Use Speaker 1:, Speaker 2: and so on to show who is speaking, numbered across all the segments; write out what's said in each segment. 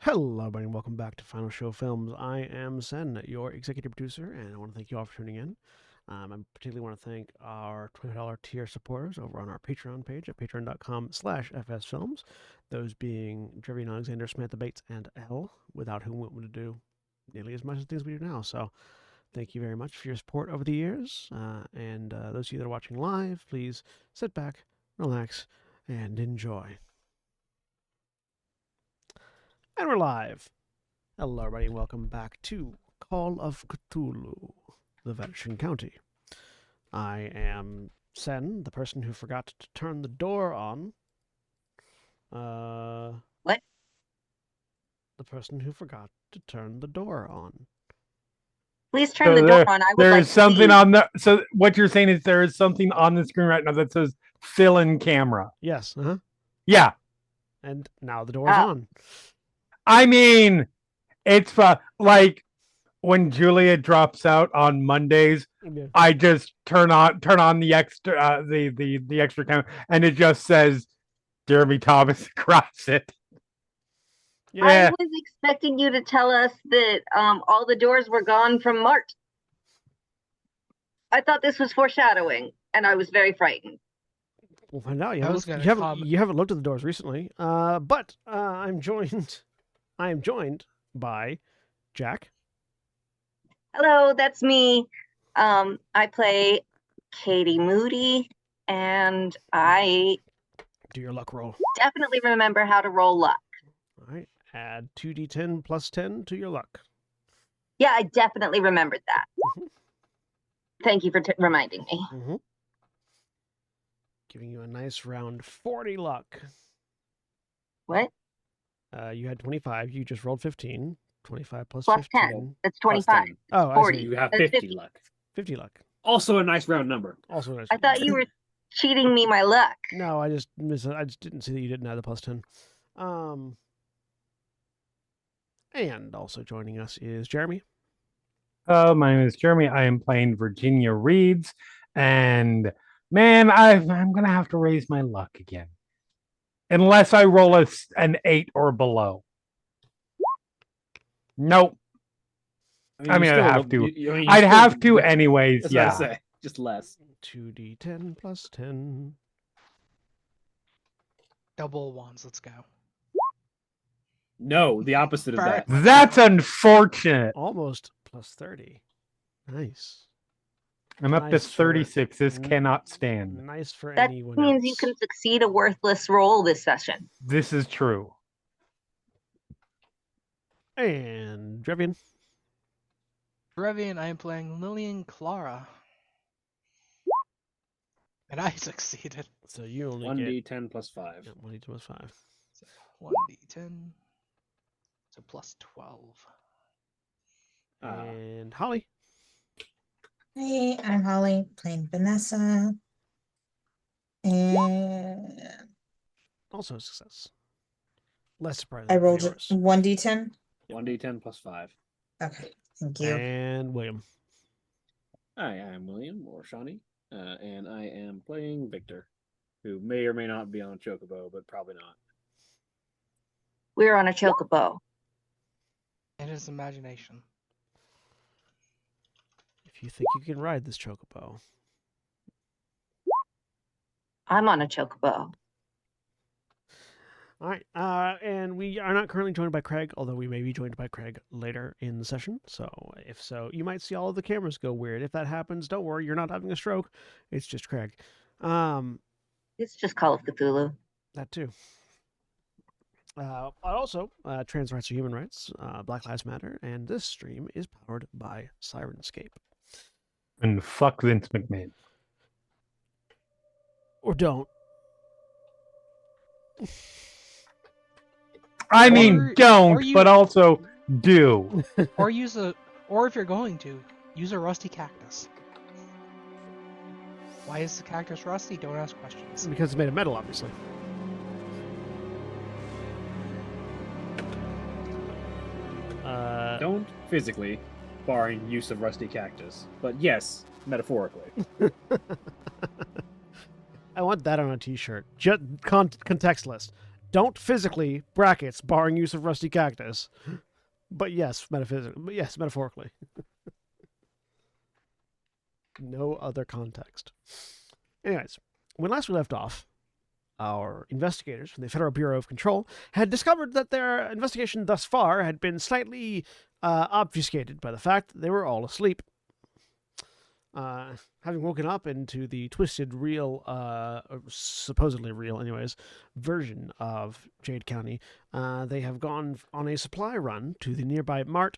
Speaker 1: Hello, everybody, and welcome back to Final Show Films. I am Sen, your executive producer, and I want to thank you all for tuning in. I particularly want to thank our $20 tier supporters over on our Patreon page at patreon.com/fsfilms, those being Drivian Alexander, Samantha Bates, and Elle, without whom we would do nearly as much as things we do now. So thank you very much for your support over the years. And those of you that are watching live, please sit back, relax, and enjoy. And we're live. Hello, everybody, and welcome back to Call of Cthulhu, the Vanishing County. I am Sen, the person who forgot to turn the door on.
Speaker 2: What?
Speaker 1: The person who forgot to turn the door on.
Speaker 2: Please turn the door on. I would like
Speaker 3: There's something
Speaker 2: to
Speaker 3: on the. So what you're saying is there is something on the screen right now that says "fill in camera."
Speaker 1: Yes,
Speaker 3: Yeah,
Speaker 1: and now the door's on.
Speaker 3: I mean, it's like when Julia drops out on Mondays.
Speaker 1: Yeah.
Speaker 3: I just turn on the extra the extra camera, and it just says Jeremy Thomas across it.
Speaker 2: I was expecting you to tell us that all the doors were gone from MART. I thought this was foreshadowing, and I was very frightened.
Speaker 1: We'll find out. You haven't looked at the doors recently. But I am joined by Jack.
Speaker 2: Hello, that's me. I play Katie Moody, and I
Speaker 1: do your luck roll.
Speaker 2: Definitely remember how to roll luck.
Speaker 1: All right, add 2d10 plus 10 to your luck.
Speaker 2: Yeah, I definitely remembered that. Mm-hmm. Thank you for reminding me.
Speaker 1: Mm-hmm. Giving you a nice round 40 luck.
Speaker 2: What?
Speaker 1: You had 25. You just rolled 15. 25 plus
Speaker 2: 15.
Speaker 1: 10.
Speaker 2: That's 25.
Speaker 1: Oh,
Speaker 2: 40.
Speaker 1: I see.
Speaker 4: You have 50 luck.
Speaker 1: 50 luck.
Speaker 4: Also a nice round number.
Speaker 2: I thought you were cheating me my luck.
Speaker 1: No, I just didn't see that you didn't have the plus 10. And also joining us is Jeremy.
Speaker 3: My name is Jeremy. I am playing Virginia Reeds, and man, I'm gonna have to raise my luck again, unless I roll an 8 or below. Nope. I mean, I'd have to. I'd have to anyways.
Speaker 4: That's
Speaker 3: yeah.
Speaker 4: what I say. Just less.
Speaker 1: 2d10 plus 10.
Speaker 5: Double ones. Let's go.
Speaker 4: No, the opposite of that.
Speaker 3: That's unfortunate.
Speaker 1: Almost plus 30. Nice.
Speaker 3: I'm up to 36. This cannot stand.
Speaker 1: Nice for
Speaker 2: that
Speaker 1: anyone
Speaker 2: means
Speaker 1: else.
Speaker 2: You can succeed a worthless roll this session.
Speaker 3: This is true.
Speaker 1: And Drevian.
Speaker 5: Drevian, I am playing Lillian Clara. And I succeeded.
Speaker 1: So you only
Speaker 4: 1d10 plus 5.
Speaker 1: Yeah, 1d10 plus 5.
Speaker 5: So 1d10. So plus 12.
Speaker 1: And Holly.
Speaker 6: Hey, I'm Holly, playing Vanessa. And
Speaker 1: also a success. Less surprising.
Speaker 6: I rolled 1d10.
Speaker 4: 1d10 plus 5.
Speaker 6: Okay, thank you.
Speaker 1: And William.
Speaker 4: Hi, I'm William, or Shawnee, and I am playing Victor, who may or may not be on a chocobo, but probably not.
Speaker 2: We're on a chocobo.
Speaker 5: In his imagination.
Speaker 1: If you think you can ride this chocobo.
Speaker 2: I'm on a chocobo.
Speaker 1: All right, and we are not currently joined by Craig, although we may be joined by Craig later in the session. So if so, you might see all of the cameras go weird. If that happens, don't worry, you're not having a stroke. It's just Craig.
Speaker 2: It's just Call of Cthulhu.
Speaker 1: That too. Also, trans rights are human rights, Black Lives Matter, and this stream is powered by Sirenscape.
Speaker 3: And fuck Vince McMahon.
Speaker 1: Or don't.
Speaker 3: I mean, don't, but also do.
Speaker 5: Or if you're going to, use a rusty cactus. Why is the cactus rusty? Don't ask questions.
Speaker 1: Because it's made of metal, obviously.
Speaker 4: Don't physically, barring use of rusty cactus, but yes, metaphorically.
Speaker 1: I want that on a t-shirt. Just contextless. Don't physically, brackets, barring use of rusty cactus. But yes, metaphorically. No other context. Anyways, when last we left off, our investigators from the Federal Bureau of Control had discovered that their investigation thus far had been slightly obfuscated by the fact that they were all asleep. Having woken up into the twisted, real, supposedly real, anyways, version of Jade County, they have gone on a supply run to the nearby MART,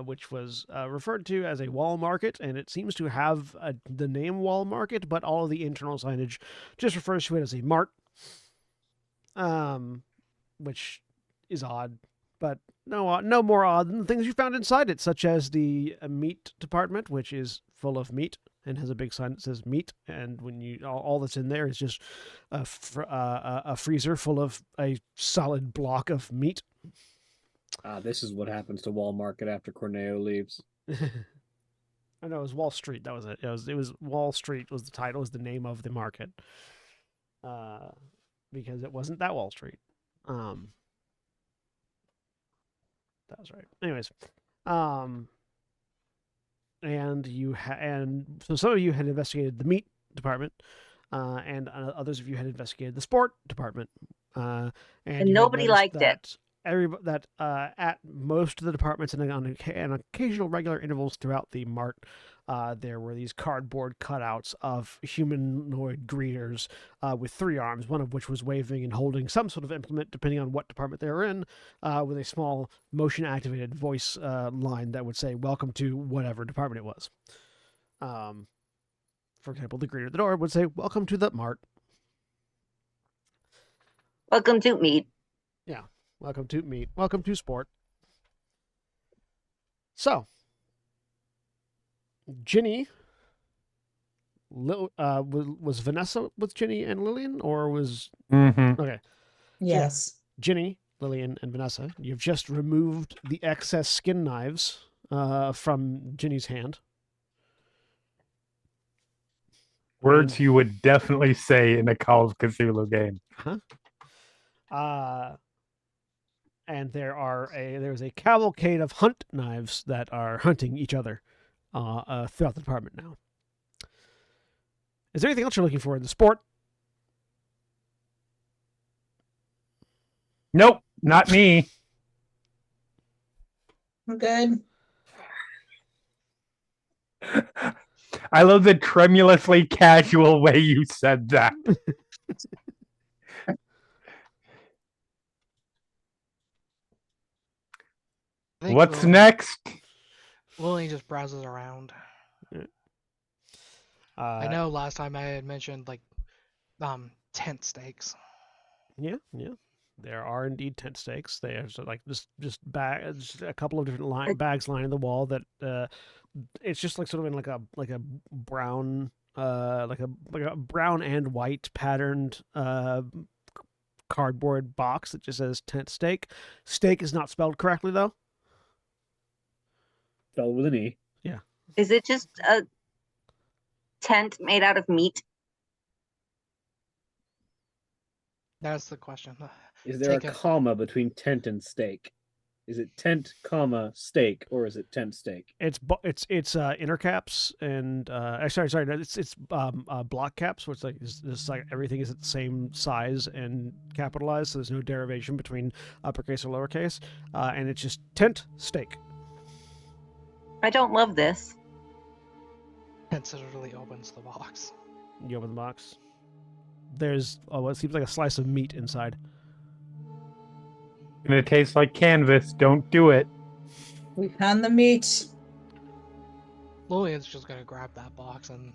Speaker 1: which was referred to as a wall market, and it seems to have the name wall market, but all of the internal signage just refers to it as a MART, which is odd, but no more odd than the things you found inside it, such as the meat department, which is full of meat and has a big sign that says meat, and when you all that's in there is just a freezer full of a solid block of meat.
Speaker 4: This is what happens to Wall Market after Corneo leaves.
Speaker 1: I know it was Wall Street. That was it. It was Wall Street was the title, was the name of the market, because it wasn't that Wall Street. That was right. Anyways, and so some of you had investigated the meat department, and others of you had investigated the sport department, and you
Speaker 2: nobody
Speaker 1: had
Speaker 2: liked
Speaker 1: noticed that at most of the departments and on occasional regular intervals throughout the MART, there were these cardboard cutouts of humanoid greeters with 3 arms, one of which was waving and holding some sort of implement, depending on what department they were in, with a small motion-activated voice line that would say, "Welcome to whatever department it was." For example, the greeter at the door would say, "Welcome to the MART."
Speaker 2: Welcome to meat.
Speaker 1: Yeah. Welcome to meat. Welcome to sport. So, Ginny, was Vanessa with Ginny and Lillian, or was okay?
Speaker 6: Yes.
Speaker 1: Ginny, Lillian, and Vanessa. You've just removed the excess skin knives from Ginny's hand.
Speaker 3: Words you would definitely say in a Call of Cthulhu game.
Speaker 1: And there's a cavalcade of hunt knives that are hunting each other throughout the department now. Is there anything else you're looking for in the sport?
Speaker 3: Nope, not me.
Speaker 6: I'm good.
Speaker 3: I love the tremulously casual way you said that. What's next?
Speaker 5: Lillian just browses around. I know last time I had mentioned tent stakes.
Speaker 1: Yeah. There are indeed tent stakes. There's just a couple of different bags lining the wall that it's just like sort of in like a brown like a brown and white patterned cardboard box that just says tent stake. Stake is not spelled correctly though.
Speaker 4: Spelled with an E.
Speaker 1: Yeah.
Speaker 2: Is it just a tent made out of meat?
Speaker 5: That's the question.
Speaker 4: Is there a comma between tent and steak? Is it tent, comma, steak, or is it tent steak?
Speaker 1: It's inner caps and sorry, it's block caps, which it's like everything is at the same size and capitalized, so there's no derivation between uppercase or lowercase, and it's just tent steak.
Speaker 2: I don't love this.
Speaker 5: Considerably opens the box.
Speaker 1: You open the box. There's what seems like a slice of meat inside.
Speaker 3: And it tastes like canvas. Don't do it.
Speaker 6: We found the meat.
Speaker 5: Lillian's just gonna grab that box and...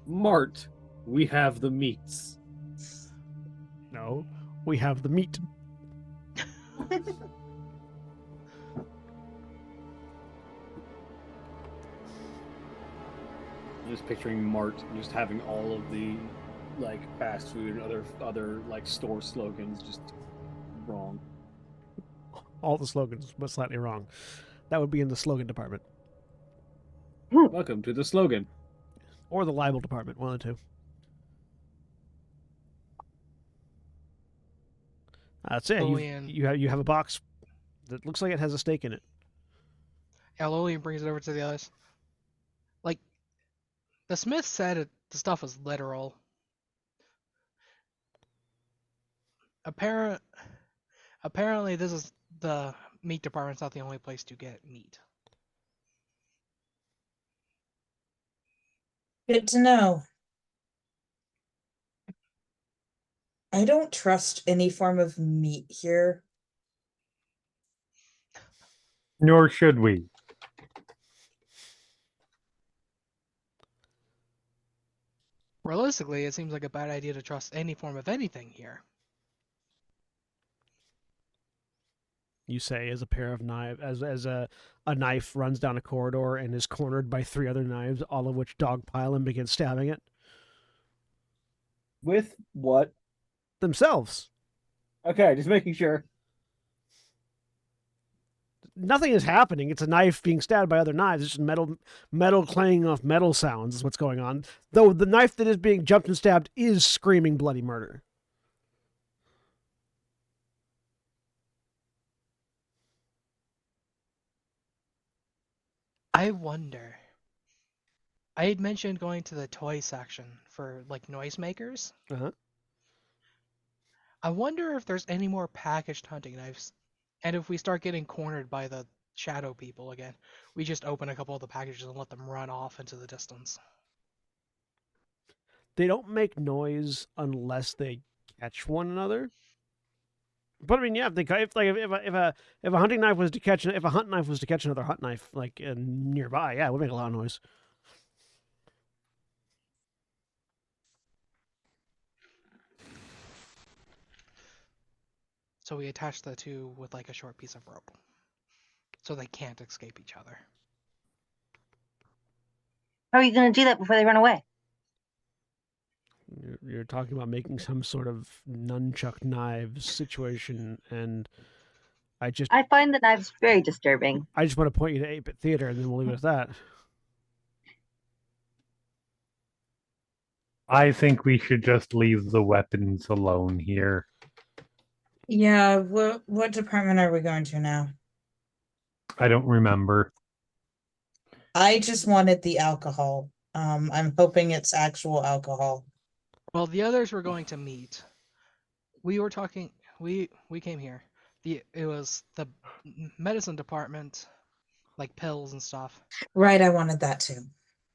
Speaker 4: Mart, we have the meats.
Speaker 1: No, we have the meat.
Speaker 4: I'm just picturing Mart just having all of the fast food and other store slogans just wrong.
Speaker 1: All the slogans, but slightly wrong. That would be in the slogan department.
Speaker 4: Welcome to the slogan.
Speaker 1: Or the libel department, one of the two. That's it.
Speaker 5: Lillian,
Speaker 1: You have a box that looks like it has a steak in it.
Speaker 5: yeah, Lillian brings it over to the others. Like, the Smith said the stuff was literal. Apparently, this is the meat department's not the only place to get meat.
Speaker 6: Good to know. I don't trust any form of meat here.
Speaker 3: Nor should we.
Speaker 5: Realistically, it seems like a bad idea to trust any form of anything here.
Speaker 1: You say as a pair of knives, as a knife runs down a corridor and is cornered by 3 other knives, all of which dogpile and begin stabbing it
Speaker 4: With what?
Speaker 1: themselves.
Speaker 4: Okay, just making sure.
Speaker 1: Nothing is happening. It's a knife being stabbed by other knives. It's just metal clanging off metal sounds is what's going on. Though the knife that is being jumped and stabbed is screaming bloody murder.
Speaker 5: I wonder. I had mentioned going to the toy section for like noisemakers.
Speaker 1: Uh-huh.
Speaker 5: I wonder if there's any more packaged hunting knives. And if we start getting cornered by the shadow people again, we just open a couple of the packages and let them run off into the distance.
Speaker 1: They don't make noise unless they catch one another. But I mean, yeah, if a hunting knife was to catch if a hunt knife was to catch another hunt knife like nearby, yeah, it would make a lot of noise.
Speaker 5: So we attach the two with like a short piece of rope, so they can't escape each other.
Speaker 2: How are you going to do that before they run away?
Speaker 1: You're talking about making some sort of nunchuck knives situation, and I
Speaker 2: find the knives very disturbing.
Speaker 1: I just want to point you to 8-Bit Theater, and then we'll leave it at that.
Speaker 3: I think we should just leave the weapons alone here.
Speaker 6: Yeah, what department are we going to now?
Speaker 3: I don't remember.
Speaker 6: I just wanted the alcohol. I'm hoping it's actual alcohol.
Speaker 5: Well, the others were going to meet. We were talking. We came here. It was the medicine department, like pills and stuff.
Speaker 6: Right, I wanted that too.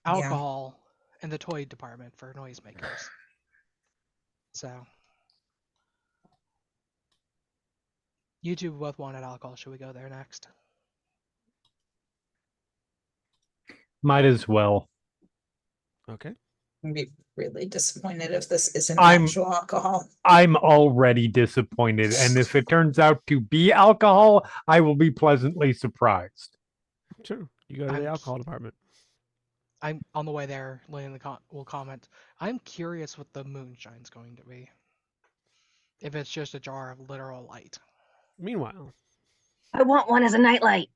Speaker 5: Alcohol, and the toy department for noisemakers. So, you two both wanted alcohol. Should we go there next?
Speaker 3: Might as well.
Speaker 1: Okay.
Speaker 6: I'm be really disappointed if this isn't
Speaker 3: I'm-
Speaker 6: actual alcohol.
Speaker 3: I'm already disappointed, and if it turns out to be alcohol, I will be pleasantly surprised.
Speaker 1: Sure. You go to the alcohol department.
Speaker 5: I'm on the way there. Lillian will comment. I'm curious what the moonshine's going to be. If it's just a jar of literal light.
Speaker 1: Meanwhile,
Speaker 2: I want one as a nightlight.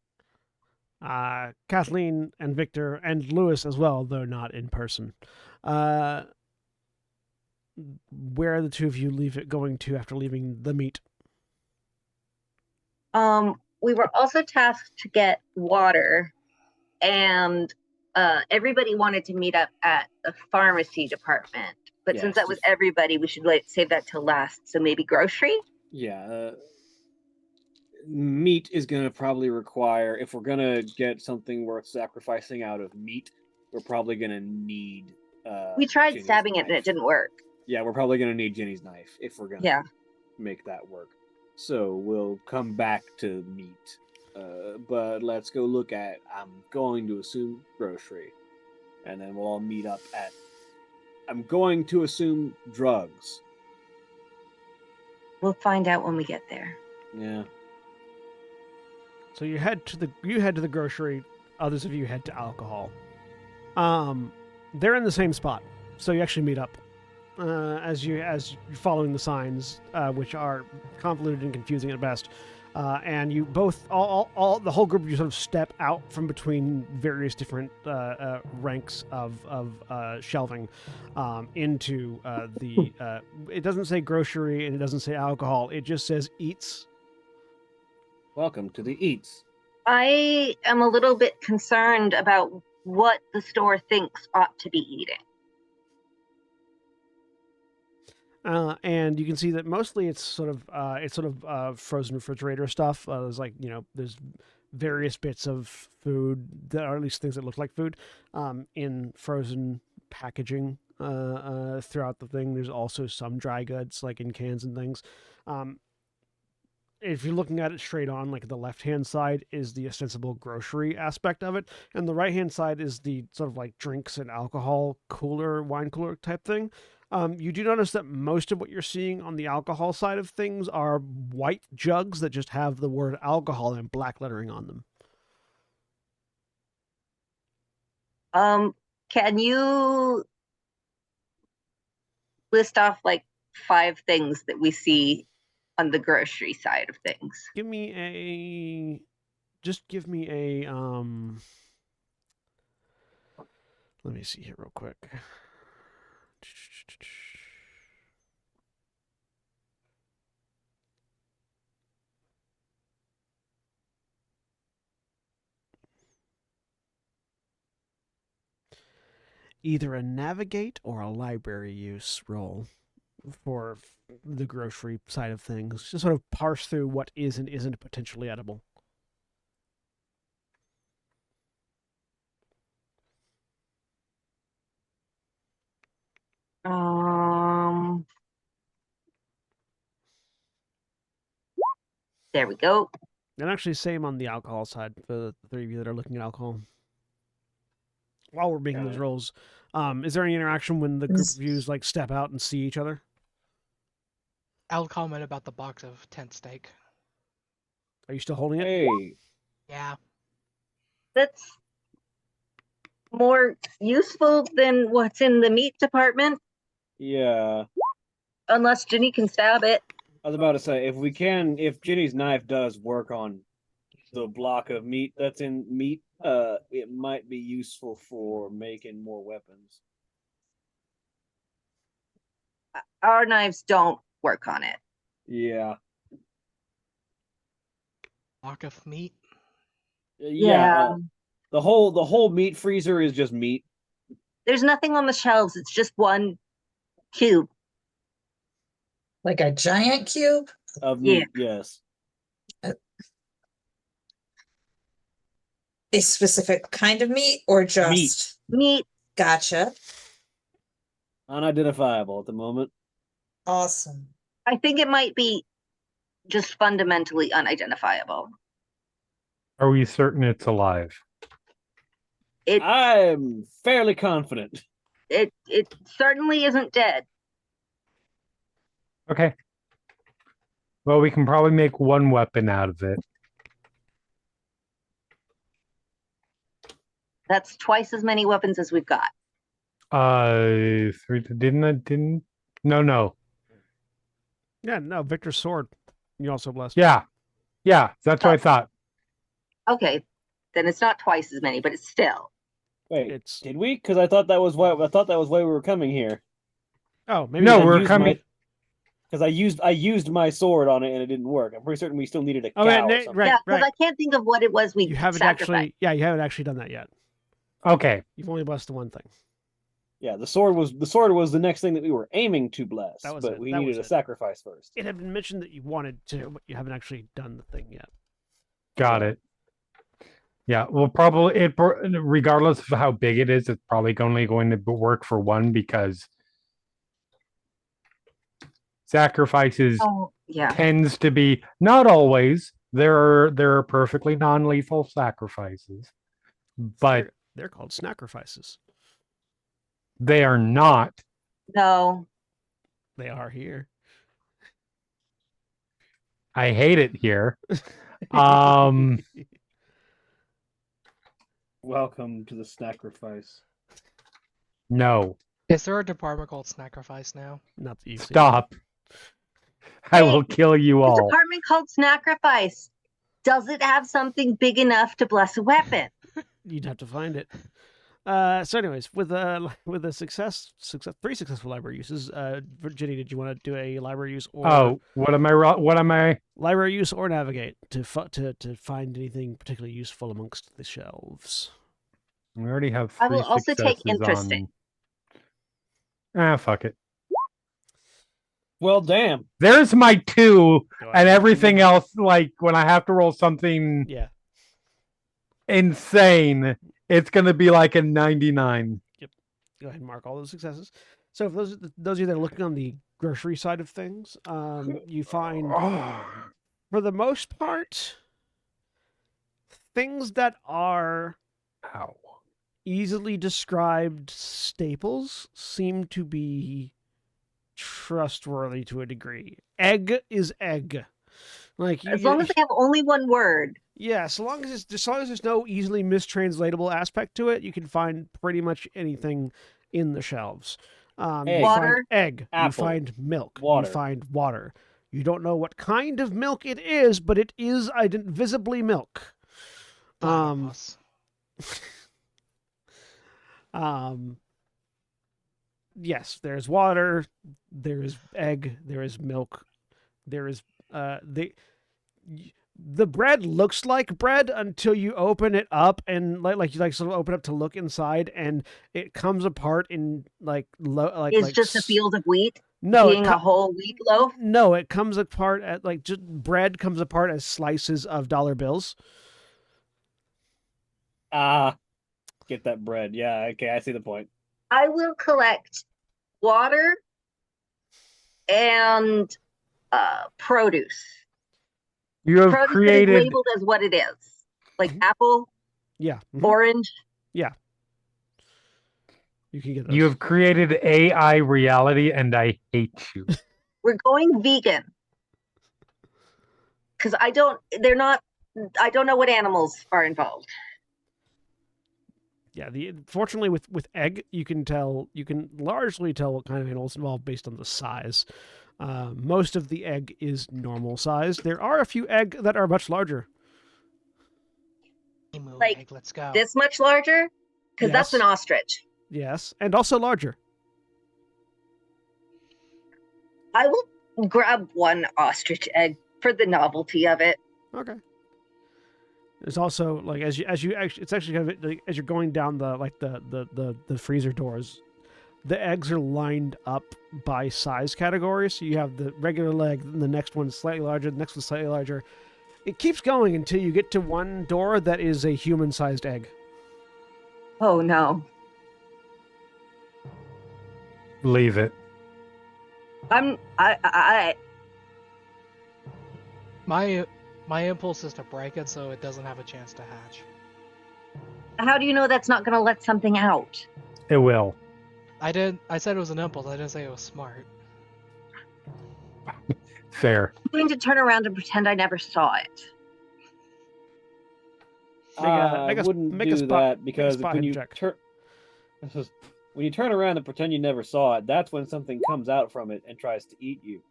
Speaker 1: Kathleen and Victor and Lewis as well, though not in person. Where are the two of you going to after leaving the meet?
Speaker 2: We were also tasked to get water, and everybody wanted to meet up at the pharmacy department. But since that was everybody, we should save that till last. So maybe grocery?
Speaker 4: Yeah. Meat is going to probably require, if we're going to get something worth sacrificing out of meat, we're probably going to need...
Speaker 2: we tried
Speaker 4: Ginny's
Speaker 2: stabbing
Speaker 4: knife.
Speaker 2: it and it didn't work.
Speaker 4: Yeah, we're probably going to need Ginny's knife if we're going to make that work. So we'll come back to meat. But let's go look at, I'm going to assume, grocery. And then we'll all meet up at, I'm going to assume, drugs.
Speaker 2: We'll find out when we get there.
Speaker 4: Yeah.
Speaker 1: So you head to the grocery. Others of you head to alcohol. They're in the same spot, so you actually meet up. As you're following the signs, which are convoluted and confusing at best. and you both, all the whole group, you sort of step out from between various different ranks of shelving into the. It doesn't say grocery and it doesn't say alcohol. It just says eats.
Speaker 4: Welcome to the eats.
Speaker 2: I am a little bit concerned about what the store thinks ought to be eating.
Speaker 1: And you can see that mostly it's sort of frozen refrigerator stuff. There's there's various bits of food that are at least things that look like food in frozen packaging throughout the thing. There's also some dry goods like in cans and things. If you're looking at it straight on, like the left-hand side is the ostensible grocery aspect of it, and the right-hand side is the sort of like drinks and alcohol cooler, wine cooler type thing. You do notice that most of what you're seeing on the alcohol side of things are white jugs that just have the word alcohol in black lettering on them.
Speaker 2: Can you list off like 5 things that we see on the grocery side of things?
Speaker 1: Give me a let me see here real quick. Either a navigate or a library use roll for the grocery side of things. Just sort of parse through what is and isn't potentially edible.
Speaker 2: There we go.
Speaker 1: And actually, same on the alcohol side for the 3 of you that are looking at alcohol. While we're making those rolls, is there any interaction when the group of yous like step out and see each other?
Speaker 5: I'll comment about the box of tent steak.
Speaker 1: Are you still holding it?
Speaker 4: Hey.
Speaker 5: Yeah.
Speaker 2: That's more useful than what's in the meat department.
Speaker 4: Yeah.
Speaker 2: Unless Ginny can stab it.
Speaker 4: I was about to say, if Ginny's knife does work on the block of meat that's in meat, it might be useful for making more weapons.
Speaker 2: Our knives don't work on it.
Speaker 4: Yeah.
Speaker 5: Block of meat.
Speaker 4: Yeah. The whole meat freezer is just meat.
Speaker 2: There's nothing on the shelves. It's just one cube.
Speaker 6: Like a giant cube?
Speaker 4: Of meat, yes.
Speaker 6: A specific kind of meat or just
Speaker 2: meat?
Speaker 6: Gotcha.
Speaker 4: Unidentifiable at the moment.
Speaker 6: Awesome.
Speaker 2: I think it might be just fundamentally unidentifiable.
Speaker 3: Are we certain it's alive?
Speaker 4: I'm fairly confident.
Speaker 2: It certainly isn't dead.
Speaker 3: Okay. Well, we can probably make one weapon out of it.
Speaker 2: That's twice as many weapons as we've got.
Speaker 3: 3 No.
Speaker 1: Yeah, no, Victor's sword. You also blessed.
Speaker 3: Yeah, that's what I thought.
Speaker 2: Okay, then it's not twice as many, but it's still.
Speaker 4: Wait, did we? Because I thought that was why we were coming here.
Speaker 1: Oh, maybe
Speaker 3: no, we're coming.
Speaker 4: Because I used my sword on it and it didn't work. I'm pretty certain we still needed a cow.
Speaker 1: Right,
Speaker 2: yeah, because I can't think of what it was we
Speaker 1: you haven't
Speaker 2: sacrificed.
Speaker 1: you haven't actually done that yet.
Speaker 3: Okay.
Speaker 1: You've only blessed the one thing.
Speaker 4: Yeah, the sword was the next thing that we were aiming to bless, but we needed a sacrifice first.
Speaker 1: It had been mentioned that you wanted to, but you haven't actually done the thing yet.
Speaker 3: Got it. Yeah, well, probably regardless of how big it is, it's probably only going to work for one because sacrifices tends to be not always. There are perfectly non-lethal sacrifices, but
Speaker 1: they're called snacrifices.
Speaker 3: They are not.
Speaker 2: No.
Speaker 1: They are here.
Speaker 3: I hate it here.
Speaker 4: Welcome to the sacrifice.
Speaker 3: No.
Speaker 5: Is there a department called Snacrifice now?
Speaker 1: Not that you
Speaker 3: Stop. I will kill you
Speaker 2: This
Speaker 3: all.
Speaker 2: apartment called Sacrifice. Does it have something big enough to bless a weapon?
Speaker 1: You'd have to find it. So, anyways, with a three successful library uses, Virginia, did you want to do a library use or
Speaker 3: What am I?
Speaker 1: library use or navigate to find anything particularly useful amongst the shelves?
Speaker 3: We already have
Speaker 2: I
Speaker 3: three
Speaker 2: will also take
Speaker 3: successes
Speaker 2: interesting.
Speaker 3: on. Fuck it.
Speaker 4: Well, damn.
Speaker 3: There's my 2,
Speaker 1: Go
Speaker 3: and
Speaker 1: ahead.
Speaker 3: everything else. Like when I have to roll something
Speaker 1: Yeah.
Speaker 3: insane, it's gonna be like a 99.
Speaker 1: Go ahead and mark all those successes. So, for those of you that are looking on the grocery side of things, you find, for the most part, things that are
Speaker 3: Ow.
Speaker 1: easily described staples seem to be trustworthy to a degree. Egg is egg. Like
Speaker 2: As long as they have only one word.
Speaker 1: Yeah, so long as there's no easily mistranslatable aspect to it, you can find pretty much anything in the shelves.
Speaker 4: Egg.
Speaker 1: You find
Speaker 2: Water.
Speaker 1: egg.
Speaker 4: Apple.
Speaker 1: You find milk.
Speaker 4: Water.
Speaker 1: You find water. You don't know what kind of milk it is, but it is visibly milk.
Speaker 5: Platypus.
Speaker 1: Yes, there's water, there is egg, there is milk, there is the bread looks like bread until you open it up and like you sort of open up to look inside, and it comes apart in
Speaker 2: It's just a field of wheat.
Speaker 1: No,
Speaker 2: being a whole wheat loaf.
Speaker 1: No, it comes apart at just bread comes apart as slices of dollar bills.
Speaker 4: Get that bread. Yeah, okay, I see the point.
Speaker 2: I will collect water and produce.
Speaker 3: You have
Speaker 2: Produce
Speaker 3: created
Speaker 2: that is labeled as what it is, like apple, orange.
Speaker 1: Yeah, you can get those.
Speaker 3: You have created AI reality, and I hate you.
Speaker 2: We're going vegan because I don't know what animals are involved.
Speaker 1: Yeah, fortunately with egg, you can largely tell what kind of animal is involved based on the size. Most of the egg is normal size. There are a few egg that are much larger.
Speaker 2: Like
Speaker 5: egg, let's go.
Speaker 2: This much larger? Because that's an ostrich.
Speaker 1: Yes, and also larger.
Speaker 2: I will grab one ostrich egg for the novelty of it.
Speaker 1: Okay. There's also as you actually, it's actually kind of as you're going down the freezer doors, the eggs are lined up by size category. So you have the regular leg, and the next one's slightly larger, the next one's slightly larger. It keeps going until you get to one door that is a human-sized egg.
Speaker 2: Oh no.
Speaker 3: Leave it.
Speaker 5: My impulse is to break it so it doesn't have a chance to hatch.
Speaker 2: How do you know that's not going to let something out?
Speaker 3: It will.
Speaker 5: I said it was an impulse. I didn't say it was smart.
Speaker 3: Fair.
Speaker 2: I'm going to turn around and pretend I never saw it.
Speaker 4: I wouldn't do that because when you turn around and pretend you never saw it, that's when something comes out from it and tries to eat you.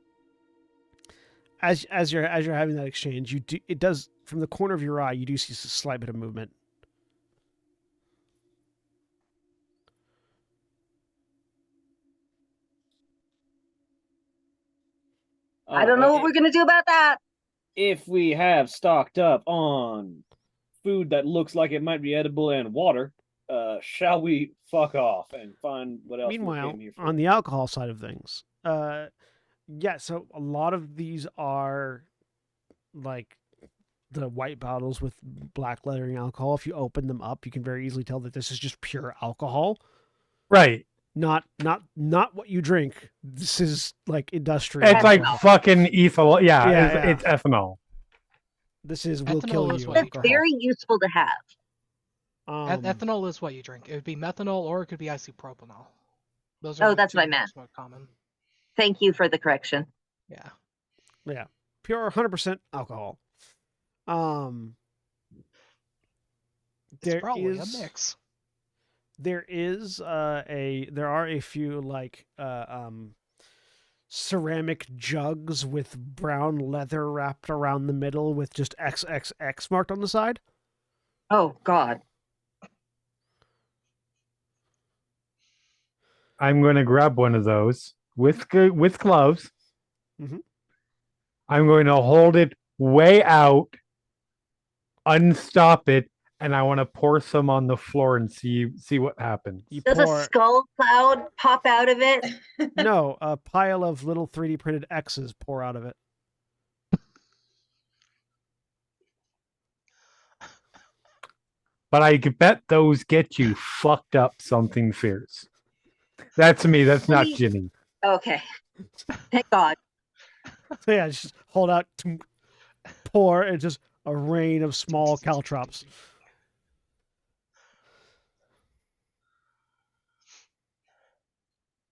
Speaker 1: As you're having that exchange, it does, from the corner of your eye, you do see a slight bit of movement.
Speaker 2: I don't know what we're going to do about that.
Speaker 4: If we have stocked up on food that looks like it might be edible and water, shall we fuck off and find what else?
Speaker 1: Meanwhile, on the alcohol side of things, so a lot of these are like the white bottles with black lettering alcohol. If you open them up, you can very easily tell that this is just pure alcohol.
Speaker 3: Right.
Speaker 1: Not what you drink. This is like industrial.
Speaker 3: It's like fucking ethanol. Yeah, it's ethanol.
Speaker 1: This will kill you.
Speaker 2: That's very useful to have.
Speaker 5: Ethanol is what you drink. It would be methanol or it could be isopropanol. Those
Speaker 2: are that's what I meant.
Speaker 5: Most common.
Speaker 2: Thank you for the correction.
Speaker 5: Yeah.
Speaker 1: Yeah. Pure 100% alcohol.
Speaker 5: It's probably a mix.
Speaker 1: There are a few ceramic jugs with brown leather wrapped around the middle with just XXX marked on the side.
Speaker 2: Oh God.
Speaker 3: I'm going to grab one of those with gloves.
Speaker 1: Mhm.
Speaker 3: I'm going to hold it way out, unstop it, and I want to pour some on the floor and see what happens.
Speaker 1: You
Speaker 2: Does a
Speaker 1: pour
Speaker 2: skull cloud pop out of it?
Speaker 1: no, a pile of little 3D printed X's pour out of it.
Speaker 3: But I bet those get you fucked up something fierce. That's me. That's not Ginny.
Speaker 2: Okay. Thank God.
Speaker 1: So yeah, just hold out, pour, and just a rain of small caltrops.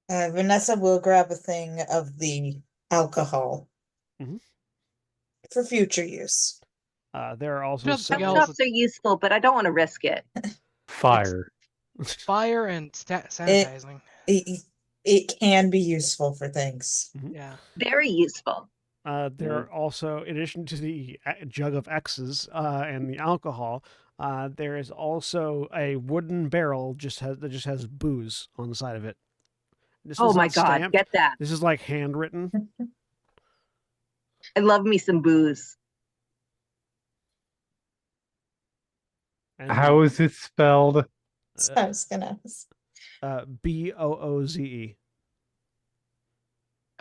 Speaker 6: Vanessa will grab a thing of the alcohol for future use.
Speaker 1: There are also
Speaker 5: Just
Speaker 1: several...
Speaker 2: Caltrops are useful, but I don't want to risk it.
Speaker 3: Fire.
Speaker 5: Fire and sanitizing.
Speaker 6: It can be useful for things.
Speaker 5: Yeah.
Speaker 2: Very useful.
Speaker 1: There are also, in addition to the jug of X's and the alcohol, there is also a wooden barrel that just has booze on the side of it. This
Speaker 2: Oh
Speaker 1: one's
Speaker 2: my
Speaker 1: not
Speaker 2: God,
Speaker 1: stamped.
Speaker 2: get that.
Speaker 1: This is like handwritten.
Speaker 2: I love me some booze.
Speaker 1: And
Speaker 3: How is it spelled?
Speaker 6: I was gonna.
Speaker 1: Booze.
Speaker 5: I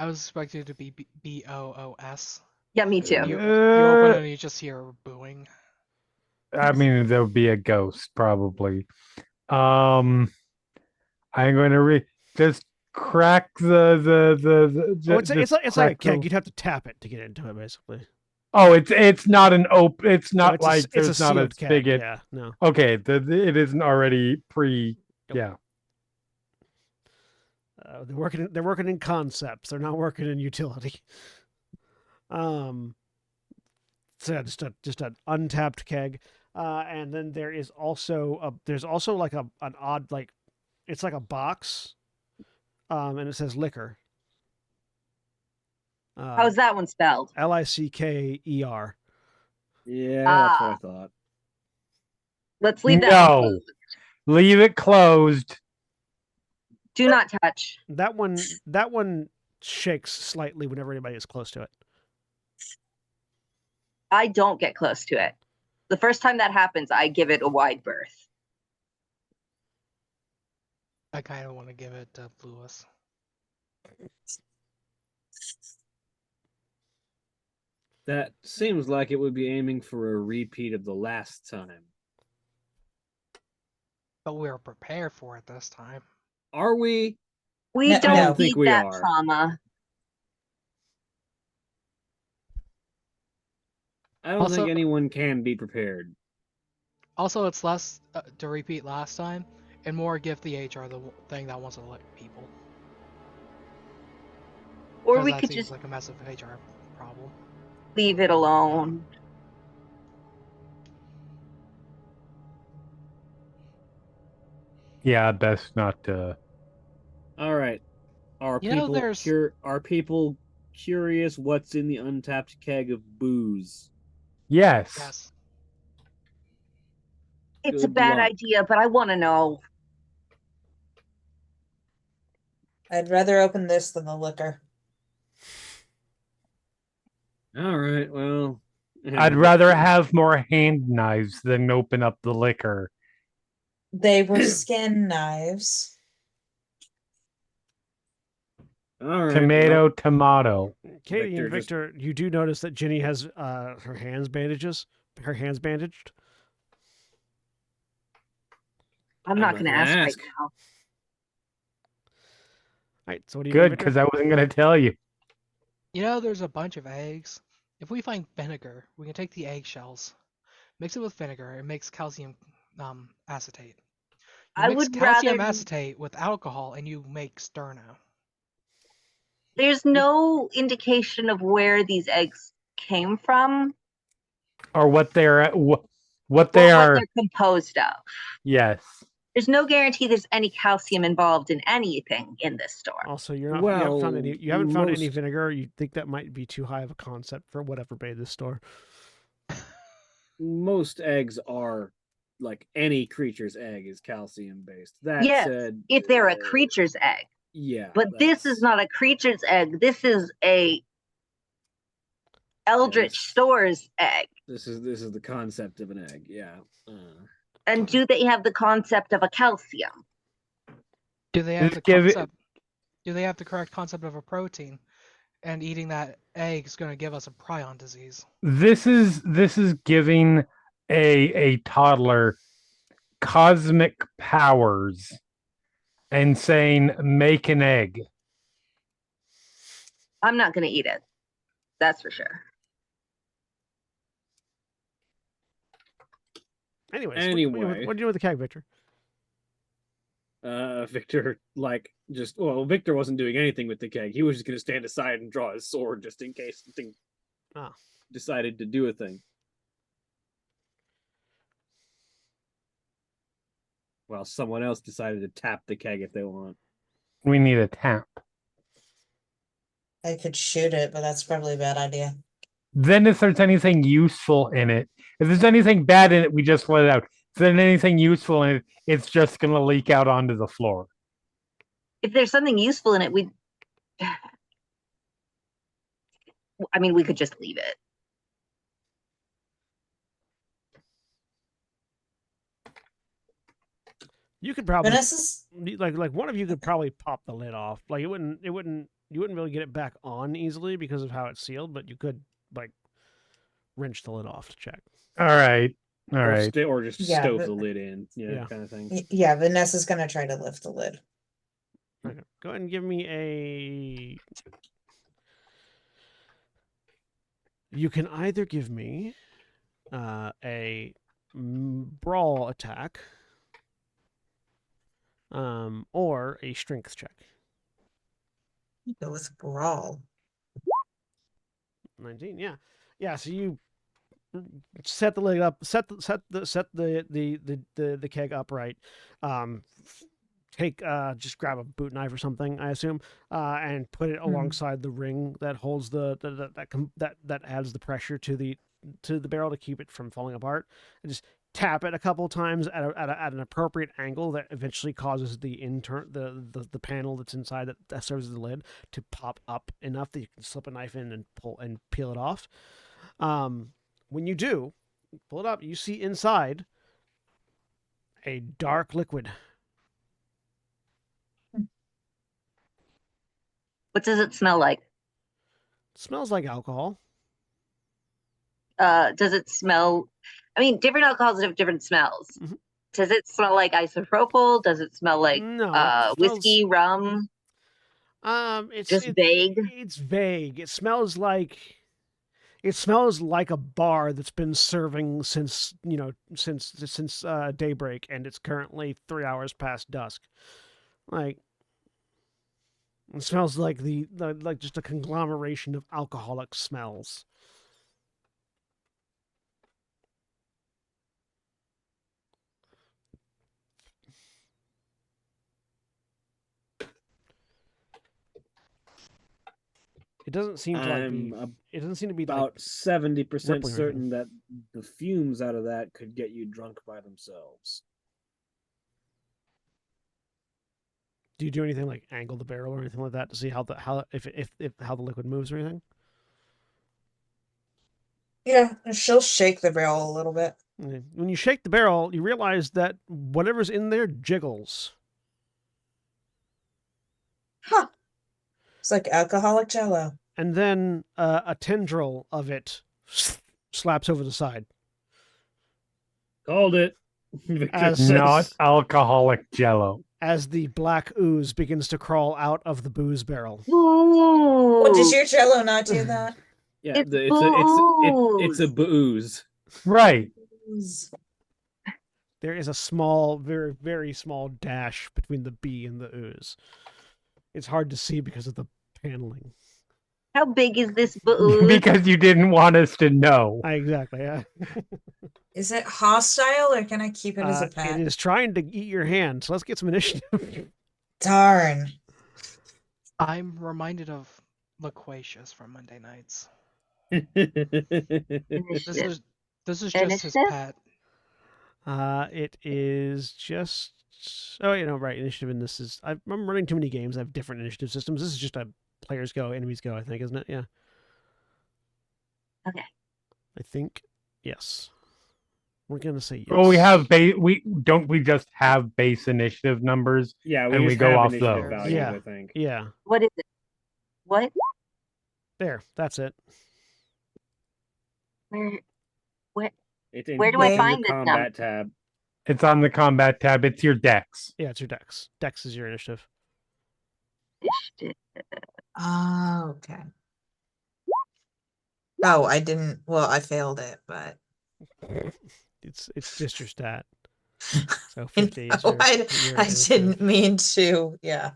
Speaker 5: was expecting it to be BOOS.
Speaker 2: Yeah, me too.
Speaker 5: You open it and you just hear booing.
Speaker 3: I mean, there would be a ghost probably. I'm going to just crack
Speaker 1: It's like a keg. You'd have to tap it to get into it, basically.
Speaker 3: Oh, it's not an open. It's not
Speaker 1: no,
Speaker 3: it's
Speaker 1: it's
Speaker 3: not a
Speaker 1: sealed keg.
Speaker 3: spigot.
Speaker 1: Yeah, no.
Speaker 3: Okay, it isn't already pre.
Speaker 1: Nope.
Speaker 3: Yeah.
Speaker 1: They're working in concepts. They're not working in utility. So yeah, just an untapped keg, and then there is also like an odd, like, it's like a box, and it says liquor.
Speaker 2: How's that one spelled?
Speaker 1: Licker.
Speaker 4: Yeah, that's what I thought.
Speaker 2: Let's leave that one closed.
Speaker 3: Leave it closed.
Speaker 2: Do not touch.
Speaker 1: That one shakes slightly whenever anybody is close to it.
Speaker 2: I don't get close to it. The first time that happens, I give it a wide berth.
Speaker 5: I kind of want to give it to Lewis.
Speaker 4: That seems like it would be aiming for a repeat of the last time.
Speaker 5: But we were prepared for it this time.
Speaker 4: Are we?
Speaker 2: We
Speaker 6: No,
Speaker 2: don't
Speaker 4: think
Speaker 2: need
Speaker 4: we
Speaker 2: that
Speaker 4: are.
Speaker 2: trauma.
Speaker 4: I don't
Speaker 5: Also-
Speaker 4: think anyone can be prepared.
Speaker 5: Also, it's less to repeat last time, and more give the HR the thing that wants to let people.
Speaker 2: Or
Speaker 5: 'Cause
Speaker 2: we
Speaker 5: that
Speaker 2: could
Speaker 5: seems
Speaker 2: just
Speaker 5: like a massive HR problem.
Speaker 2: leave it alone.
Speaker 3: Yeah, best not to.
Speaker 4: All right. Are
Speaker 5: You know,
Speaker 4: people
Speaker 5: there's-
Speaker 4: are people curious what's in the untapped keg of booze?
Speaker 3: Yes.
Speaker 5: Yes.
Speaker 2: It's a
Speaker 4: Good
Speaker 2: bad
Speaker 4: luck.
Speaker 2: idea, but I want to know.
Speaker 6: I'd rather open this than the liquor.
Speaker 4: All right. Well,
Speaker 3: I'd rather have more hand knives than open up the liquor.
Speaker 6: They were skin knives.
Speaker 4: All right.
Speaker 3: Tomato.
Speaker 1: Katie and
Speaker 4: Victor
Speaker 1: Victor, you do notice that Ginny has her hands bandaged.
Speaker 2: I'm not going to ask right now.
Speaker 1: All right, so what do you
Speaker 3: Good,
Speaker 1: do,
Speaker 3: because I wasn't going to tell you.
Speaker 5: You know, there's a bunch of eggs. If we find vinegar, we can take the eggshells, mix it with vinegar, it makes calcium acetate. You
Speaker 2: I
Speaker 5: mix
Speaker 2: would
Speaker 5: calcium
Speaker 2: rather-
Speaker 5: acetate with alcohol, and you make sterno.
Speaker 2: There's no indication of where these eggs came from.
Speaker 3: Or what they're what
Speaker 2: Or
Speaker 3: they
Speaker 2: what
Speaker 3: are.
Speaker 2: they're composed of.
Speaker 3: Yes.
Speaker 2: There's no guarantee there's any calcium involved in anything in this store.
Speaker 1: Also, you haven't found any vinegar. You think that might be too high of a concept for whatever made this store.
Speaker 4: Most eggs are like any creature's egg is calcium based. That said,
Speaker 2: if they're a creature's egg.
Speaker 4: Yeah.
Speaker 2: But this is not a creature's egg. This is a Eldritch store's egg.
Speaker 4: This is the concept of an egg, yeah.
Speaker 2: And do they have the concept of a calcium?
Speaker 5: Do they have the concept? Do they have the correct concept of a protein? And eating that egg is going to give us a prion disease.
Speaker 3: This is giving a toddler cosmic powers and saying, make an egg.
Speaker 2: I'm not going to eat it. That's for sure.
Speaker 1: Anyway, what do you do with the keg, Victor?
Speaker 4: Victor, Victor wasn't doing anything with the keg. He was just going to stand aside and draw his sword just in case something decided to do a thing. Well, someone else decided to tap the keg if they want.
Speaker 3: We need a tap.
Speaker 6: I could shoot it, but that's probably a bad idea.
Speaker 3: Then if there's anything useful in it, if there's anything bad in it, we just let it out. If there's anything useful in it, it's just going to leak out onto the floor.
Speaker 2: If there's something useful in it, we could just leave it.
Speaker 1: You could probably like one of you could probably pop the lid off. Like you wouldn't really get it back on easily because of how it's sealed, but you could like wrench the lid off to check.
Speaker 3: All right.
Speaker 4: Or just stove the lid in, kind of thing.
Speaker 6: Yeah, Vanessa's gonna try to lift the lid.
Speaker 1: Okay. Go ahead and give me a. You can either give me a brawl attack, or a strength check.
Speaker 6: Go with brawl.
Speaker 1: 19, yeah. So you set the lid up, set the keg upright. Just grab a boot knife or something, I assume, and put it alongside the ring that holds that adds the pressure to the barrel to keep it from falling apart, and just tap it a couple of times at an appropriate angle that eventually causes the panel that's inside that serves as the lid to pop up enough that you can slip a knife in and pull and peel it off. When you do pull it up, you see inside a dark liquid.
Speaker 2: What does it smell like?
Speaker 1: It smells like alcohol.
Speaker 2: Does it smell? I mean, different alcohols have different smells. Mm-hmm. Does it smell like isopropyl? Does it smell like whiskey, rum?
Speaker 1: It's
Speaker 2: vague.
Speaker 1: It's vague. It smells like a bar that's been serving since daybreak, and it's currently 3 hours past dusk. Like, it smells like like just a conglomeration of alcoholic smells. It doesn't seem to it doesn't seem to be
Speaker 4: about 70% certain that the fumes out of that could get you drunk by themselves.
Speaker 1: Do you do anything like angle the barrel or anything like that to see how the liquid moves or anything?
Speaker 6: Yeah, she'll shake the barrel a little bit.
Speaker 1: When you shake the barrel, you realize that whatever's in there jiggles.
Speaker 6: Huh. It's like alcoholic jello.
Speaker 1: And then a tendril of it slaps over the side.
Speaker 4: Called it.
Speaker 3: Not alcoholic jello.
Speaker 1: As the black ooze begins to crawl out of the booze barrel.
Speaker 2: Ooh.
Speaker 6: What, does your jello not do that?
Speaker 4: Yeah, it's a booze.
Speaker 3: Right.
Speaker 1: There is a small, very, very small dash between the B and the ooze. It's hard to see because of the paneling.
Speaker 2: How big is this booth?
Speaker 3: Because you didn't want us to know.
Speaker 1: Exactly. Yeah.
Speaker 6: Is it hostile or can I keep it as a pet?
Speaker 1: It is trying to eat your hand. So let's get some initiative.
Speaker 6: Darn.
Speaker 5: I'm reminded of Loquacious from Monday Nights.
Speaker 2: Initiative.
Speaker 5: This is just his pet.
Speaker 1: It is just. Oh, right. Initiative in this is. I'm running too many games. I have different initiative systems. This is just a players go, enemies go, I think, isn't it? Yeah.
Speaker 2: Okay.
Speaker 1: I think. Yes. We're gonna say yes.
Speaker 3: Well, we have we just have base initiative numbers.
Speaker 4: Yeah,
Speaker 3: and we go off those.
Speaker 4: values,
Speaker 1: Yeah.
Speaker 4: I think.
Speaker 1: Yeah.
Speaker 2: What is it? What?
Speaker 1: There. That's it.
Speaker 2: Where do
Speaker 4: It's
Speaker 2: I
Speaker 4: in
Speaker 2: find
Speaker 4: the
Speaker 2: this
Speaker 4: combat
Speaker 2: number?
Speaker 4: tab.
Speaker 3: It's on the combat tab. It's your dex.
Speaker 1: Yeah, it's your dex. Dex is your initiative.
Speaker 2: Initiative.
Speaker 6: Oh, okay. Oh, I didn't. Well, I failed it, but
Speaker 1: It's just your stat. So 50 is
Speaker 6: no,
Speaker 1: your
Speaker 6: I
Speaker 1: initiative.
Speaker 6: didn't mean to. Yeah.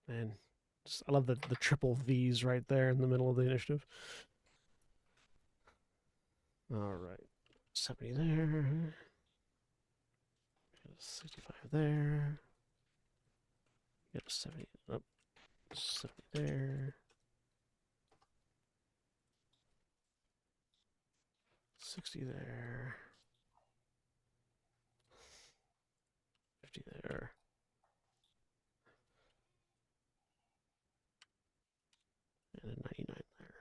Speaker 1: Man, I love the triple V's right there in the middle of the initiative. All right, 70 there, 65 there, get a 70 up, 70 there, 60 there, 50 there. And a 99 there.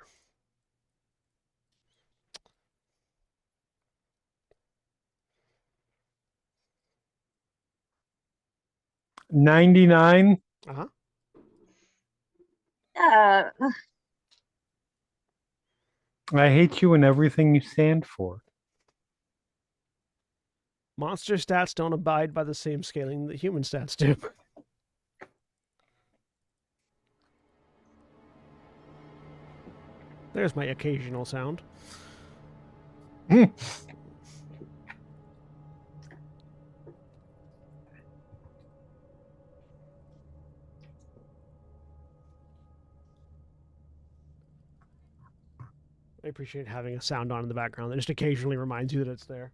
Speaker 3: $99.
Speaker 1: Uh-huh.
Speaker 3: I hate you and everything you stand for.
Speaker 1: Monster stats don't abide by the same scaling that human stats do. There's my occasional sound. I appreciate having a sound on in the background that just occasionally reminds you that it's there.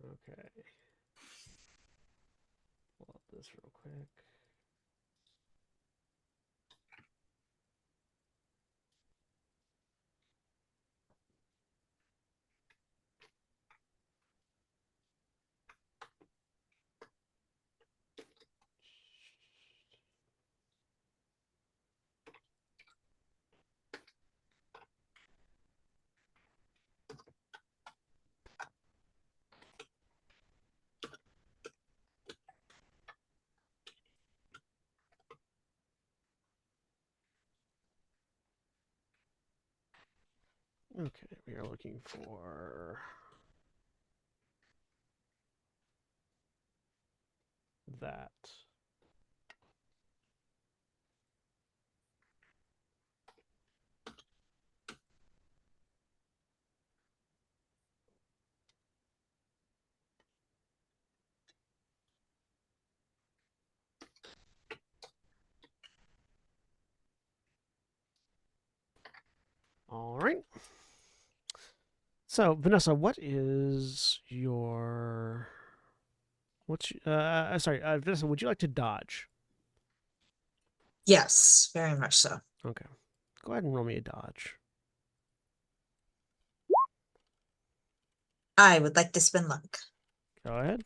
Speaker 1: Okay. Pull up this real quick. Okay, we are looking for that. All right. So, Vanessa, what is your sorry, Vanessa, would you like to dodge?
Speaker 6: Yes, very much so.
Speaker 1: Okay. Go ahead and roll me a dodge.
Speaker 6: I would like to spin luck.
Speaker 1: Go ahead.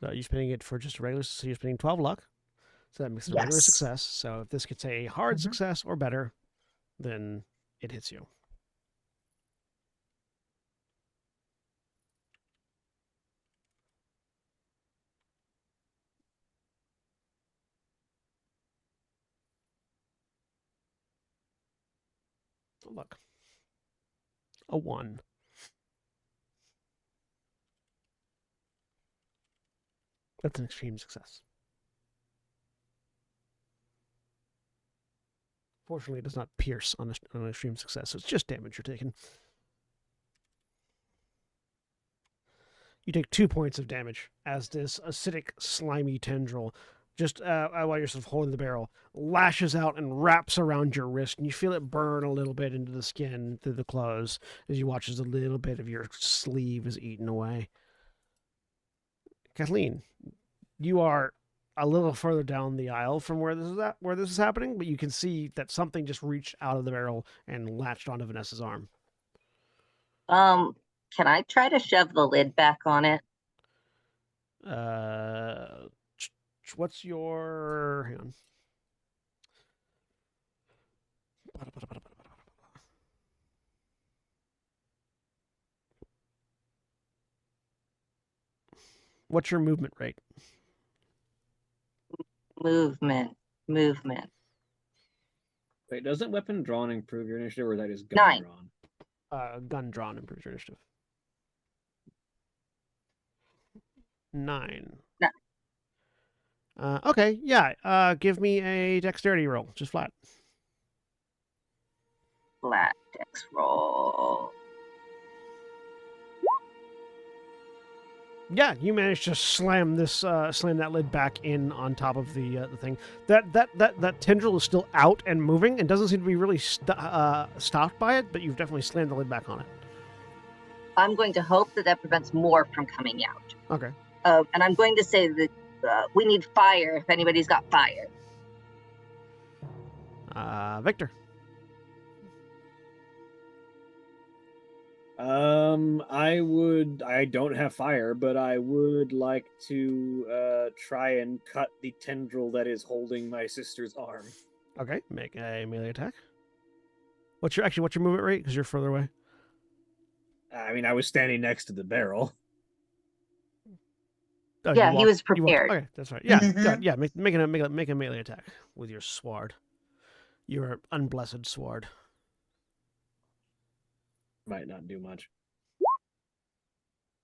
Speaker 1: So you're spinning it for just a regular, so you're spinning 12 luck. So that makes it a regular
Speaker 6: Yes.
Speaker 1: success. So if this gets a hard success or better, then it hits you. Oh, look. A 1. That's an extreme success. Fortunately, it does not pierce on an extreme success, so it's just damage you're taking. You take 2 points of damage as this acidic, slimy tendril, just while you're sort of holding the barrel, lashes out and wraps around your wrist, and you feel it burn a little bit into the skin through the clothes as you watch as a little bit of your sleeve is eaten away. Kathleen, you are a little further down the aisle from where this is happening, but you can see that something just reached out of the barrel and latched onto Vanessa's arm.
Speaker 2: Can I try to shove the lid back on it?
Speaker 1: What's your... Hang on. What's your movement rate?
Speaker 2: Movement.
Speaker 4: Wait, doesn't weapon drawn improve your initiative, or is that just gun
Speaker 2: 9.
Speaker 4: drawn?
Speaker 1: Gun drawn improves your initiative. 9. Okay, yeah. Give me a dexterity roll, just flat.
Speaker 2: Flat dex roll.
Speaker 1: Yeah, you managed to slam that lid back in on top of the thing. That tendril is still out and moving, and doesn't seem to be really stopped by it. But you've definitely slammed the lid back on it.
Speaker 2: I'm going to hope that prevents more from coming out.
Speaker 1: Okay.
Speaker 2: And I'm going to say that we need fire if anybody's got fire.
Speaker 1: Victor.
Speaker 4: I don't have fire, but I would like to try and cut the tendril that is holding my sister's arm.
Speaker 1: Okay, make a melee attack. What's your movement rate? Because you're further away.
Speaker 4: I mean, I was standing next to the barrel.
Speaker 2: Oh, yeah, he was prepared.
Speaker 1: Okay, that's right. Yeah, God, yeah. Make a melee attack with your sword, your unblessed sword.
Speaker 4: Might not do much.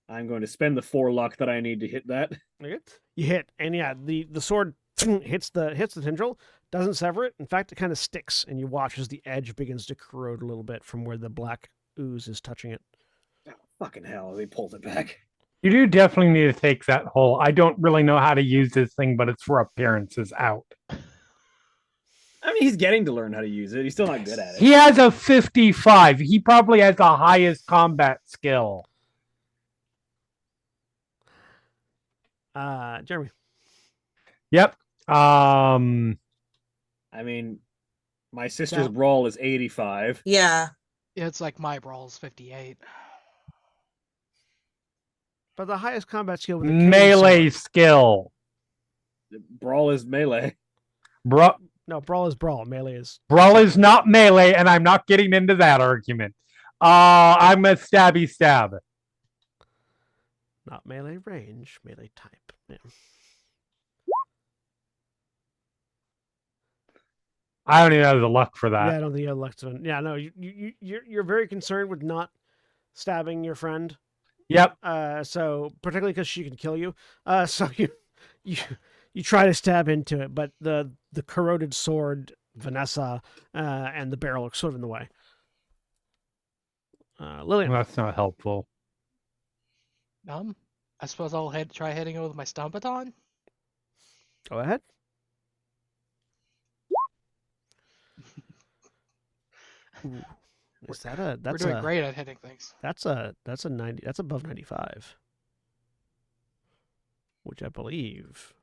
Speaker 4: I'm going to spend the 4 luck that I need to hit that.
Speaker 1: Okay. You hit, and yeah, the sword hits the tendril, doesn't sever it. In fact, it kind of sticks, and you watch as the edge begins to corrode a little bit from where the black ooze is touching it.
Speaker 4: Oh, fucking hell, they pulled it back.
Speaker 3: You do definitely need to take that whole, I don't really know how to use this thing, but it's for appearances out.
Speaker 4: I mean, he's getting to learn how to use it. He's still not good at it.
Speaker 3: He has a 55. He probably has the highest combat skill.
Speaker 1: Jeremy.
Speaker 3: Yep.
Speaker 4: I mean, my sister's brawl is 85.
Speaker 6: Yeah.
Speaker 5: Yeah, it's like my brawl is 58.
Speaker 1: But the highest combat skill with the
Speaker 3: melee skill.
Speaker 4: Brawl is melee.
Speaker 1: No, brawl is brawl. Melee is...
Speaker 3: Brawl is not melee, and I'm not getting into that argument. I'm a stabby stab.
Speaker 1: Not melee range, melee type. Yeah.
Speaker 3: I don't even have the luck for that.
Speaker 1: Yeah, I don't think you have luck to... Yeah, no, you're very concerned with not stabbing your friend.
Speaker 3: Yep.
Speaker 1: So particularly because she can kill you. So you try to stab into it, but the corroded sword, Vanessa, and the barrel are sort of in the way. Lillian.
Speaker 3: Well, that's not helpful.
Speaker 5: I suppose I'll try hitting it with my stun baton.
Speaker 1: Go ahead. Ooh. Is that a? That's
Speaker 5: We're doing great at hitting things.
Speaker 1: That's a 90. That's above 95, which I believe.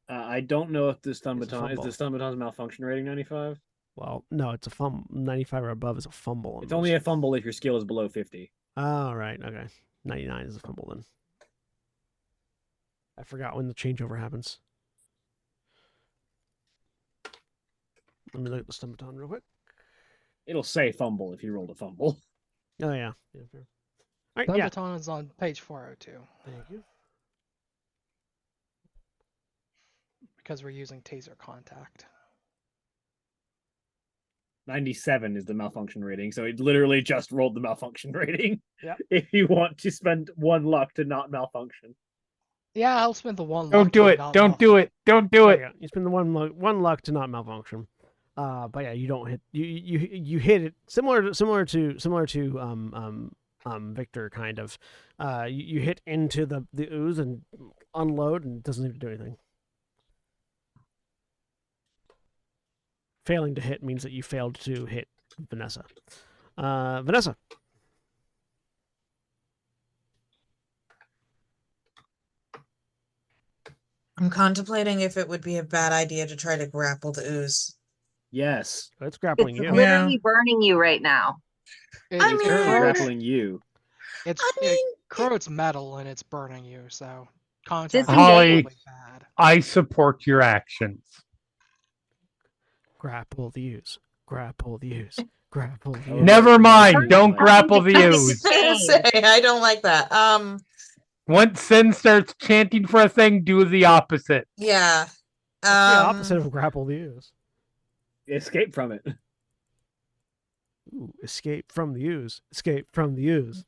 Speaker 4: I don't know if the stun baton is the stun baton's malfunction rating 95.
Speaker 1: Well, no, it's a fumble. 95 or above is a fumble.
Speaker 4: It's only a fumble if your skill is below 50.
Speaker 1: Oh, right. Okay. 99 is a fumble then. I forgot when the changeover happens. Let me look at the stun baton real quick.
Speaker 4: It'll say fumble if you rolled a fumble.
Speaker 1: Oh, yeah. Yeah, fair. All right,
Speaker 5: stun baton is on page 402.
Speaker 1: Thank you.
Speaker 5: Because we're using taser contact.
Speaker 4: 97 is the malfunction rating, so it literally just rolled the malfunction rating.
Speaker 1: Yep.
Speaker 4: If you want to spend 1 luck to not malfunction.
Speaker 5: Yeah, I'll spend the 1 luck.
Speaker 3: Don't do
Speaker 5: to
Speaker 3: it.
Speaker 5: not
Speaker 3: Don't do it. Don't do it.
Speaker 1: Yeah, you spend the one luck to not malfunction. But yeah, you don't hit you hit it similar to Victor kind of. You hit into the ooze and unload, and it doesn't even do anything. Failing to hit means that you failed to hit Vanessa. Vanessa.
Speaker 6: I'm contemplating if it would be a bad idea to try to grapple the ooze.
Speaker 4: Yes.
Speaker 1: It's grappling
Speaker 2: It's
Speaker 1: you.
Speaker 2: literally burning you right now.
Speaker 5: It,
Speaker 6: I
Speaker 4: It's
Speaker 6: mean-
Speaker 4: currently
Speaker 5: corrodes,
Speaker 4: grappling you.
Speaker 5: it corrodes metal and it's burning you, so contact is
Speaker 3: Holly.
Speaker 5: probably bad.
Speaker 3: I support your actions.
Speaker 1: Grapple the ooze. Grapple the ooze. Grapple the ooze.
Speaker 3: Never mind. Don't
Speaker 4: Right.
Speaker 3: grapple the
Speaker 2: I was
Speaker 3: ooze.
Speaker 2: gonna
Speaker 6: Say, I don't like that.
Speaker 3: Once Sin starts chanting for a thing, do the opposite.
Speaker 6: Yeah.
Speaker 1: What's the opposite of grapple the ooze?
Speaker 4: Escape from it.
Speaker 1: Ooh, escape from the ooze. Escape from the ooze.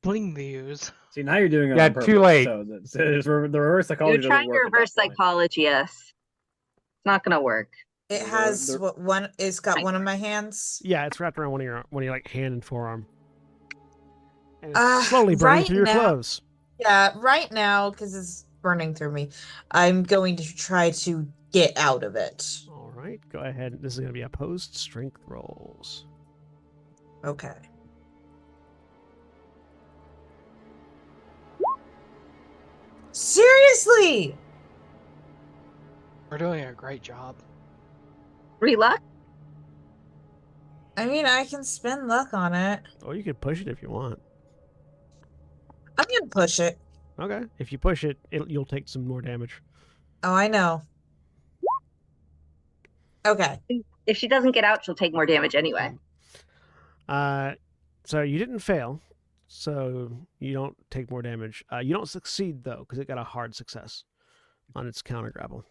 Speaker 5: Bling the use.
Speaker 4: See, now you're doing it
Speaker 3: Yeah,
Speaker 4: on purpose.
Speaker 3: too late.
Speaker 4: So the reverse psychology
Speaker 2: You're
Speaker 4: doesn't
Speaker 2: trying to
Speaker 4: work at
Speaker 2: reverse
Speaker 4: that point.
Speaker 2: psychology, yes. It's not gonna work.
Speaker 6: It has what one? It's got one of my hands.
Speaker 1: Yeah, it's wrapped around one of your like hand and forearm. And it's slowly burning
Speaker 6: right
Speaker 1: through your
Speaker 6: now-
Speaker 1: clothes.
Speaker 6: Yeah, right now because it's burning through me. I'm going to try to get out of it.
Speaker 1: All right, go ahead. This is going to be opposed strength rolls.
Speaker 6: Okay. Seriously?
Speaker 5: We're doing a great job.
Speaker 2: 3 luck?
Speaker 6: I mean, I can spend luck on it.
Speaker 1: Or you could push it if you want.
Speaker 6: I'm gonna push it.
Speaker 1: Okay, if you push it, you'll take some more damage.
Speaker 6: Oh, I know. Okay.
Speaker 2: If she doesn't get out, she'll take more damage anyway.
Speaker 1: So you didn't fail, so you don't take more damage. You don't succeed though, because it got a hard success on its counter grapple.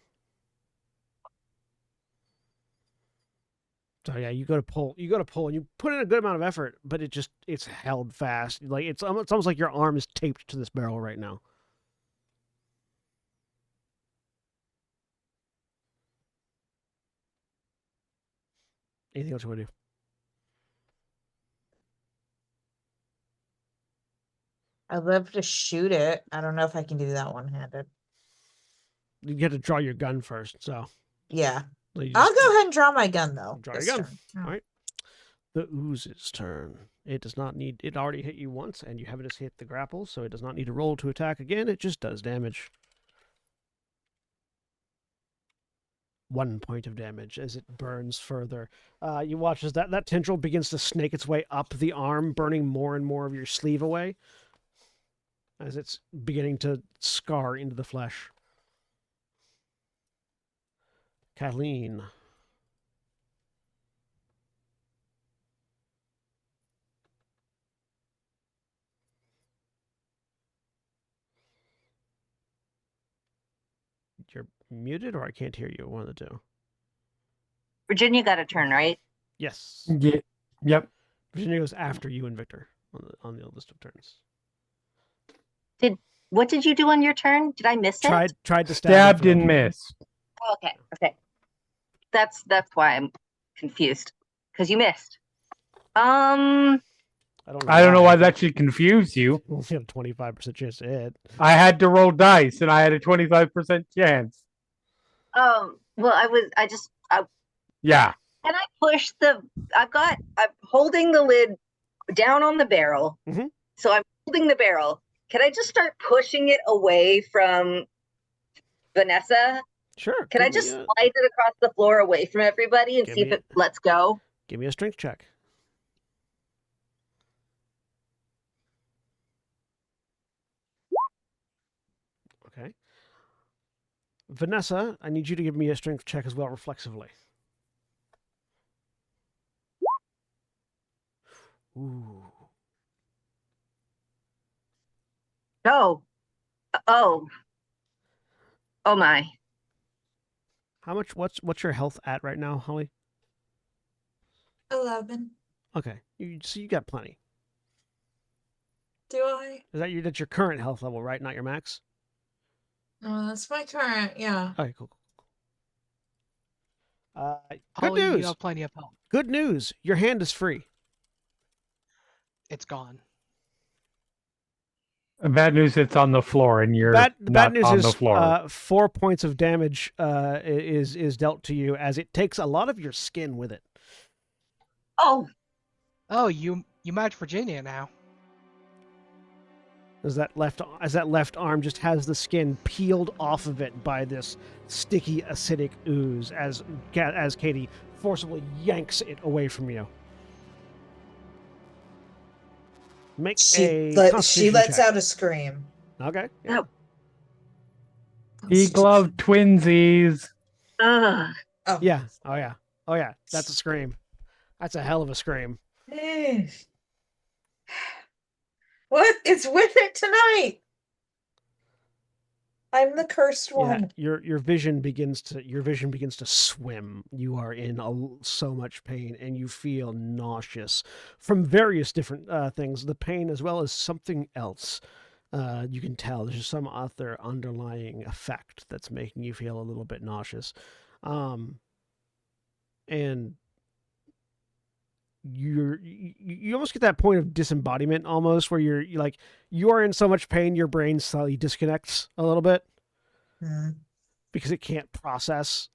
Speaker 1: So yeah, you go to pull, and you put in a good amount of effort, but it's held fast. Like it's almost like your arm is taped to this barrel right now. Anything else you want to do?
Speaker 6: I'd love to shoot it. I don't know if I can do that one-handed.
Speaker 1: You get to draw your gun first, so
Speaker 6: Yeah.
Speaker 1: so you
Speaker 6: I'll
Speaker 1: just
Speaker 6: go ahead and draw my gun though.
Speaker 1: draw your
Speaker 6: this
Speaker 1: gun.
Speaker 6: turn.
Speaker 1: All right. The ooze's turn. It does not need. It already hit you once, and you haven't just hit the grapple, so it does not need to roll to attack again. It just does damage. 1 point of damage as it burns further. You watch as that tendril begins to snake its way up the arm, burning more and more of your sleeve away as it's beginning to scar into the flesh. Kathleen. You're muted, or I can't hear you. One of the two.
Speaker 2: Virginia got a turn, right?
Speaker 1: Yes.
Speaker 3: Yeah. Yep.
Speaker 1: Virginia goes after you and Victor on the list of turns.
Speaker 2: What did you do on your turn? Did I miss it?
Speaker 1: Tried to stab.
Speaker 3: Stabbed
Speaker 1: and
Speaker 3: and missed.
Speaker 2: Oh, okay. That's why I'm confused. Because you missed.
Speaker 1: I
Speaker 3: don't know why that should confuse you.
Speaker 1: You have a 25% chance to hit.
Speaker 3: I had to roll dice and I had a 25% chance.
Speaker 2: Well,
Speaker 3: Yeah.
Speaker 2: can I push I'm holding the lid down on the barrel.
Speaker 1: Mhm.
Speaker 2: So I'm holding the barrel. Can I just start pushing it away from Vanessa?
Speaker 1: Sure.
Speaker 2: Can I just slide it across the floor away from everybody and see if it lets go?
Speaker 1: Give me a strength check. Okay. Vanessa, I need you to give me a strength check as well, reflexively. Ooh.
Speaker 2: Oh. Oh my.
Speaker 1: How much? What's your health at right now, Holly?
Speaker 6: 11.
Speaker 1: Okay, so you got plenty.
Speaker 6: Do I?
Speaker 1: That's your current health level, right? Not your max?
Speaker 6: Oh, that's my current, yeah.
Speaker 1: Okay, cool. Good
Speaker 5: Holly, you
Speaker 1: news.
Speaker 5: have plenty of health.
Speaker 1: Good news. Your hand is free.
Speaker 5: It's gone.
Speaker 3: Bad news, it's on the floor, and you're
Speaker 1: The bad
Speaker 3: not
Speaker 1: news
Speaker 3: on
Speaker 1: is
Speaker 3: the floor.
Speaker 1: 4 points of damage is dealt to you as it takes a lot of your skin with it.
Speaker 2: Oh,
Speaker 5: You match Virginia now.
Speaker 1: As that left arm just has the skin peeled off of it by this sticky acidic ooze as Katie forcibly yanks it away from you. Make
Speaker 6: She
Speaker 1: a
Speaker 6: lets
Speaker 1: Constitution check.
Speaker 6: out a scream.
Speaker 1: Okay. Yeah.
Speaker 2: no.
Speaker 3: Degloved twinsies.
Speaker 2: Ugh.
Speaker 6: Oh.
Speaker 1: Yeah. Oh yeah. Oh yeah. That's a scream. That's a hell of a scream.
Speaker 6: What? It's with it tonight. I'm the cursed one.
Speaker 1: Yeah, your vision begins to swim. You are in so much pain, and you feel nauseous from various different things. The pain, as well as something else. You can tell there's some other underlying effect that's making you feel a little bit nauseous, and you almost get that point of disembodiment almost where you're like you are in so much pain your brain slightly disconnects a little bit because it can't process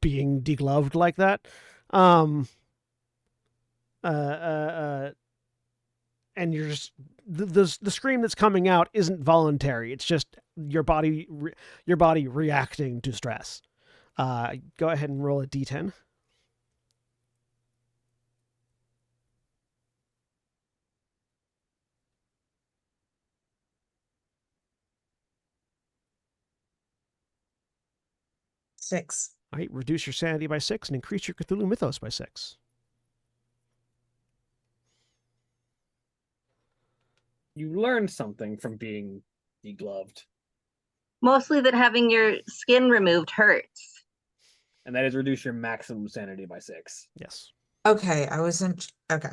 Speaker 1: being degloved like that. And you're just the scream that's coming out isn't voluntary. It's just your body reacting to stress. Go ahead and roll a d10.
Speaker 6: Six.
Speaker 1: All right, reduce your sanity by 6 and increase your Cthulhu Mythos by 6.
Speaker 4: You learned something from being degloved.
Speaker 2: Mostly that having your skin removed hurts.
Speaker 4: And that is reduce your maximum sanity by 6.
Speaker 1: Yes.
Speaker 6: Okay, I wasn't. Okay.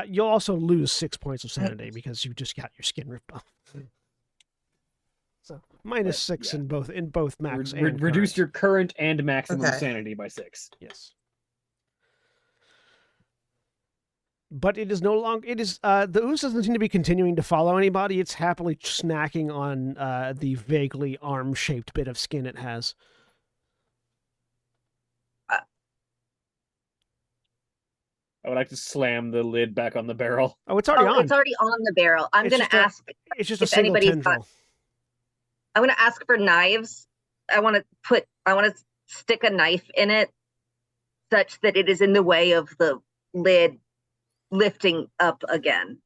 Speaker 1: You'll also lose 6 points of sanity because you just got your skin ripped off. So minus 6 in both max and
Speaker 4: reduce
Speaker 1: current.
Speaker 4: your current and maximum sanity by 6.
Speaker 1: Yes. But it is no longer. It is the ooze doesn't seem to be continuing to follow anybody. It's happily snacking on the vaguely arm-shaped bit of skin it has.
Speaker 4: I would like to slam the lid back on the barrel.
Speaker 1: Oh, it's already on.
Speaker 2: It's already on the barrel. I'm going to ask.
Speaker 1: It's just a single tendril.
Speaker 2: I'm going to ask for knives. I want to stick a knife in it such that it is in the way of the lid lifting up again.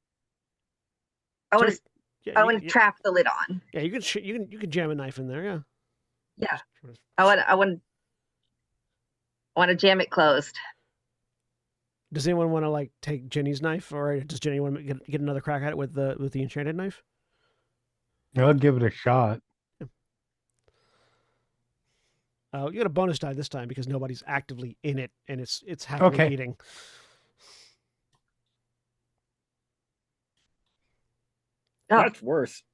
Speaker 2: I want to trap the lid on.
Speaker 1: Yeah, you can jam a knife in there. Yeah.
Speaker 2: Yeah. I want to jam it closed.
Speaker 1: Does anyone want to take Jenny's knife, or does Jenny want to get another crack at it with the enchanted knife?
Speaker 3: I'll give it a shot.
Speaker 1: You get a bonus die this time because nobody's actively in it, and it's happily eating.
Speaker 4: That's worse.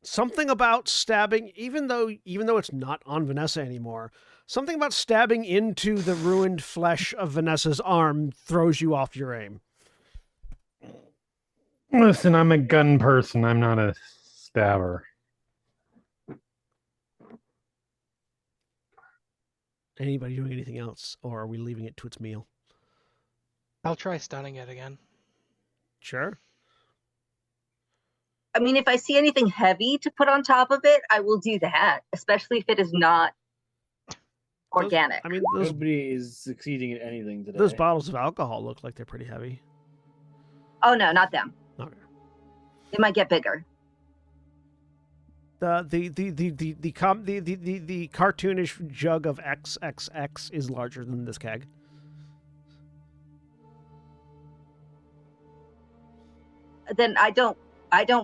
Speaker 1: Something about stabbing, even though it's not on Vanessa anymore, something about stabbing into the ruined flesh of Vanessa's arm throws you off your aim.
Speaker 3: Listen, I'm a gun person. I'm not a stabber.
Speaker 1: Anybody doing anything else, or are we leaving it to its meal?
Speaker 5: I'll try stunning it again.
Speaker 1: Sure.
Speaker 2: I mean, if I see anything heavy to put on top of it, I will do that, especially if it is not organic.
Speaker 4: Nobody is succeeding at anything today.
Speaker 1: Those bottles of alcohol look like they're pretty heavy.
Speaker 2: Oh no, not them.
Speaker 1: Okay.
Speaker 2: They might get bigger.
Speaker 1: The cartoonish jug of XXX is larger than this keg.
Speaker 2: Then I don't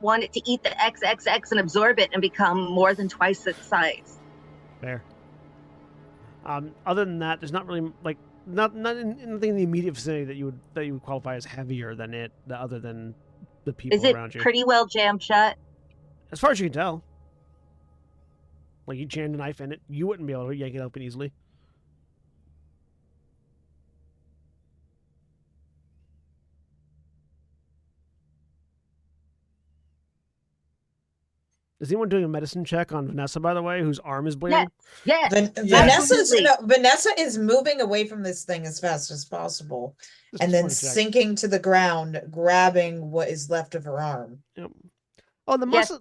Speaker 2: want it to eat the XXX and absorb it and become more than twice its size.
Speaker 1: Fair. Other than that, there's not really nothing in the immediate vicinity that you would qualify as heavier than it, other than the people
Speaker 2: Is it
Speaker 1: around you.
Speaker 2: pretty well jammed shut?
Speaker 1: As far as you can tell. Like, you jammed a knife in it, you wouldn't be able to yank it open easily. Is anyone doing a medicine check on Vanessa, by the way, whose arm is bleeding?
Speaker 2: Yes.
Speaker 6: Vanessa is moving away from this thing as fast as possible, and then sinking to the ground, grabbing what is left of her arm.
Speaker 1: Yep. Oh, the muscle.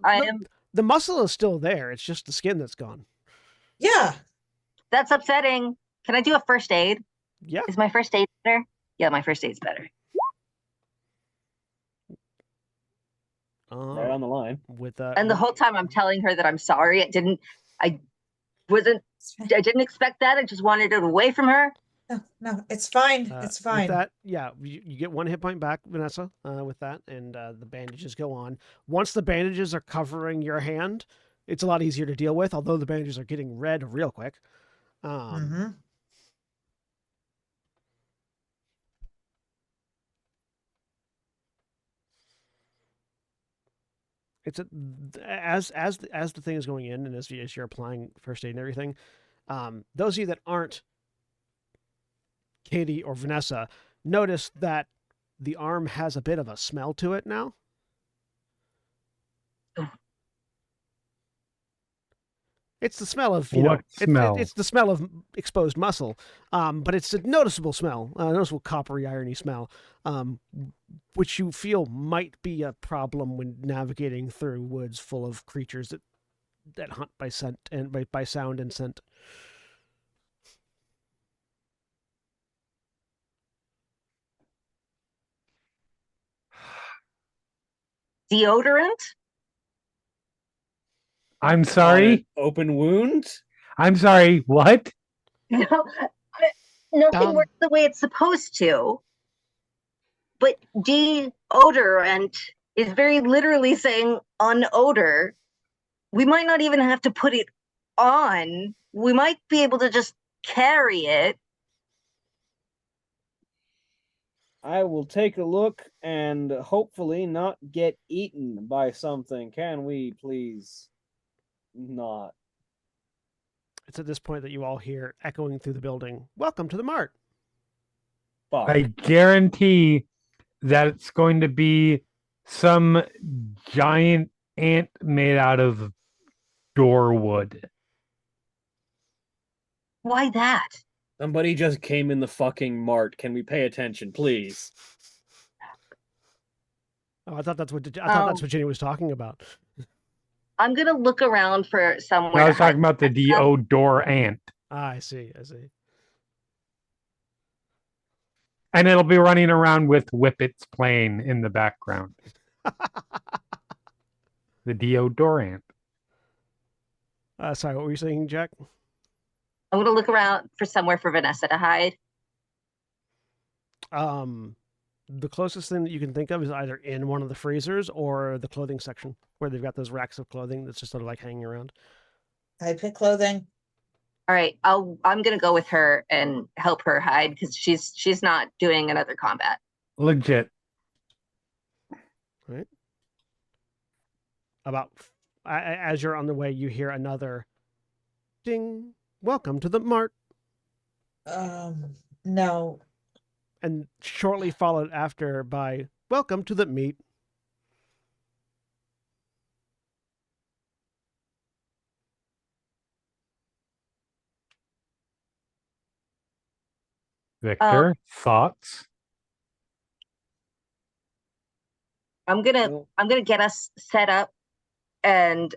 Speaker 1: The muscle is still there. It's just the skin that's gone.
Speaker 6: Yeah.
Speaker 2: That's upsetting. Can I do a first aid?
Speaker 1: Yeah.
Speaker 2: Is my first aid better? Yeah, my first aid's better.
Speaker 4: Right on the line.
Speaker 1: With that.
Speaker 2: And the whole time I'm telling her that I'm sorry. I didn't expect that. I just wanted it away from her.
Speaker 6: No, it's fine. It's fine.
Speaker 1: With that, yeah, you get 1 hit point back, Vanessa, with that, and the bandages go on. Once the bandages are covering your hand, it's a lot easier to deal with, although the bandages are getting red real quick. It's as the thing is going in, and as you're applying first aid and everything, those of you that aren't Katie or Vanessa notice that the arm has a bit of a smell to it now. It's the smell of it's the smell of exposed muscle, but it's a noticeable smell, a noticeable coppery irony smell, which you feel might be a problem when navigating through woods full of creatures that hunt by scent and by sound and scent.
Speaker 2: Deodorant?
Speaker 3: I'm sorry?
Speaker 4: Open wound?
Speaker 3: I'm sorry, what?
Speaker 2: No, nothing works the way it's supposed to. But deodorant is very literally saying on odor. We might not even have to put it on. We might be able to just carry it.
Speaker 4: I will take a look and hopefully not get eaten by something. Can we please not?
Speaker 1: It's at this point that you all hear echoing through the building, "Welcome to the MART."
Speaker 4: Fuck.
Speaker 3: I guarantee that it's going to be some giant ant made out of door wood.
Speaker 2: Why that?
Speaker 4: Somebody just came in the fucking MART. Can we pay attention, please?
Speaker 1: Oh, I thought that's what Jenny was talking about.
Speaker 2: I'm gonna look around for somewhere.
Speaker 3: I was talking about the deodor ant.
Speaker 1: I see.
Speaker 3: And it'll be running around with Whippets playing in the background. The deodorant.
Speaker 1: Sorry, what were you saying, Jack?
Speaker 2: I'm gonna look around for somewhere for Vanessa to hide.
Speaker 1: The closest thing that you can think of is either in one of the freezers or the clothing section, where they've got those racks of clothing that's just sort of like hanging around.
Speaker 6: I pick clothing.
Speaker 2: All right, I'm gonna go with her and help her hide because she's not doing another combat.
Speaker 3: Legit.
Speaker 1: Right. About as you're on the way, you hear another ding. Welcome to the MART.
Speaker 6: No.
Speaker 1: And shortly followed after by welcome to the meet.
Speaker 3: Victor, thoughts?
Speaker 2: I'm gonna get us set up and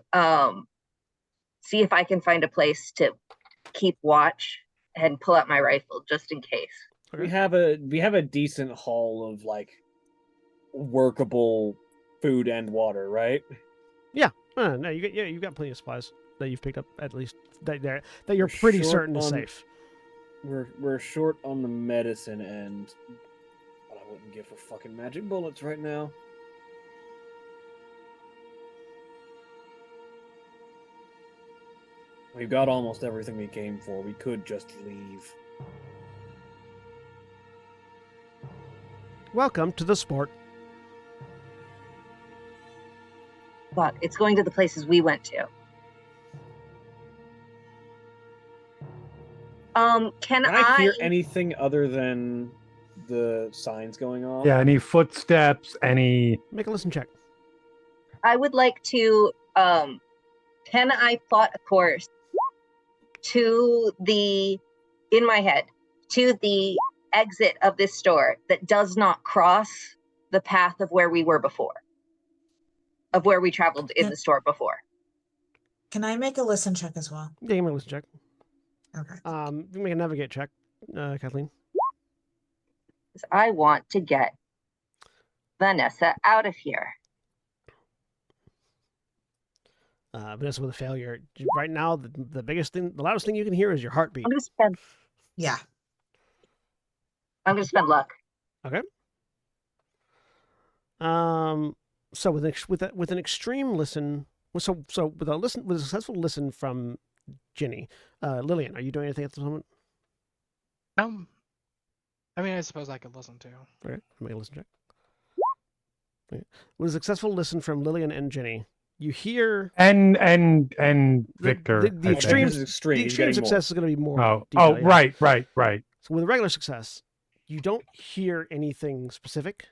Speaker 2: see if I can find a place to keep watch and pull out my rifle just in case.
Speaker 4: Okay. We have a decent haul of like workable food and water, right?
Speaker 1: Yeah. No, you've got plenty of supplies that you've picked up, at least that you're pretty certain is safe.
Speaker 4: We're short on the medicine end, but I wouldn't give for fucking magic bullets right now. We've got almost everything we came for. We could just leave.
Speaker 1: Welcome to the sport.
Speaker 2: But it's going to the places we went to. Can
Speaker 4: I hear anything other than the signs going off?
Speaker 3: Yeah, any footsteps, any...
Speaker 1: Make a listen check.
Speaker 2: I would like to, can I plot a course to the, in my head, to the exit of this store that does not cross the path of where we were before? Of where we traveled in the store before.
Speaker 6: Can I make a listen check as well?
Speaker 1: Yeah, give me a listen check.
Speaker 6: Okay.
Speaker 1: You can make a navigate check, Kathleen.
Speaker 2: I want to get Vanessa out of here.
Speaker 1: Vanessa with a failure. Right now, the biggest thing, the loudest thing you can hear is your heartbeat.
Speaker 2: I'm gonna spend.
Speaker 6: Yeah.
Speaker 2: I'm gonna spend luck.
Speaker 1: Okay. So with an extreme listen, with a successful listen from Ginny, Lillian, are you doing anything at the moment?
Speaker 5: I mean, I suppose I could listen too.
Speaker 1: Okay, make a listen check. Okay. With a successful listen from Lillian and Ginny, you hear
Speaker 3: and Victor.
Speaker 1: The extreme success is going to be more.
Speaker 3: Oh,
Speaker 1: detail, yeah.
Speaker 3: Right.
Speaker 1: So with a regular success, you don't hear anything specific.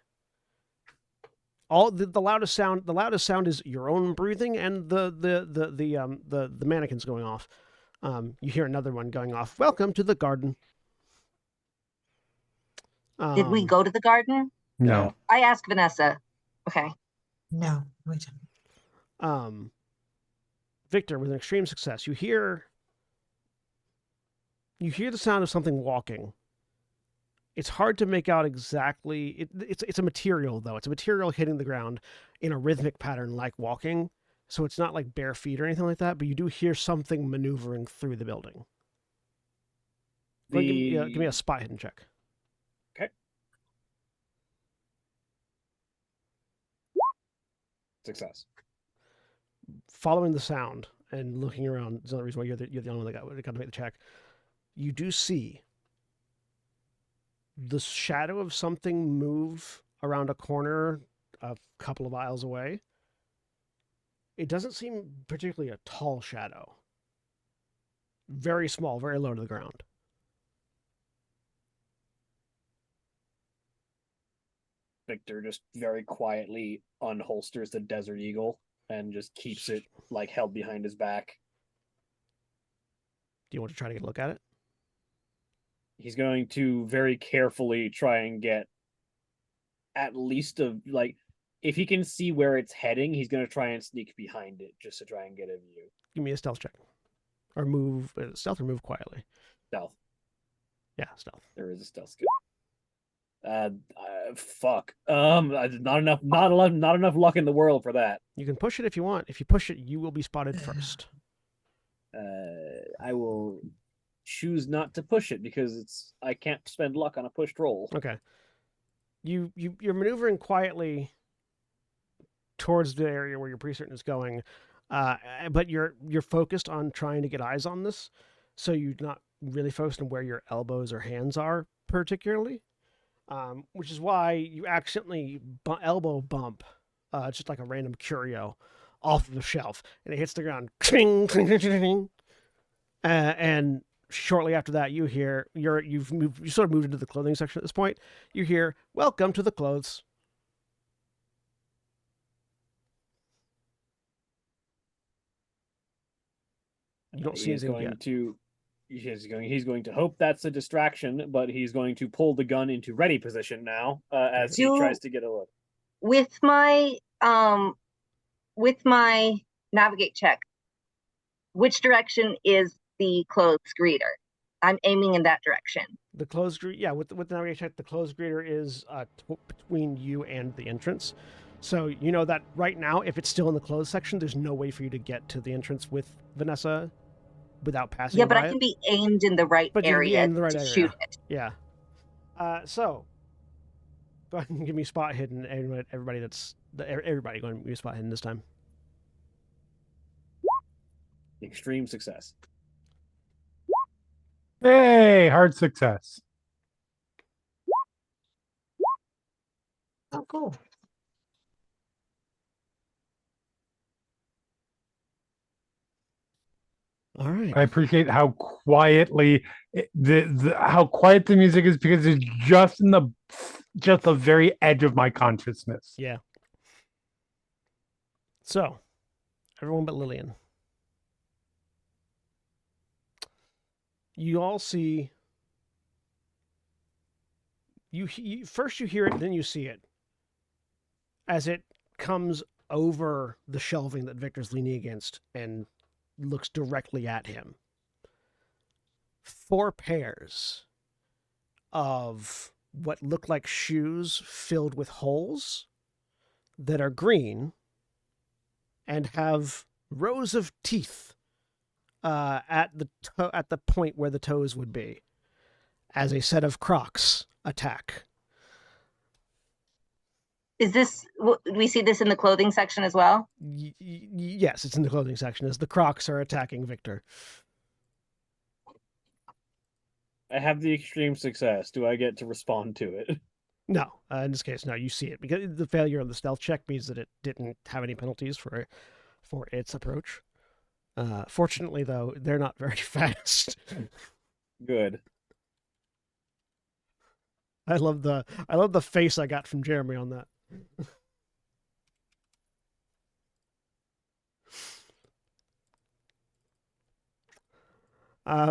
Speaker 1: All the loudest sound is your own breathing and the mannequins going off. You hear another one going off. Welcome to the garden.
Speaker 2: Did we go to the garden?
Speaker 3: No.
Speaker 2: I asked Vanessa. Okay.
Speaker 6: No, we didn't.
Speaker 1: Victor, with an extreme success, you hear the sound of something walking. It's hard to make out exactly. It's a material, though. It's a material hitting the ground in a rhythmic pattern like walking. So it's not like bare feet or anything like that, but you do hear something maneuvering through the building. Give me a spot hidden check.
Speaker 4: Okay. Success.
Speaker 1: Following the sound and looking around is another reason why you're the only one that got to make the check. You do see the shadow of something move around a corner a couple of aisles away. It doesn't seem particularly a tall shadow. Very small, very low to the ground.
Speaker 4: Victor just very quietly unholsters the Desert Eagle and just keeps it like held behind his back.
Speaker 1: Do you want to try to get a look at it?
Speaker 4: He's going to very carefully try and get at least if he can see where it's heading, he's going to try and sneak behind it just to try and get a view.
Speaker 1: Give me a stealth check. Or move, stealth or move quietly.
Speaker 4: Stealth.
Speaker 1: Yeah, stealth.
Speaker 4: There is a stealth skill. Fuck. Not enough luck in the world for that.
Speaker 1: You can push it if you want. If you push it, you will be spotted first.
Speaker 4: I will choose not to push it because I can't spend luck on a pushed roll.
Speaker 1: Okay. You're maneuvering quietly towards the area where you're pretty certain is going, but you're focused on trying to get eyes on this, so you're not really focused on where your elbows or hands are particularly, which is why you accidentally elbow bump just like a random curio off of the shelf, and it hits the ground. And shortly after that, you hear you sort of moved into the clothing section at this point. You hear, "Welcome to the clothes." You don't see anything yet.
Speaker 4: He's going to hope that's a distraction, but he's going to pull the gun into ready position now as he tries to get a look.
Speaker 2: With my navigate check, which direction is the clothes greeter? I'm aiming in that direction.
Speaker 1: The clothes greeter, yeah, with the navigate check, the clothes greeter is between you and the entrance. So you know that right now, if it's still in the clothes section, there's no way for you to get to the entrance with Vanessa without passing.
Speaker 2: Yeah, but I can be aimed in the right area to shoot it.
Speaker 1: Yeah. So go ahead and give me spot hidden. Everybody go ahead and give me spot hidden this time.
Speaker 4: Extreme success.
Speaker 3: Hey, hard success.
Speaker 6: Oh, cool.
Speaker 1: All right.
Speaker 3: I appreciate how quietly how quiet the music is because it's just in the very edge of my consciousness.
Speaker 1: Yeah. So, everyone but Lillian. You all see. You first you hear it, then you see it as it comes over the shelving that Victor's leaning against and looks directly at him. 4 pairs of what look like shoes filled with holes that are green and have rows of teeth at the point where the toes would be, as a set of Crocs attack.
Speaker 2: Is this? We see this in the clothing section as well?
Speaker 1: Yes, it's in the clothing section as the Crocs are attacking Victor.
Speaker 4: I have the extreme success. Do I get to respond to it?
Speaker 1: No, in this case, no. You see it because the failure of the stealth check means that it didn't have any penalties for its approach. Fortunately, though, they're not very fast.
Speaker 4: Good.
Speaker 1: I love the face I got from Jeremy on that.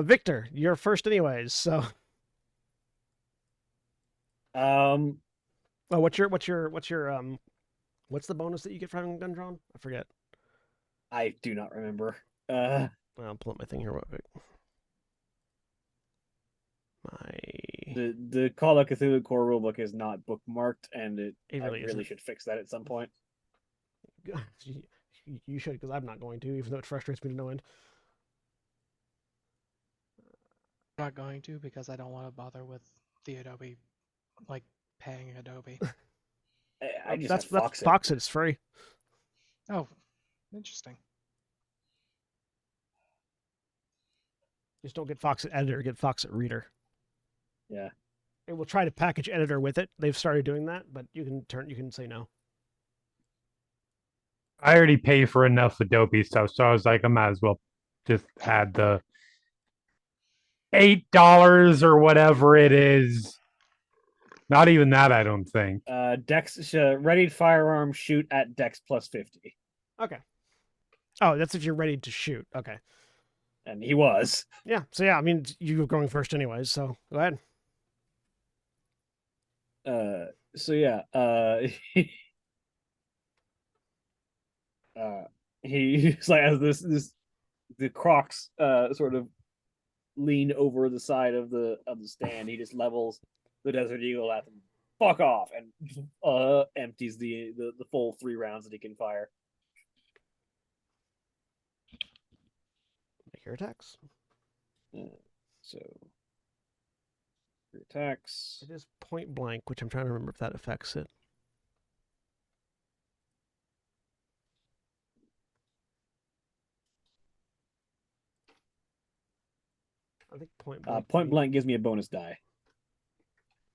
Speaker 1: Victor, you're first anyways, so
Speaker 4: Um
Speaker 1: what's the bonus that you get for having a gun drawn? I forget.
Speaker 4: I do not remember.
Speaker 1: I'll pull up my thing here real quick.
Speaker 4: The Call of Cthulhu core rulebook is not bookmarked, and I really should fix that at some point.
Speaker 1: You should, because I'm not going to, even though it frustrates me to no end.
Speaker 5: I'm not going to because I don't want to bother with the Adobe, like paying Adobe.
Speaker 4: I just
Speaker 1: that's
Speaker 4: Fox it.
Speaker 1: Fox it. It's free.
Speaker 5: Oh, interesting.
Speaker 1: Just don't get Fox at Editor, get Fox at Reader.
Speaker 4: Yeah.
Speaker 1: It will try to package Editor with it. They've started doing that, but you can say no.
Speaker 3: I already pay for enough Adobe stuff, so I was like, I might as well just add the $8 or whatever it is. Not even that, I don't think.
Speaker 4: Dex readied firearm shoot at Dex plus 50.
Speaker 1: Okay. Oh, that's if you're ready to shoot. Okay.
Speaker 4: And he was.
Speaker 1: Yeah. So yeah, I mean you were going first anyways, so go ahead.
Speaker 4: So yeah, he's like, as the Crocs sort of lean over the side of the stand, he just levels the Desert Eagle at them. Fuck off, and empties the full 3 rounds that he can fire.
Speaker 1: Make your attacks.
Speaker 4: So 3 attacks.
Speaker 1: It is point blank, which I'm trying to remember if that affects it. I think point
Speaker 4: blank gives me a bonus die.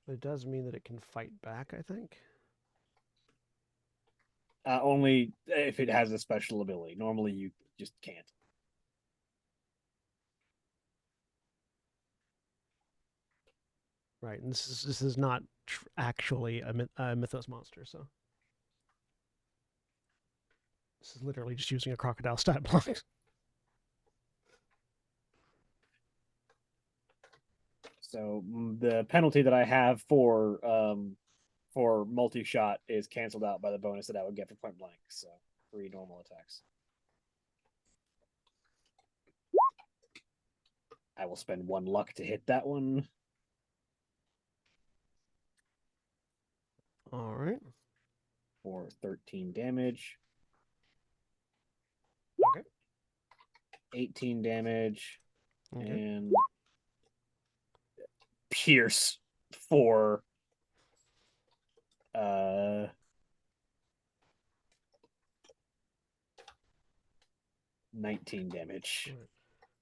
Speaker 1: But it does mean that it can fight back, I think.
Speaker 4: Only if it has a special ability. Normally you just can't.
Speaker 1: Right, and this is not actually a Mythos monster, so this is literally just using a crocodile stat block.
Speaker 4: So the penalty that I have for multi-shot is canceled out by the bonus that I would get for point blank. So 3 normal attacks. I will spend 1 luck to hit that one.
Speaker 1: All right.
Speaker 4: For 13 damage.
Speaker 1: Okay.
Speaker 4: 18 damage.
Speaker 1: Okay.
Speaker 4: And pierce for 19 damage.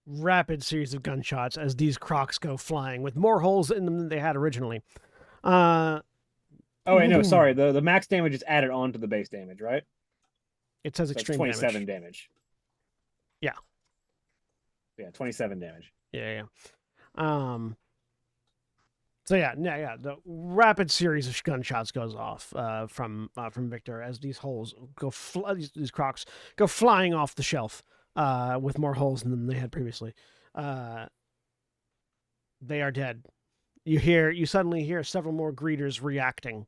Speaker 1: Rapid series of gunshots as these Crocs go flying with more holes in them than they had originally.
Speaker 4: Oh wait, no, sorry. The max damage is added on to the base damage, right?
Speaker 1: It says
Speaker 4: So
Speaker 1: extreme
Speaker 4: 27
Speaker 1: damage.
Speaker 4: Yeah, 27 damage.
Speaker 1: Yeah. So yeah. The rapid series of gunshots goes off from Victor as these holes go, these crocs go flying off the shelf with more holes than they had previously. They are dead. You suddenly hear several more greeters reacting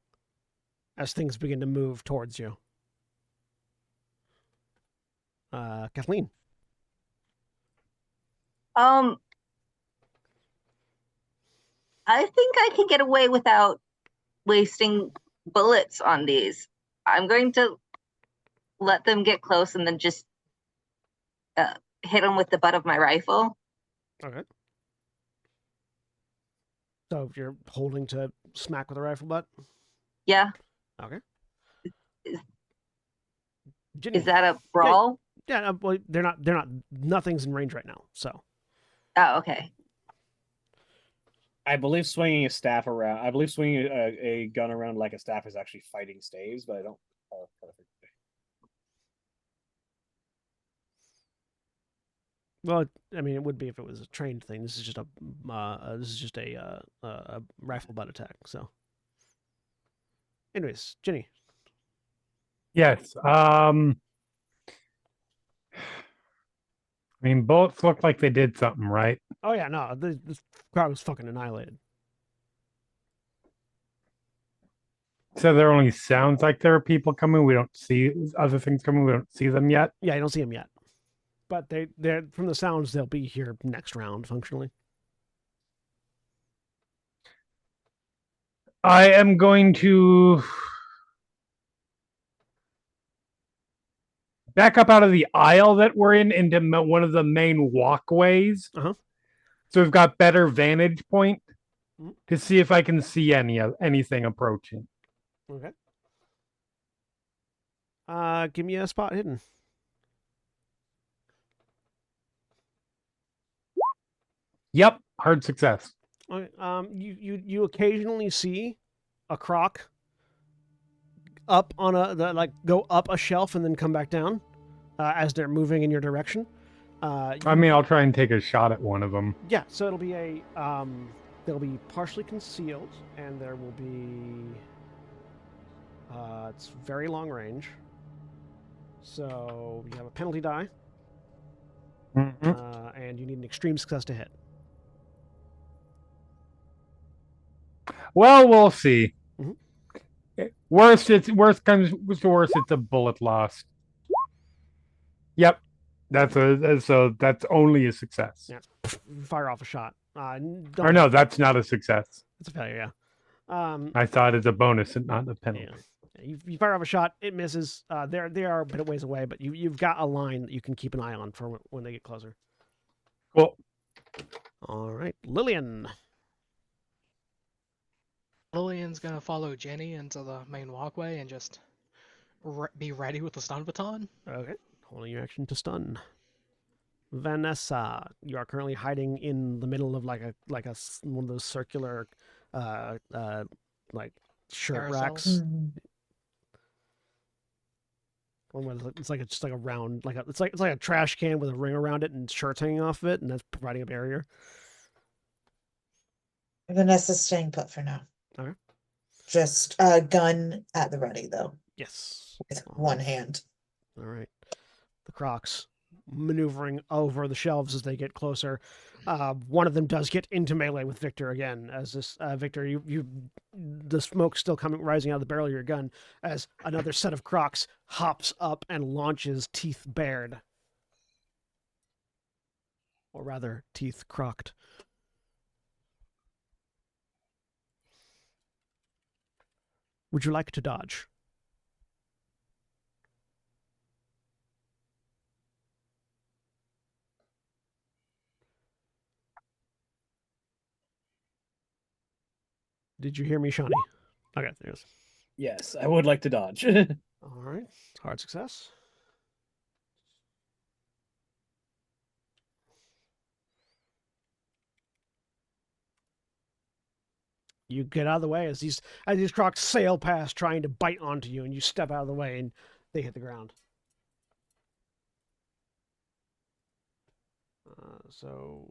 Speaker 1: as things begin to move towards you. Kathleen.
Speaker 2: I think I can get away without wasting bullets on these. I'm going to let them get close and then just hit them with the butt of my rifle.
Speaker 1: Okay. So you're holding to smack with a rifle butt?
Speaker 2: Yeah.
Speaker 1: Okay.
Speaker 2: Is that a brawl?
Speaker 1: Yeah. Well, they're not. Nothing's in range right now. So.
Speaker 2: Oh, okay.
Speaker 4: I believe swinging a staff around. I believe swinging a gun around like a staff is actually fighting staves, but I don't recall perfectly.
Speaker 1: Well, I mean, it would be if it was a trained thing. This is just a rifle butt attack. So, anyways, Ginny.
Speaker 3: Yes. I mean, bullets look like they did something, right?
Speaker 1: Oh yeah, no, this crowd was fucking annihilated.
Speaker 3: So there only sounds like there are people coming. We don't see other things coming. We don't see them yet.
Speaker 1: Yeah, I don't see them yet, but they're from the sounds they'll be here next round functionally.
Speaker 3: I am going to back up out of the aisle that we're in into one of the main walkways.
Speaker 1: Uh-huh.
Speaker 3: So we've got better vantage point
Speaker 1: Mhm.
Speaker 3: to see if I can see anything approaching.
Speaker 1: Okay. Give me a spot hidden.
Speaker 3: Yep, hard success.
Speaker 1: Okay. You occasionally see a croc up on go up a shelf and then come back down as they're moving in your direction.
Speaker 3: I mean, I'll try and take a shot at one of them.
Speaker 1: Yeah, so it'll be they'll be partially concealed, and there will be it's very long range. So you have a penalty die, and you need an extreme success to hit.
Speaker 3: Well, we'll see.
Speaker 1: Mm-hmm.
Speaker 3: Worst comes to worst, it's a bullet loss. Yep, that's only a success.
Speaker 1: Yeah, fire off a shot.
Speaker 3: Or no, that's not a success.
Speaker 1: It's a failure.
Speaker 3: Yeah. I thought it's a bonus and not a penalty.
Speaker 1: Yeah. You fire off a shot, it misses. They are a bit of ways away, but you've got a line that you can keep an eye on for when they get closer.
Speaker 3: Cool.
Speaker 1: All right, Lillian.
Speaker 5: Lillian's gonna follow Jenny into the main walkway and just be ready with the stun baton.
Speaker 1: Okay, holding your action to stun. Vanessa, you are currently hiding in the middle of like one of those circular, like shirt racks.
Speaker 6: Mm-hmm.
Speaker 1: It's like just like a round, it's like a trash can with a ring around it and shirts hanging off of it, and that's providing a barrier.
Speaker 6: Vanessa's staying put for now.
Speaker 1: Okay.
Speaker 6: Just a gun at the ready, though.
Speaker 1: Yes.
Speaker 6: With one hand.
Speaker 1: All right. The Crocs maneuvering over the shelves as they get closer. One of them does get into melee with Victor again. As this Victor, the smoke still rising out of the barrel of your gun as another set of Crocs hops up and launches, teeth bared, or rather, teeth crocked. Would you like to dodge? Did you hear me, Shawnee? Okay, there it is.
Speaker 4: Yes, I would like to dodge.
Speaker 1: All right, hard success. You get out of the way as these crocs sail past, trying to bite onto you, and you step out of the way, and they hit the ground. So.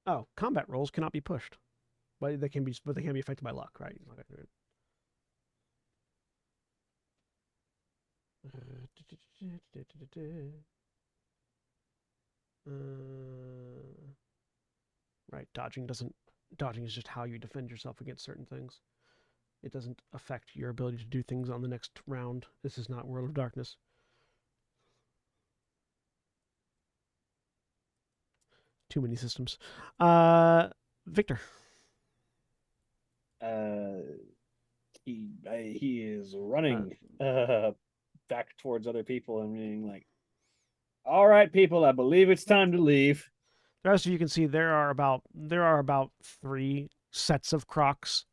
Speaker 1: Oh, combat rolls cannot be pushed, but they can be affected by luck, right? Right, dodging is just how you defend yourself against certain things. It doesn't affect your ability to do things on the next round. This is not World of Darkness. Too many systems. Victor.
Speaker 4: He is running back towards other people and being like, "All right, people, I believe it's time to leave."
Speaker 1: The rest of you can see there are about 3 sets of crocs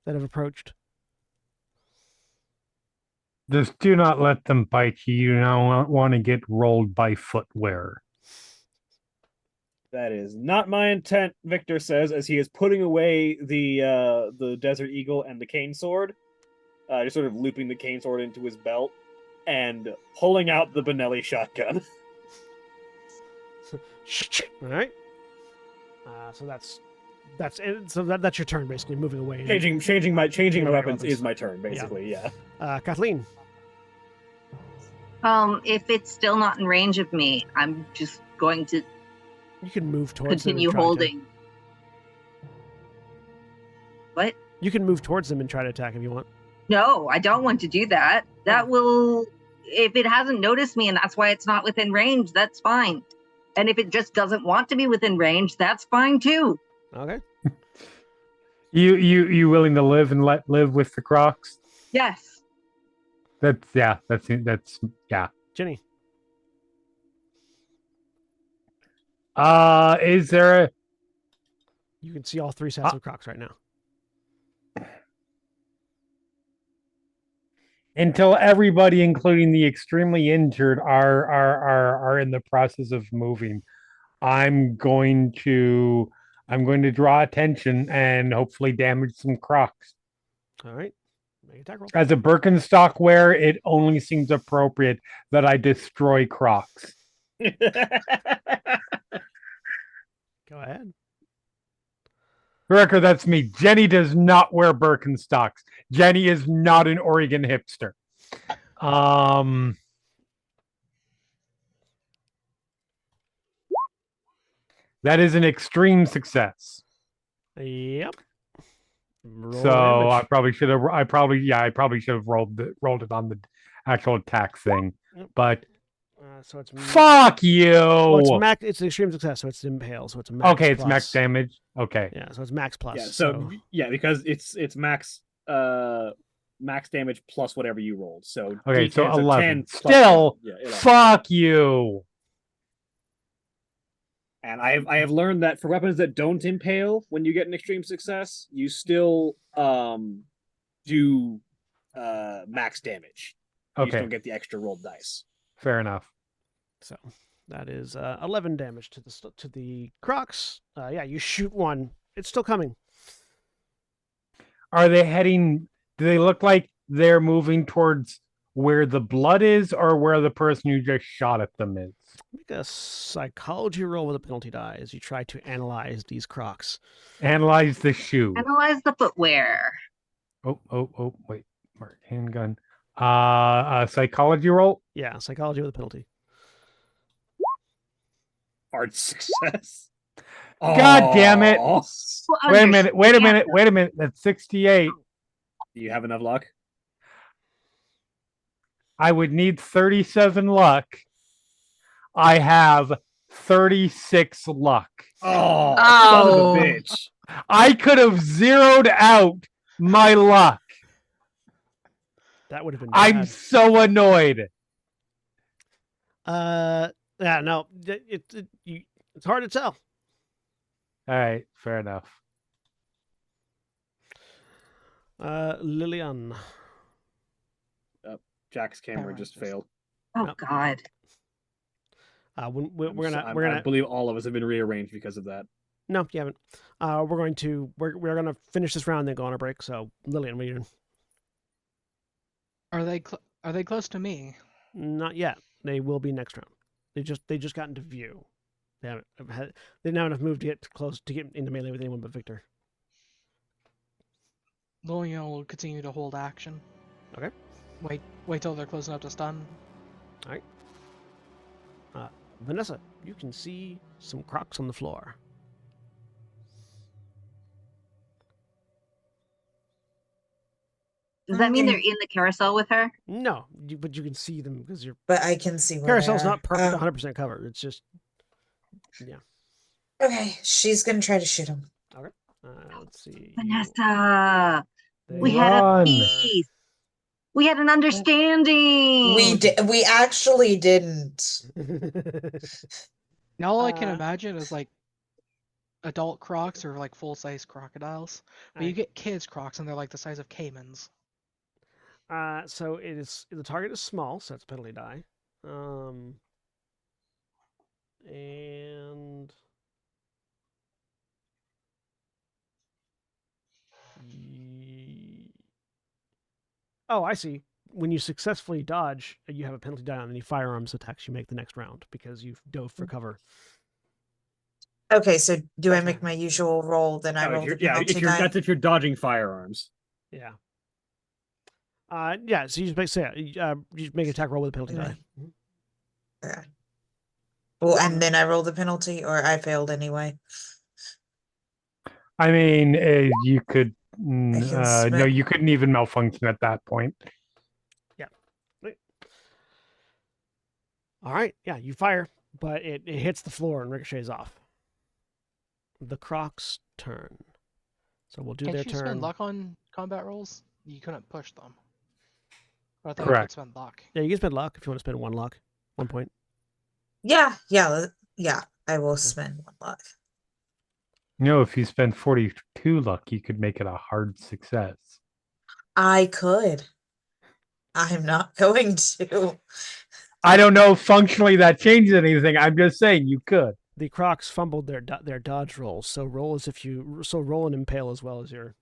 Speaker 1: that have approached.
Speaker 3: Just do not let them bite you. You don't want to get rolled by footwear.
Speaker 4: That is not my intent, Victor says, as he is putting away the Desert Eagle and the cane sword, just sort of looping the cane sword into his belt and pulling out the Benelli shotgun.
Speaker 1: All right. So that's it. So that's your turn, basically, moving away.
Speaker 4: Changing my weapons is my turn, basically. Yeah.
Speaker 1: Kathleen.
Speaker 2: If it's still not in range of me, I'm just going to.
Speaker 1: You can move towards
Speaker 2: continue
Speaker 1: them.
Speaker 2: Holding. What?
Speaker 1: You can move towards them and try to attack if you want.
Speaker 2: No, I don't want to do that. That will, if it hasn't noticed me and that's why it's not within range, that's fine. And if it just doesn't want to be within range, that's fine too.
Speaker 1: Okay.
Speaker 3: You willing to live and let live with the crocs?
Speaker 2: Yes.
Speaker 3: That's yeah.
Speaker 1: Jenny.
Speaker 3: Is there a...
Speaker 1: You can see all 3 sets of crocs right now.
Speaker 3: Until everybody, including the extremely injured, are in the process of moving, I'm going to draw attention and hopefully damage some crocs.
Speaker 1: All right. Make attack roll.
Speaker 3: As a Birkenstock wearer, it only seems appropriate that I destroy crocs.
Speaker 1: Go ahead.
Speaker 3: For record, that's me. Jenny does not wear Birkenstocks. Jenny is not an Oregon hipster. That is an extreme success.
Speaker 1: Yep. Roll
Speaker 3: so
Speaker 1: damage.
Speaker 3: I probably should have rolled it on the actual attack thing.
Speaker 1: Yep.
Speaker 3: But
Speaker 1: so it's
Speaker 3: fuck you.
Speaker 1: Well, it's an extreme success, so it's impale, so it's a max.
Speaker 3: Okay, it's
Speaker 1: plus.
Speaker 3: max damage. Okay.
Speaker 1: Yeah, so it's max plus.
Speaker 4: Yeah, so because it's max max damage plus whatever you rolled. So
Speaker 3: okay, so 11.
Speaker 4: 10
Speaker 3: Still,
Speaker 4: 11.
Speaker 3: Fuck you.
Speaker 4: And I have learned that for weapons that don't impale, when you get an extreme success, you still do max damage. You just don't get the extra rolled dice.
Speaker 3: Fair enough.
Speaker 1: So that is 11 damage to the crocs. Yeah, you shoot one. It's still coming.
Speaker 3: Are they heading? Do they look like they're moving towards where the blood is, or where the person who just shot at them is?
Speaker 1: Make a psychology roll with a penalty die as you try to analyze these crocs.
Speaker 3: Analyze the shoe.
Speaker 2: Analyze the footwear.
Speaker 3: Oh! Wait, Mark, handgun. Psychology roll.
Speaker 1: Yeah, psychology with a penalty.
Speaker 4: Hard success.
Speaker 3: God damn it! Wait a minute. That's 68.
Speaker 4: Do you have enough luck?
Speaker 3: I would need 37 luck. I have 36 luck.
Speaker 4: Oh, son of a bitch.
Speaker 3: I could have zeroed out my luck.
Speaker 1: That would have been bad.
Speaker 3: I'm so annoyed.
Speaker 1: Yeah, no, it's hard to tell.
Speaker 3: All right, fair enough.
Speaker 1: Lillian.
Speaker 4: Jack's camera
Speaker 5: Camera
Speaker 4: just
Speaker 5: just-
Speaker 4: failed.
Speaker 2: Oh
Speaker 1: Yep.
Speaker 2: God.
Speaker 1: We're gonna
Speaker 4: I believe all of us have been rearranged because of that.
Speaker 1: no, you haven't. We're gonna finish this round and then go on a break. So Lillian, what are you doing?
Speaker 5: Are they close to me?
Speaker 1: Not yet. They will be next round. They just got into view. They haven't had. They now have moved to get close to get into melee with anyone but Victor.
Speaker 5: Lillian will continue to hold action.
Speaker 1: Okay.
Speaker 5: Wait till they're close enough to stun.
Speaker 1: Vanessa, you can see some crocs on the floor.
Speaker 2: Does that mean they're in the carousel with her?
Speaker 1: No, but you can see them because your
Speaker 6: But I can see where
Speaker 1: carousel's
Speaker 6: they are.
Speaker 1: not perfect 100% covered. It's just
Speaker 6: Okay, she's gonna try to shoot him.
Speaker 1: let's see.
Speaker 2: Vanessa, we
Speaker 1: They
Speaker 2: had a
Speaker 3: Run.
Speaker 2: peace. We had an understanding.
Speaker 6: We actually didn't.
Speaker 5: Now all I can
Speaker 1: Uh,
Speaker 5: imagine is like adult crocs or like full-size crocodiles. But you
Speaker 1: Alright.
Speaker 5: get kids crocs and they're like the size of caimans.
Speaker 1: So the target is small, so it's a penalty die. And oh, I see. When you successfully dodge, you have a penalty die on any firearms attacks you make the next round because you've dove for cover.
Speaker 6: Okay, so do I
Speaker 1: That's
Speaker 6: make
Speaker 1: fine.
Speaker 6: my usual roll? Then I roll the penalty die.
Speaker 4: that's if you're dodging firearms.
Speaker 1: Yeah. Yeah. So you just you just make an attack roll with a penalty die.
Speaker 6: Okay. Well, and then I roll the penalty, or I failed anyway.
Speaker 3: I mean, you could.
Speaker 6: can
Speaker 3: No, you couldn't even malfunction at that point.
Speaker 1: All right. Yeah, you fire, but it hits the floor and ricochets off. The Croc's turn. So we'll do
Speaker 5: Can't
Speaker 1: their
Speaker 5: you
Speaker 1: turn.
Speaker 5: spend luck on combat rolls? You couldn't push them. But I thought you
Speaker 3: Correct.
Speaker 5: could spend luck.
Speaker 1: Yeah, you can spend luck if you want to spend 1 luck, 1 point.
Speaker 6: Yeah. I will spend 1 luck.
Speaker 3: No, if you spend 42 luck, you could make it a hard success.
Speaker 6: I could. I'm not going to.
Speaker 3: I don't know if functionally that changes anything. I'm just saying you could.
Speaker 1: The Crocs fumbled their dodge rolls, so roll and impale as well as your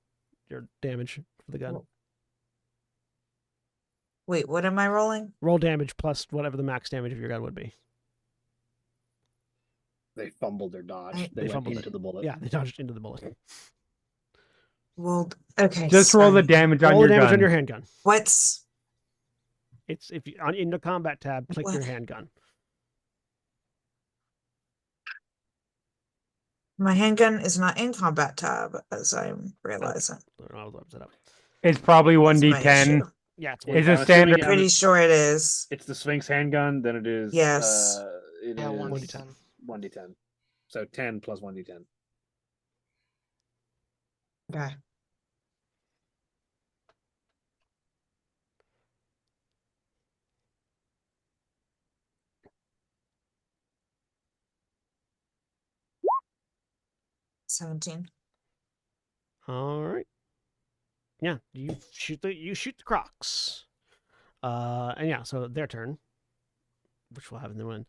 Speaker 1: damage for the gun.
Speaker 6: Wait, what am I rolling?
Speaker 1: Roll damage plus whatever the max damage of your gun would be.
Speaker 4: They fumbled their dodge.
Speaker 1: They
Speaker 4: went
Speaker 1: fumbled
Speaker 4: into
Speaker 1: it.
Speaker 4: the bullet.
Speaker 1: Yeah, they dodged into the bullet.
Speaker 6: Well, okay.
Speaker 3: Just roll the
Speaker 6: sorry.
Speaker 3: damage on
Speaker 1: Roll
Speaker 3: your
Speaker 1: the damage
Speaker 3: gun.
Speaker 1: on your handgun.
Speaker 6: What's
Speaker 1: It's if you in the combat tab, click
Speaker 6: What?
Speaker 1: your handgun.
Speaker 6: my handgun is not in combat tab, as I'm realizing.
Speaker 1: I'll look that up.
Speaker 3: It's probably
Speaker 6: That's my
Speaker 3: 1d10.
Speaker 6: issue.
Speaker 1: Yeah, it's
Speaker 3: It's
Speaker 1: one.
Speaker 3: a
Speaker 4: I'm
Speaker 3: standard.
Speaker 4: assuming-
Speaker 6: Pretty sure it is.
Speaker 4: It's the Sphinx handgun. Then it is.
Speaker 6: Yes.
Speaker 4: It
Speaker 5: Yeah,
Speaker 4: is
Speaker 5: 1d10.
Speaker 4: 1d10. So 10 plus 1d10.
Speaker 6: Okay. $17.
Speaker 1: All right. Yeah, you shoot the Crocs. And yeah, so their turn, which we'll have in the win.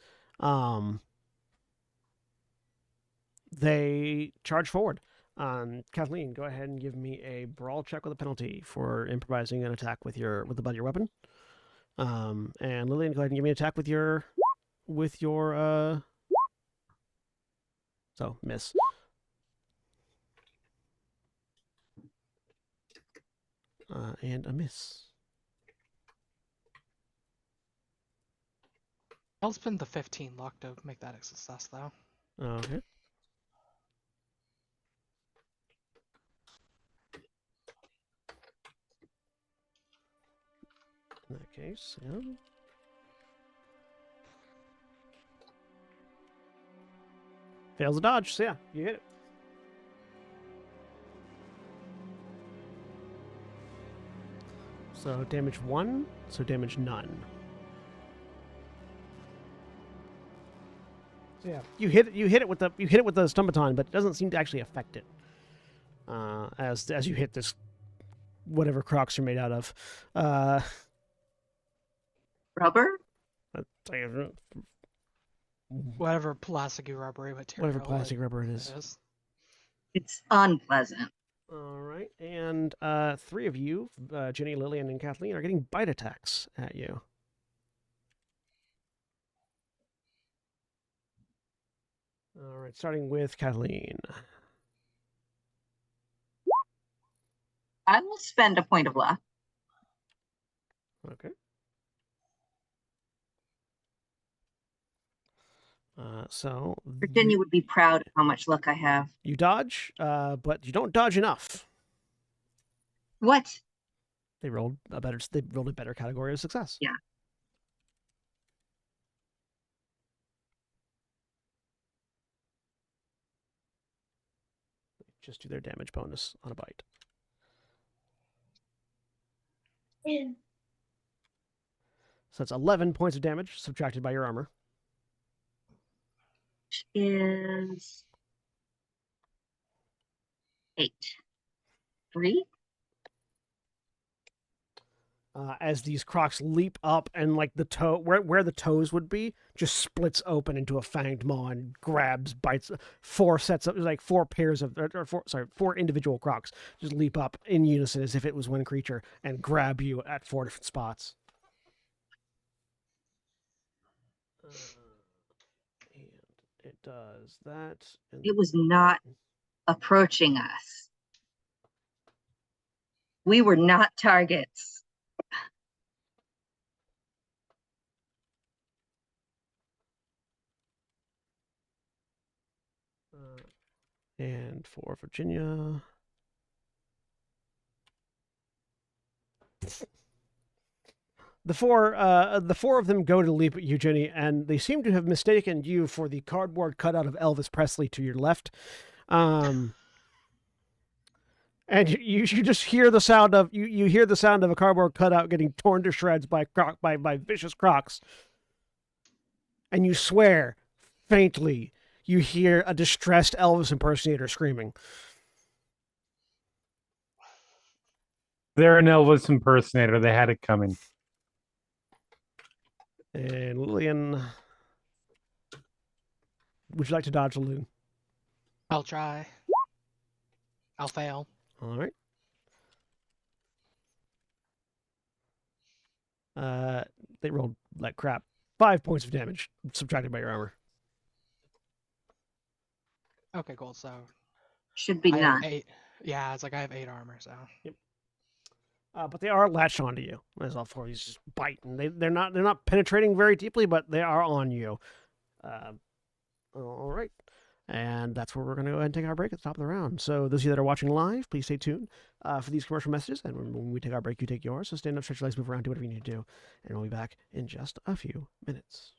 Speaker 1: They charge forward. Kathleen, go ahead and give me a brawl check with a penalty for improvising an attack with the butt of your weapon. And Lillian, go ahead and give me an attack with your so miss. And a miss.
Speaker 5: I'll spend the 15 luck to make that a success, though.
Speaker 1: Okay. In that case, yeah. Fails the dodge, so yeah, you hit it. So damage 1, so damage none. So yeah, you hit it with the stumbaton, but it doesn't seem to actually affect it. As you hit this whatever Crocs are made out of.
Speaker 2: Rubber?
Speaker 5: Whatever plasticky rubbery material.
Speaker 1: Whatever plastic rubber it is.
Speaker 2: It's unpleasant.
Speaker 1: All right, and 3 of you, Jenny, Lillian, and Kathleen, are getting bite attacks at you. All right, starting with Kathleen.
Speaker 2: I will spend a point of luck.
Speaker 1: Okay. So
Speaker 2: Virginia would be proud of how much luck I have.
Speaker 1: you dodge, but you don't dodge enough.
Speaker 2: What?
Speaker 1: They rolled a better category of success.
Speaker 2: Yeah.
Speaker 1: Just do their damage bonus on a bite. So that's 11 points of damage subtracted by your armor.
Speaker 2: Is 8. 3?
Speaker 1: As these Crocs leap up and like the toe where the toes would be just splits open into a fanged maw and grabs, bites 4 sets of like 4 pairs of or 4 individual Crocs just leap up in unison as if it was one creature and grab you at 4 different spots. And it does that.
Speaker 2: It was not approaching us. We were not targets.
Speaker 1: And for Virginia. The four of them go to leap at you, Jenny, and they seem to have mistaken you for the cardboard cutout of Elvis Presley to your left. And you just hear the sound of you hear the sound of a cardboard cutout getting torn to shreds by vicious Crocs. And you swear faintly you hear a distressed Elvis impersonator screaming.
Speaker 3: They're an Elvis impersonator. They had it coming.
Speaker 1: And Lillian, would you like to dodge the loon?
Speaker 5: I'll try. I'll fail.
Speaker 1: All right. They rolled like crap. 5 points of damage subtracted by your armor.
Speaker 5: Okay, cool. So
Speaker 2: should be
Speaker 5: I have
Speaker 2: none.
Speaker 5: 8. Yeah, it's like I have 8 armor. So.
Speaker 1: Yep. But they are latched onto you as all 4 of these just bite, and they're not penetrating very deeply, but they are on you. All right. And that's where we're going to go ahead and take our break at the top of the round. So those of you that are watching live, please stay tuned for these commercial messages. And when we take our break, you take yours. So stand up, stretch your legs, move around, do whatever you need to do. And we'll be back in just a few minutes.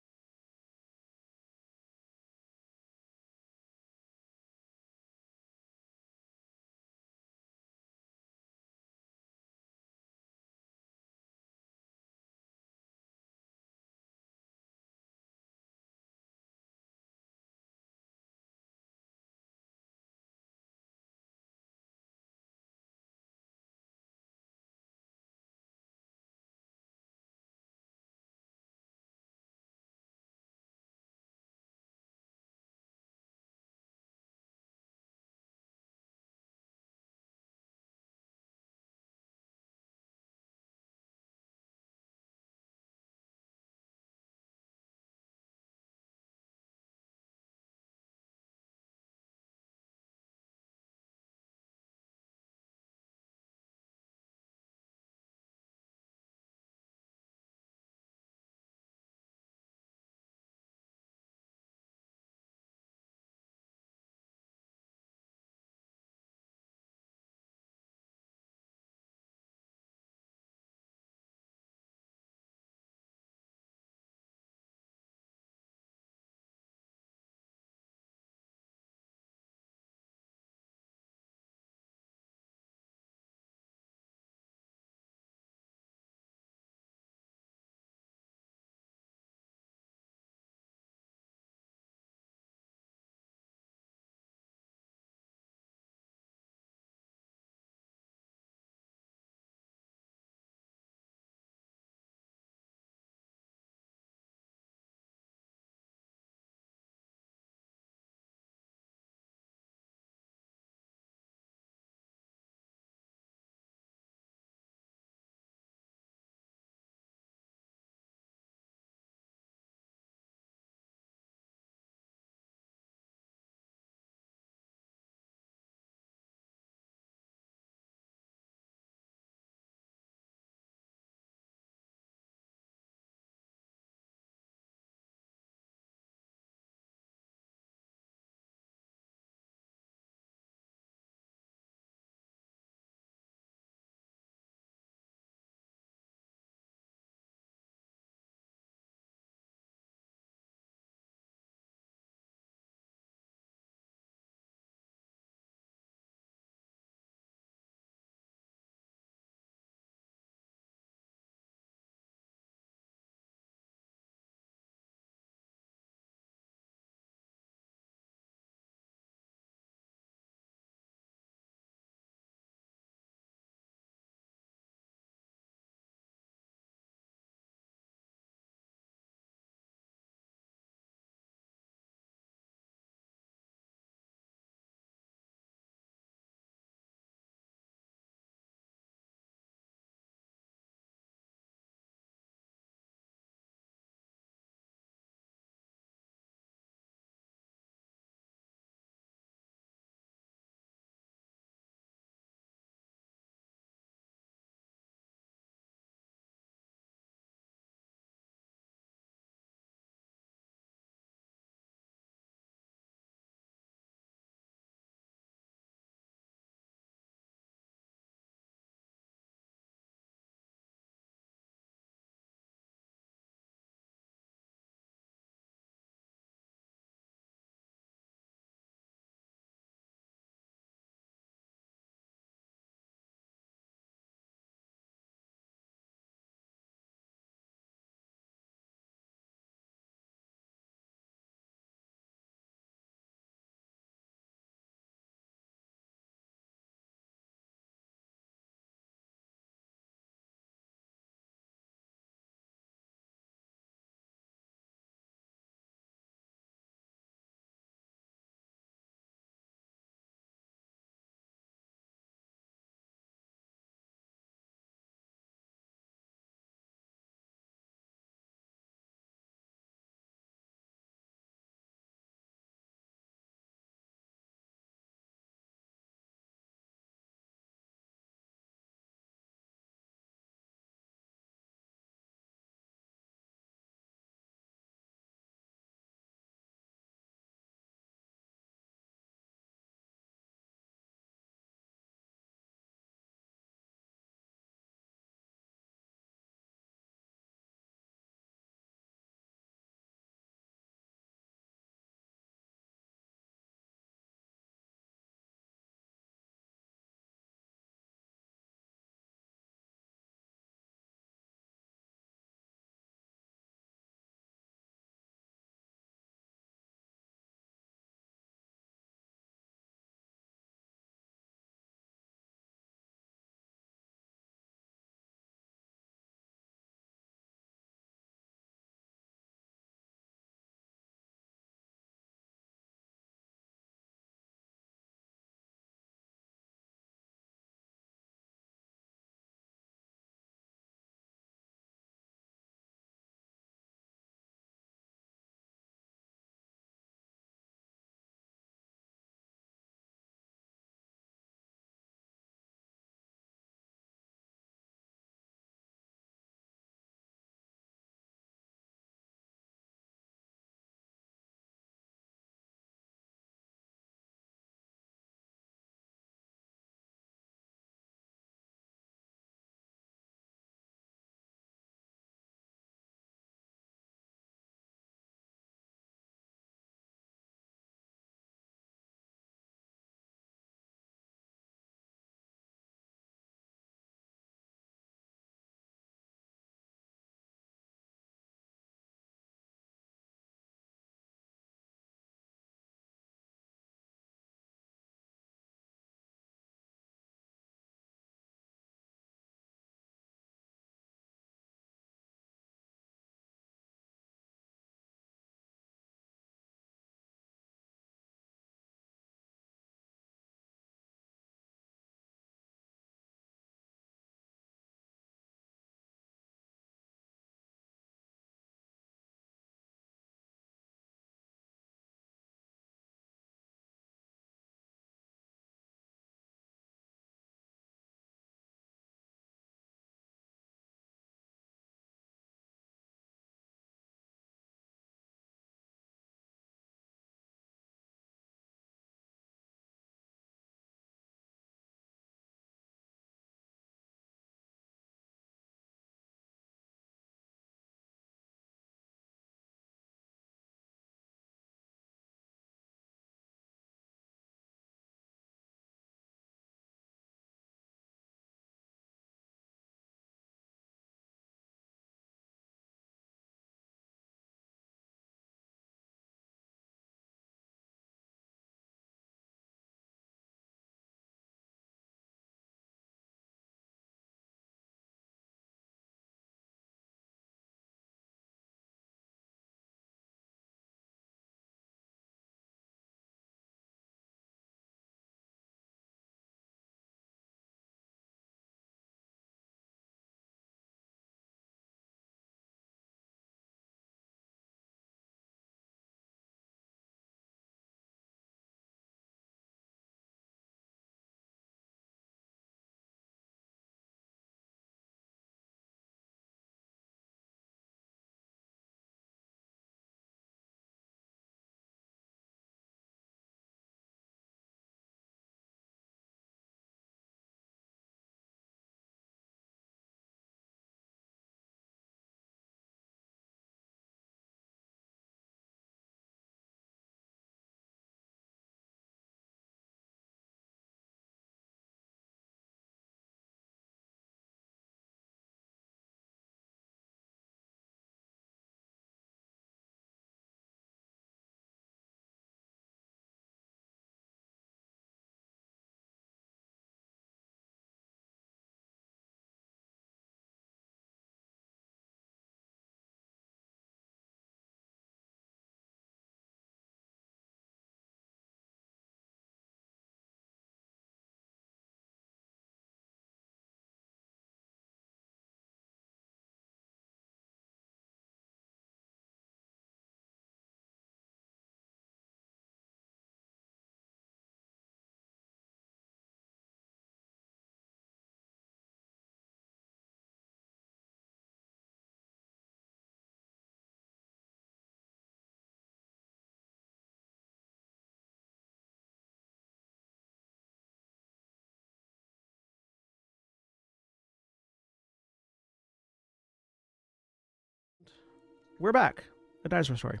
Speaker 1: we're back. A dinosaur story.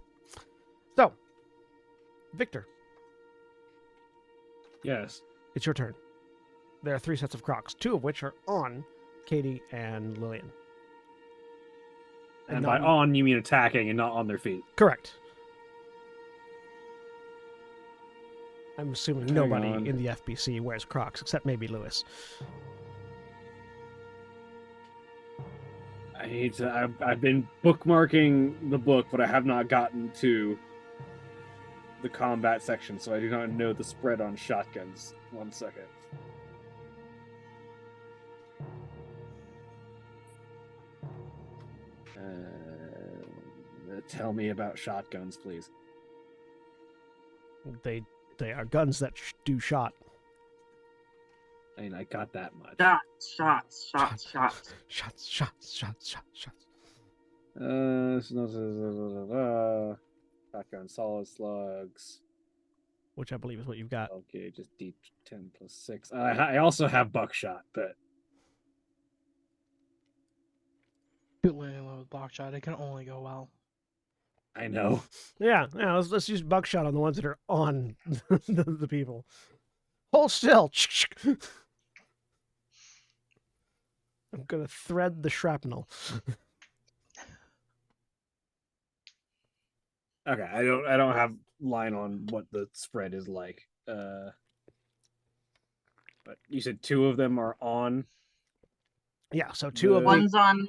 Speaker 1: So, Victor,
Speaker 4: Yes.
Speaker 1: it's your turn. There are 3 sets of Crocs, 2 of which are on Katie and Lillian.
Speaker 4: And by on, you mean attacking and not on their feet.
Speaker 1: Correct. I'm assuming
Speaker 4: Hang
Speaker 1: nobody
Speaker 4: on.
Speaker 1: in the FBC wears Crocs, except maybe Lewis.
Speaker 4: I need to. I've been bookmarking the book, but I have not gotten to the combat section, so I do not know the spread on shotguns. 1 second. Tell me about shotguns, please.
Speaker 1: They are guns that do shot.
Speaker 4: I mean, I got that much.
Speaker 2: Shots.
Speaker 1: Shots.
Speaker 4: Shotgun, solid slugs.
Speaker 1: Which I believe is what you've got.
Speaker 4: Okay, just D10 plus 6. I also have buckshot, but
Speaker 5: With buckshot, it can only go well.
Speaker 4: I know.
Speaker 1: Yeah. Let's use buckshot on the ones that are on the people. Hold still. I'm gonna thread the shrapnel.
Speaker 4: Okay, I don't have line on what the spread is like. But you said 2 of them are on.
Speaker 1: Yeah, so 2 of them.
Speaker 2: One's on.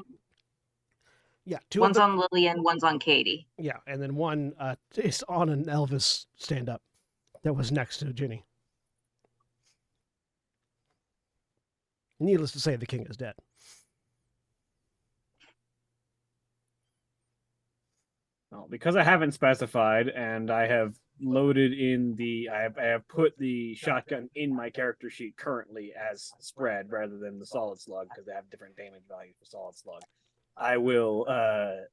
Speaker 1: Yeah, 2
Speaker 2: One's
Speaker 1: of them.
Speaker 2: on Lillian, one's on Katie.
Speaker 1: Yeah, and then one is on an Elvis stand-up that was next to Ginny. Needless to say, the king is dead.
Speaker 4: Well, because I haven't specified, and I have loaded in I have put the shotgun in my character sheet currently as spread rather than the solid slug because they have different damage values for solid slug. I will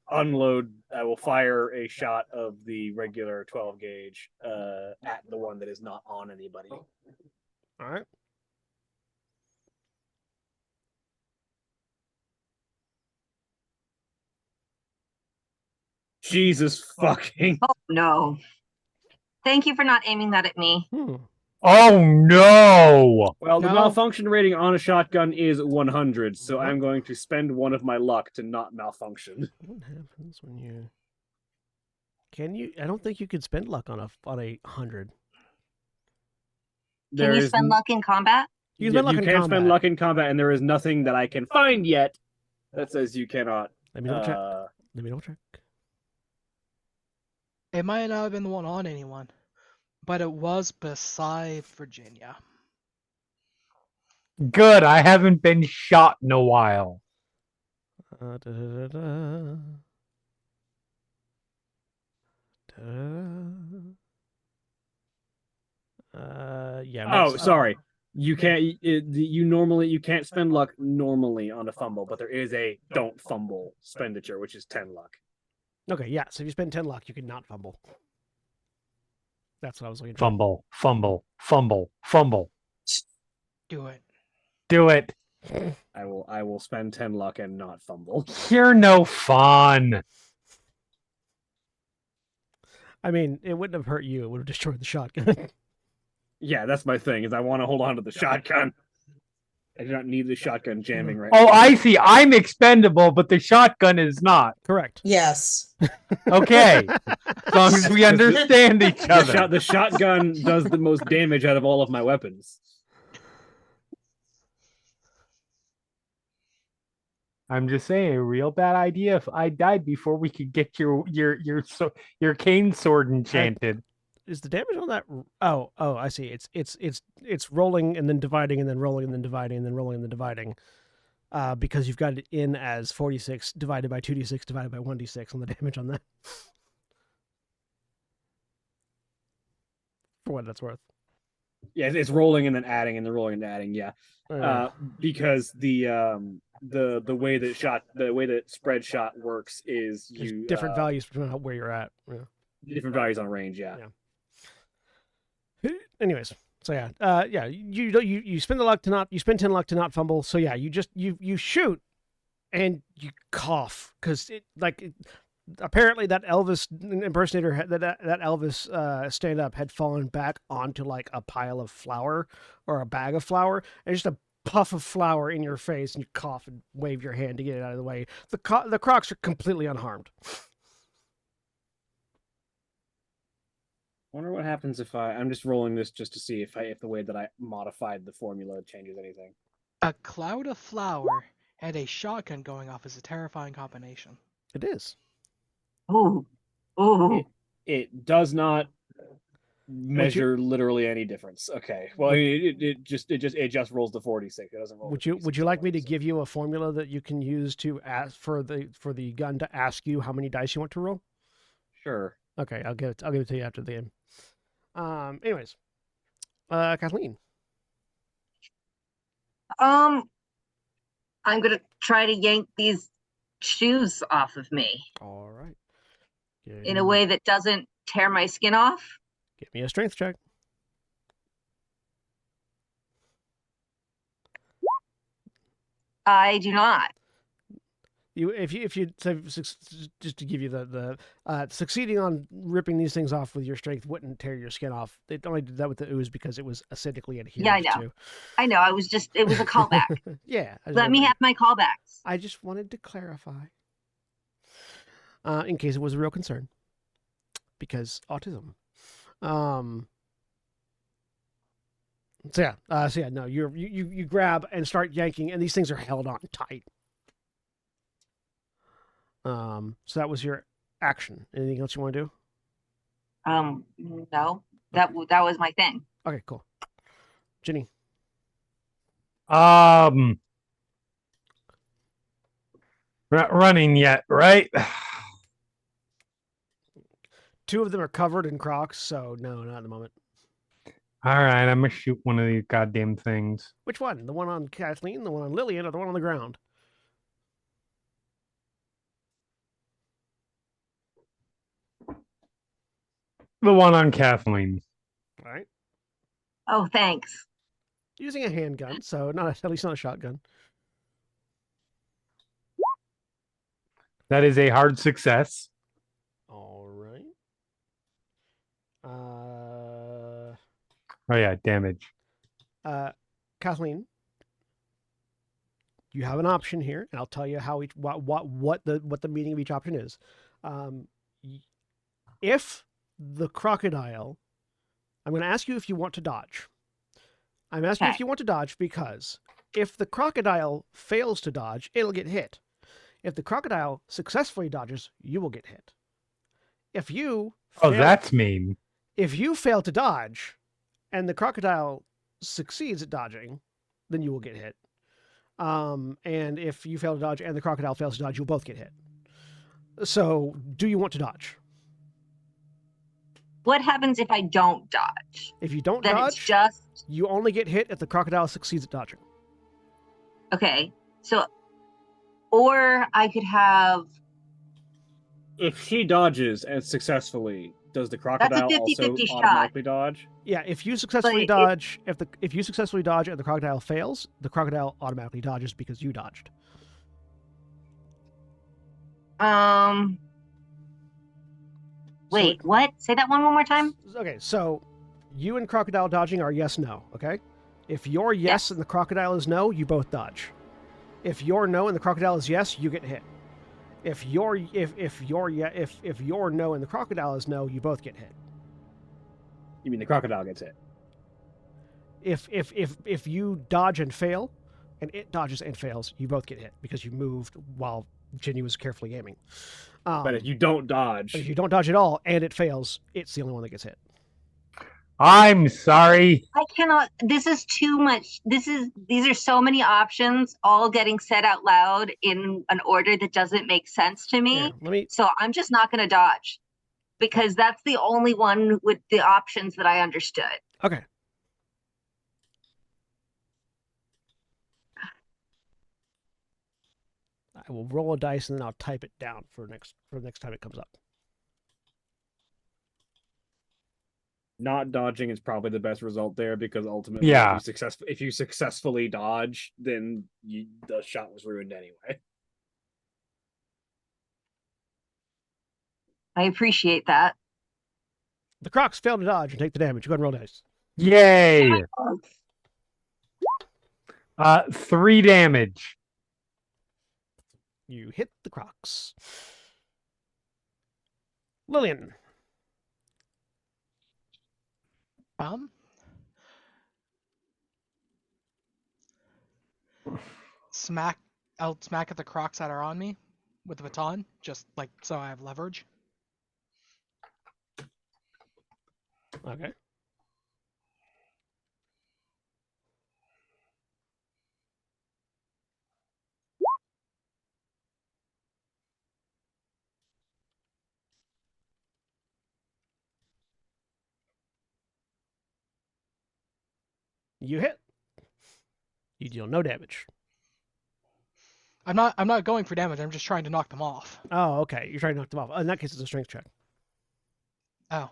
Speaker 4: unload. I will fire a shot of the regular 12 gauge at the one that is not on anybody.
Speaker 1: All right.
Speaker 4: Jesus fucking.
Speaker 2: Oh no! Thank you for not aiming that at me.
Speaker 3: Oh no!
Speaker 4: Well, the
Speaker 5: No.
Speaker 4: malfunction rating on a shotgun is 100, so I'm going to spend 1 of my luck to not malfunction.
Speaker 1: What happens when you? Can you? I don't think you could spend luck on a 100.
Speaker 2: Can you spend luck in combat?
Speaker 1: You can spend luck in
Speaker 4: can't spend
Speaker 1: combat.
Speaker 4: luck in combat, and there is nothing that I can find yet that says you cannot.
Speaker 1: Let me double check. Let me double check.
Speaker 5: It might not have been the one on anyone, but it was beside Virginia.
Speaker 3: Good, I haven't been shot in a while.
Speaker 1: Yeah.
Speaker 4: Oh, sorry. You can't. You can't spend luck normally on a fumble, but there is a don't fumble expenditure, which is 10 luck.
Speaker 1: Okay, yeah. So if you spend 10 luck, you can not fumble. That's what I was looking for.
Speaker 3: Fumble.
Speaker 5: Do it.
Speaker 3: Do it.
Speaker 4: I will spend 10 luck and not fumble.
Speaker 3: You're no fun.
Speaker 1: I mean, it wouldn't have hurt you. It would have destroyed the shotgun.
Speaker 4: Yeah, that's my thing. Is I want to hold on to the shotgun. I do not need the shotgun jamming right now.
Speaker 3: Oh, I see. I'm expendable, but the shotgun is not.
Speaker 1: Correct.
Speaker 6: Yes.
Speaker 3: Okay. As long as we understand each other.
Speaker 4: The shotgun does the most damage out of all of my weapons.
Speaker 3: I'm just saying, a real bad idea if I died before we could get your cane sword enchanted.
Speaker 1: Is the damage on that? Oh, I see. It's rolling and then dividing and then rolling and then dividing and then rolling and then dividing. Because you've got it in as 46 divided by 2d6 divided by 1d6 on the damage on that. For what that's worth.
Speaker 4: Yeah, it's rolling and then adding and then rolling and adding. Yeah, because the way that spread shot works is you
Speaker 1: different values depending on where you're at. Yeah.
Speaker 4: Different values on range. Yeah.
Speaker 1: Anyways, so yeah, you spend the luck to not. You spend 10 luck to not fumble. So yeah, you shoot and you cough because apparently that Elvis impersonator, that Elvis stand up had fallen back onto like a pile of flour or a bag of flour, and just a puff of flour in your face, and you cough and wave your hand to get it out of the way. The Crocs are completely unharmed.
Speaker 4: I wonder what happens if I'm just rolling this just to see if the way that I modified the formula changes anything.
Speaker 5: A cloud of flour and a shotgun going off is a terrifying combination.
Speaker 1: It is.
Speaker 2: Ooh. Ooh.
Speaker 4: It does not measure literally any difference. Okay. Well, it just rolls the 46. It doesn't roll.
Speaker 1: Would you like me to give you a formula that you can use to ask for the gun to ask you how many dice you want to roll?
Speaker 4: Sure.
Speaker 1: Okay, I'll give it to you after the game. Anyways, Kathleen.
Speaker 2: I'm gonna try to yank these shoes off of me.
Speaker 1: All right.
Speaker 2: In a way that doesn't tear my skin off.
Speaker 1: Give me a strength check.
Speaker 2: I do not.
Speaker 1: If you just to give you the succeeding on ripping these things off with your strength wouldn't tear your skin off. They only did that with the ooze because it was acidically adhered.
Speaker 2: Yeah, I know. I know. It was a callback.
Speaker 1: Yeah.
Speaker 2: Let me have my callbacks.
Speaker 1: I just wanted to clarify, in case it was a real concern, because autism. So yeah, no, you grab and start yanking, and these things are held on tight. So that was your action. Anything else you want to do?
Speaker 2: No, that was my thing.
Speaker 1: Okay, cool. Ginny.
Speaker 3: Running yet, right?
Speaker 1: Two of them are covered in Crocs, so no, not at the moment.
Speaker 3: All right, I'm gonna shoot one of these goddamn things.
Speaker 1: Which one? The one on Kathleen, the one on Lillian, or the one on the ground?
Speaker 3: The one on Kathleen.
Speaker 1: All right.
Speaker 2: Oh, thanks.
Speaker 1: Using a handgun, so at least not a shotgun.
Speaker 3: That is a hard success.
Speaker 1: All right.
Speaker 3: Oh yeah, damage.
Speaker 1: Kathleen, you have an option here, and I'll tell you how what the meaning of each option is. If the crocodile, I'm going to ask you if you want to dodge. I'm asking if you want to dodge because if the crocodile fails to dodge, it'll get hit. If the crocodile successfully dodges, you will get hit. If you
Speaker 3: that's mean.
Speaker 1: If you fail to dodge and the crocodile succeeds at dodging, then you will get hit. And if you fail to dodge and the crocodile fails to dodge, you'll both get hit. So, do you want to dodge?
Speaker 2: What happens if I don't dodge?
Speaker 1: If you don't
Speaker 2: then
Speaker 1: dodge,
Speaker 2: it's just...
Speaker 1: you only get hit if the crocodile succeeds at dodging.
Speaker 2: Okay, so... Or I could have...
Speaker 4: If he dodges and successfully, does the crocodile also automatically dodge?
Speaker 1: Yeah, if you successfully dodge, if you successfully dodge and the crocodile fails, the crocodile automatically dodges because you dodged.
Speaker 2: Wait, what? Say that one more time?
Speaker 1: Okay, so you and crocodile dodging are yes, no, okay? If your yes and the crocodile is no, you both dodge. If your no and the crocodile is yes, you get hit. If your no and the crocodile is no, you both get hit.
Speaker 4: You mean the crocodile gets hit?
Speaker 1: If you dodge and fail, and it dodges and fails, you both get hit because you moved while Ginny was carefully aiming.
Speaker 4: But if you don't dodge,
Speaker 1: at all and it fails, it's the only one that gets hit.
Speaker 3: I'm sorry.
Speaker 2: I cannot. This is too much. These are so many options, all getting said out loud in an order that doesn't make sense to me.
Speaker 1: Yeah,
Speaker 2: so I'm just not going to dodge because that's the only one with the options that I understood.
Speaker 1: Okay. I will roll a dice and then I'll type it down for next time it comes up.
Speaker 4: Not dodging is probably the best result there because ultimately, if you successfully dodge, then the shot was ruined anyway.
Speaker 2: I appreciate that.
Speaker 1: The Crocs fail to dodge and take the damage. Go ahead and roll dice.
Speaker 3: Yay! 3 damage.
Speaker 1: You hit the Crocs. Lillian.
Speaker 5: I'll smack at the Crocs that are on me with the baton, just like so I have leverage.
Speaker 1: Okay. You hit. You deal no damage.
Speaker 5: I'm not going for damage. I'm just trying to knock them off.
Speaker 1: Oh, okay. You're trying to knock them off. In that case, it's a strength check.
Speaker 5: Oh,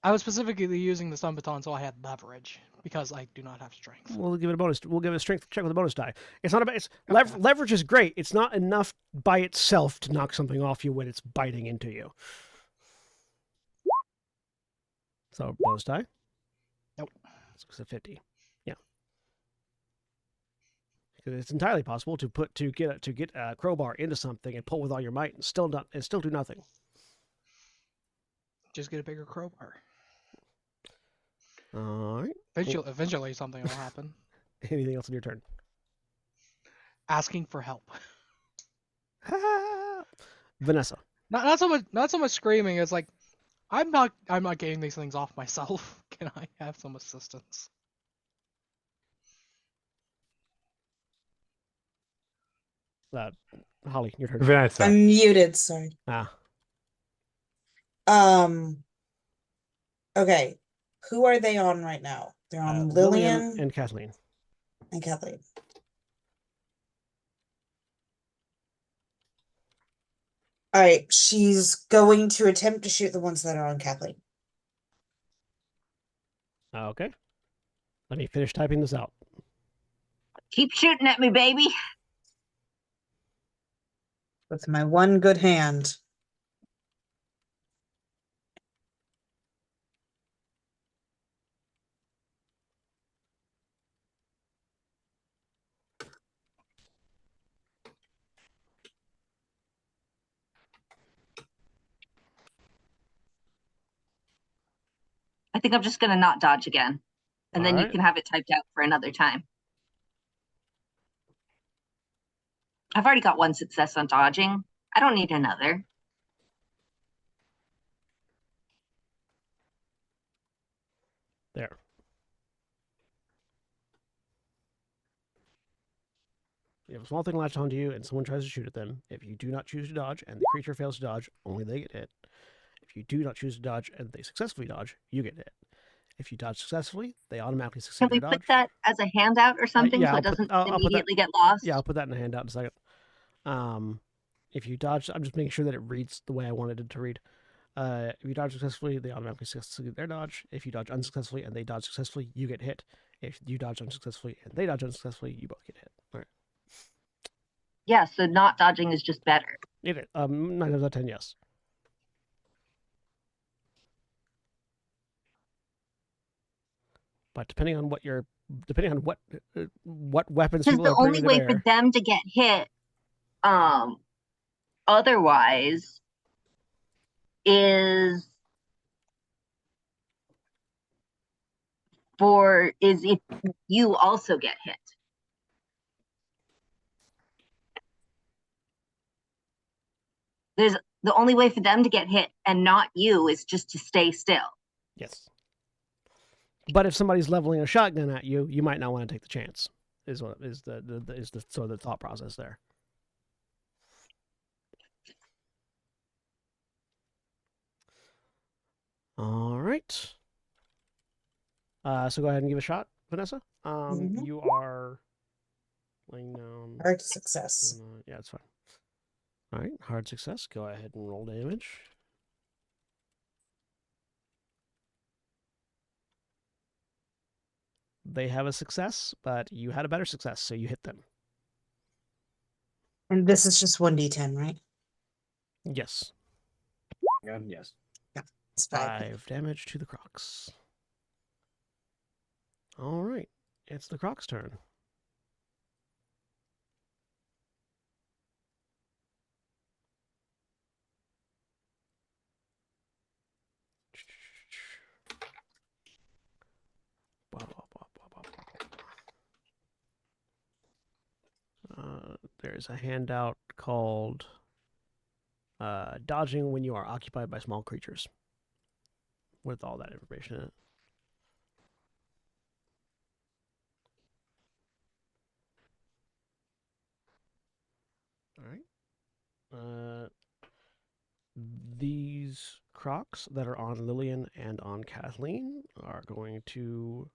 Speaker 5: I was specifically using the stun baton so I had leverage because I do not have strength.
Speaker 1: We'll give it a bonus. We'll give it a strength check with a bonus die. It's not about. Leverage is great. It's not enough by itself to knock something off you when it's biting into you. So bonus die.
Speaker 5: Nope.
Speaker 1: It's a 50. Yeah. Because it's entirely possible to get a crowbar into something and pull with all your might and still do nothing.
Speaker 5: Just get a bigger crowbar.
Speaker 1: All right.
Speaker 5: Eventually something will happen.
Speaker 1: Anything else on your turn?
Speaker 5: Asking for help.
Speaker 1: Vanessa.
Speaker 5: Not so much screaming. It's like I'm not getting these things off myself. Can I have some assistance?
Speaker 1: Holly, your turn.
Speaker 3: Vanessa.
Speaker 6: I'm muted, sorry. Okay. Who are they on right now? They're on Lillian
Speaker 1: and Kathleen.
Speaker 6: and Kathleen. All right, she's going to attempt to shoot the ones that are on Kathleen.
Speaker 1: Okay. Let me finish typing this out.
Speaker 2: Keep shooting at me, baby.
Speaker 6: With my one good hand.
Speaker 2: I think I'm just going to not dodge again. And then you can have it typed out for another time. I've already got one success on dodging. I don't need another.
Speaker 1: There. You have a small thing latched onto you and someone tries to shoot at them. If you do not choose to dodge and the creature fails to dodge, only they get hit. If you do not choose to dodge and they successfully dodge, you get hit. If you dodge successfully, they automatically succeed.
Speaker 2: Can we put that as a handout or something
Speaker 1: yeah,
Speaker 2: so it doesn't immediately get lost?
Speaker 1: Yeah, I'll put that in a handout in a second. If you dodge, I'm just making sure that it reads the way I wanted it to read. If you dodge successfully, they automatically succeed their dodge. If you dodge unsuccessfully and they dodge successfully, you get hit. If you dodge unsuccessfully and they dodge unsuccessfully, you both get hit. All right.
Speaker 2: Yeah, so not dodging is just better.
Speaker 1: It is. 9 out of 10, yes. But depending on what weapons people are bringing to bear.
Speaker 2: Because the only way for them to get hit, otherwise, is if you also get hit. The only way for them to get hit and not you is just to stay still.
Speaker 1: Yes. But if somebody's leveling a shotgun at you, you might not want to take the chance. Is the sort of the thought process there. All right. So go ahead and give a shot, Vanessa. You are laying down.
Speaker 6: Hard success.
Speaker 1: Yeah, it's fine. All right, hard success. Go ahead and roll damage. They have a success, but you had a better success, so you hit them.
Speaker 6: And this is just 1d10, right?
Speaker 1: Yes.
Speaker 4: Gun, yes.
Speaker 6: It's 5.
Speaker 1: 5 damage to the Crocs. All right. It's the Croc's turn. There's a handout called Dodging when you are occupied by small creatures, with all that information in it. All right. These Crocs that are on Lillian and on Kathleen are going to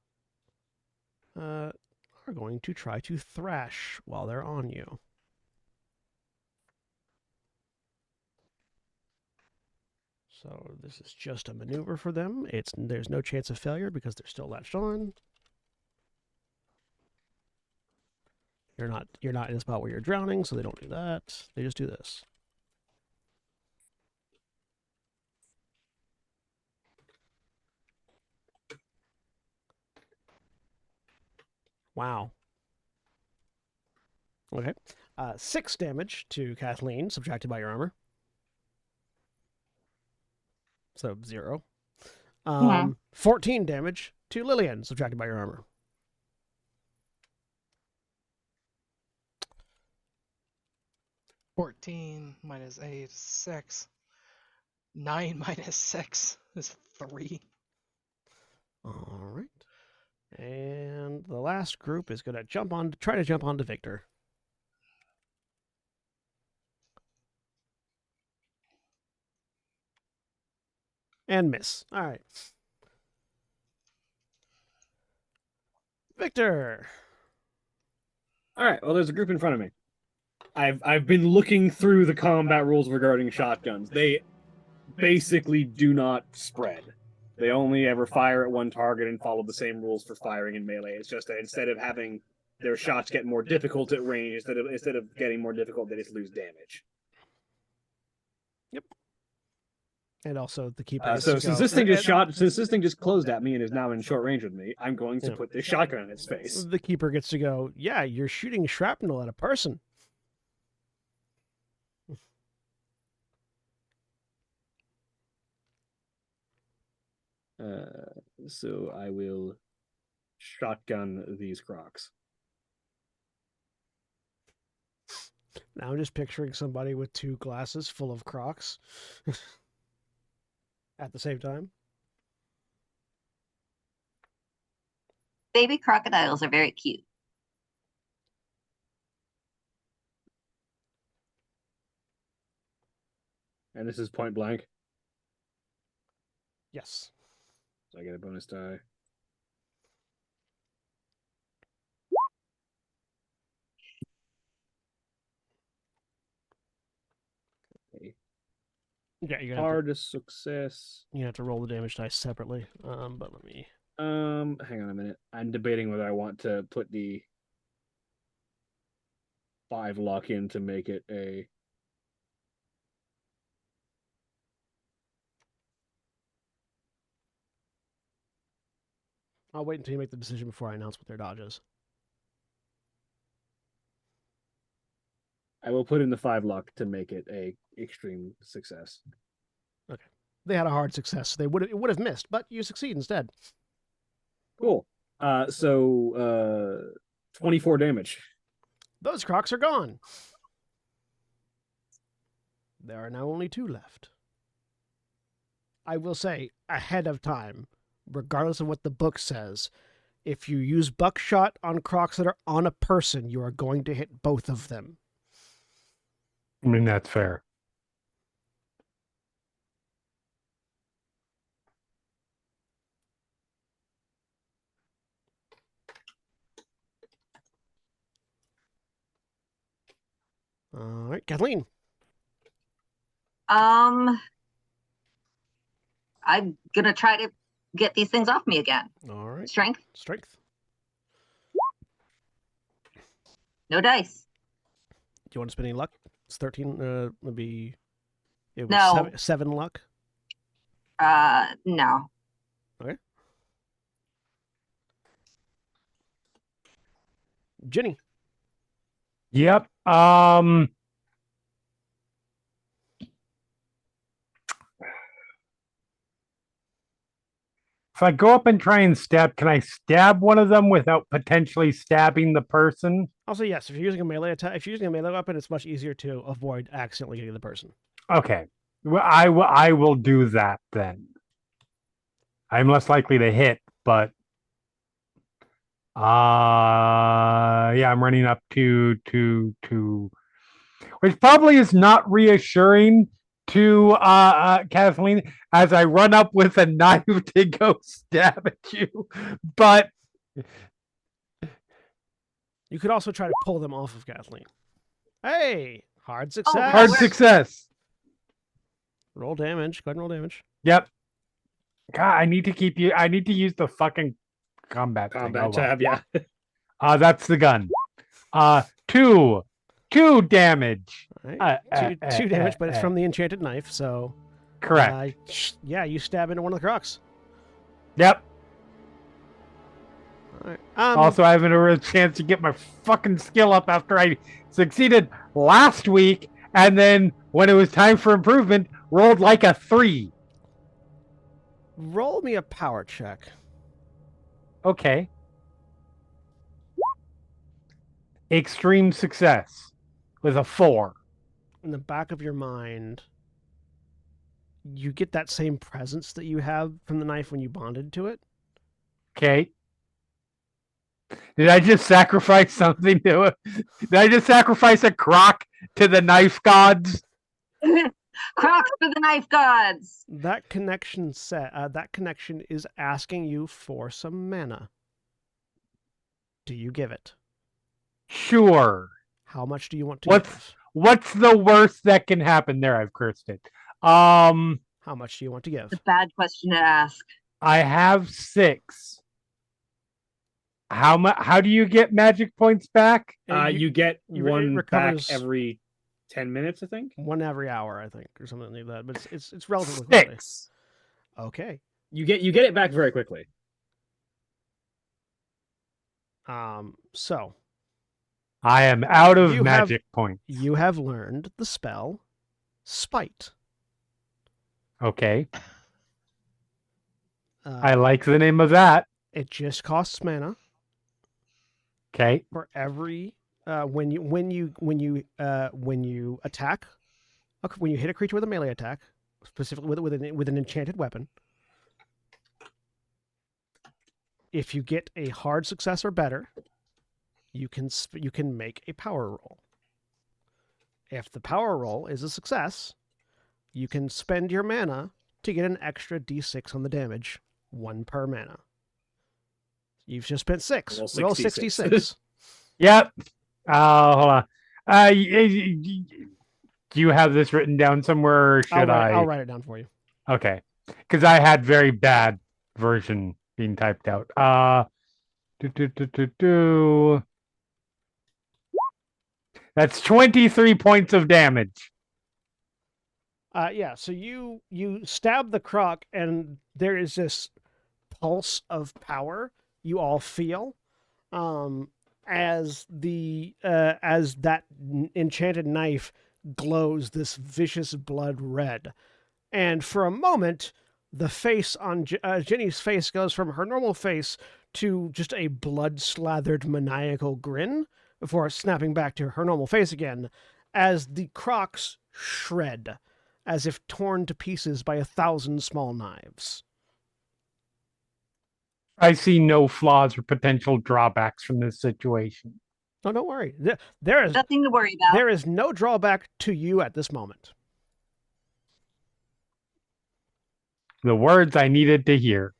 Speaker 1: try to thrash while they're on you. So this is just a maneuver for them. There's no chance of failure because they're still latched on. You're not in a spot where you're drowning, so they don't do that. They just do this. Wow. Okay. 6 damage to Kathleen, subtracted by your armor. So 0. 14 damage to Lillian, subtracted by your armor.
Speaker 5: -14 -8 is 6. 9 - 6 is 3.
Speaker 1: All right. And the last group is going to try to jump onto Victor. And miss. All right. Victor.
Speaker 4: All right. Well, there's a group in front of me. I've been looking through the combat rules regarding shotguns. They basically do not spread. They only ever fire at one target and follow the same rules for firing in melee. It's just that instead of having their shots get more difficult at range, instead of getting more difficult, they just lose damage.
Speaker 1: Yep. And also the keeper.
Speaker 4: Since this thing just closed at me and is now in short range with me, I'm going to put this shotgun in its face.
Speaker 1: The keeper gets to go, yeah, you're shooting shrapnel at a person.
Speaker 4: So I will shotgun these Crocs.
Speaker 1: Now I'm just picturing somebody with 2 glasses full of Crocs at the same time.
Speaker 2: Baby crocodiles are very cute.
Speaker 4: And this is point blank.
Speaker 1: Yes.
Speaker 4: So I get a bonus die. Okay.
Speaker 1: Yeah, you
Speaker 4: Hard success.
Speaker 1: You have to roll the damage dice separately. But let me.
Speaker 4: Hang on a minute. I'm debating whether I want to put the 5 lock in to make it a.
Speaker 1: I'll wait until you make the decision before I announce what their dodge is.
Speaker 4: I will put in the 5 luck to make it a extreme success.
Speaker 1: Okay. They had a hard success. It would have missed, but you succeed instead.
Speaker 4: Cool. So 24 damage.
Speaker 1: Those Crocs are gone. There are now only 2 left. I will say ahead of time, regardless of what the book says, if you use buckshot on Crocs that are on a person, you are going to hit both of them.
Speaker 3: I mean, that's fair.
Speaker 1: All right, Kathleen.
Speaker 2: I'm gonna try to get these things off me again.
Speaker 1: All right.
Speaker 2: Strength. No dice.
Speaker 1: Do you want to spend any luck? It's 13. Would be. It was
Speaker 2: No.
Speaker 1: 7 luck.
Speaker 2: No.
Speaker 1: Okay. Jenny.
Speaker 3: Yep. If I go up and try and stab, can I stab one of them without potentially stabbing the person?
Speaker 1: Also, yes, if you're using a melee attack, if you're using a melee weapon, it's much easier to avoid accidentally hitting the person.
Speaker 3: Okay. Well, I will do that then. I'm less likely to hit, but yeah, I'm running up to which probably is not reassuring to Kathleen as I run up with a knife to go stab at you. But
Speaker 1: you could also try to pull them off of Kathleen. Hey, hard success.
Speaker 3: Hard success.
Speaker 1: Roll damage. Go ahead and roll damage.
Speaker 3: Yep. God, I need to keep you. I need to use the fucking combat
Speaker 7: tab. Yeah.
Speaker 3: That's the gun. Two damage.
Speaker 1: Right. Two damage, but it's from the enchanted knife, so
Speaker 3: correct.
Speaker 1: Yeah, you stab into one of the crocs.
Speaker 3: Yep.
Speaker 1: All right.
Speaker 3: Also, I haven't a real chance to get my fucking skill up after I succeeded last week, and then when it was time for improvement, rolled like a 3.
Speaker 1: Roll me a power check.
Speaker 3: Okay. Extreme success with a 4.
Speaker 1: In the back of your mind, you get that same presence that you have from the knife when you bonded to it.
Speaker 3: Okay. Did I just sacrifice something to it? Did I just sacrifice a croc to the knife gods?
Speaker 2: Crocs for the knife gods.
Speaker 1: That connection is asking you for some mana. Do you give it?
Speaker 3: Sure.
Speaker 1: How much do you want to give?
Speaker 3: What's the worst that can happen? There, I've cursed it.
Speaker 1: How much do you want to give?
Speaker 2: It's a bad question to ask.
Speaker 3: I have 6. How do you get magic points back?
Speaker 7: You get one back
Speaker 1: recovers
Speaker 7: every 10 minutes, I think.
Speaker 1: One every hour, I think, or something like that. But it's relatively
Speaker 3: 6.
Speaker 1: Quickly. Okay.
Speaker 7: You get it back very quickly.
Speaker 1: So
Speaker 3: I am out of magic points.
Speaker 1: You have learned the spell Spite.
Speaker 3: Okay. I like the name of that.
Speaker 1: It just costs mana.
Speaker 3: Okay.
Speaker 1: For every when you attack, when you hit a creature with a melee attack, specifically with an enchanted weapon, if you get a hard success or better, you can make a power roll. If the power roll is a success, you can spend your mana to get an extra d6 on the damage, 1 per mana. You've just spent 6. Roll 66.
Speaker 3: Yep. Hold on. Do you have this written down somewhere, or should
Speaker 1: I'll write it down for you.
Speaker 3: Okay. Because I had very bad version being typed out. That's 23 points of damage.
Speaker 1: Yeah, so you stab the croc, and there is this pulse of power you all feel, as that enchanted knife glows this vicious blood red, and for a moment, the face on Jenny's face goes from her normal face to just a blood-slathered maniacal grin before snapping back to her normal face again, as the crocs shred, as if torn to pieces by 1,000 small knives.
Speaker 3: I see no flaws or potential drawbacks from this situation.
Speaker 1: No, don't worry. There is
Speaker 2: nothing to worry about.
Speaker 1: There is no drawback to you at this moment.
Speaker 3: The words I needed to hear.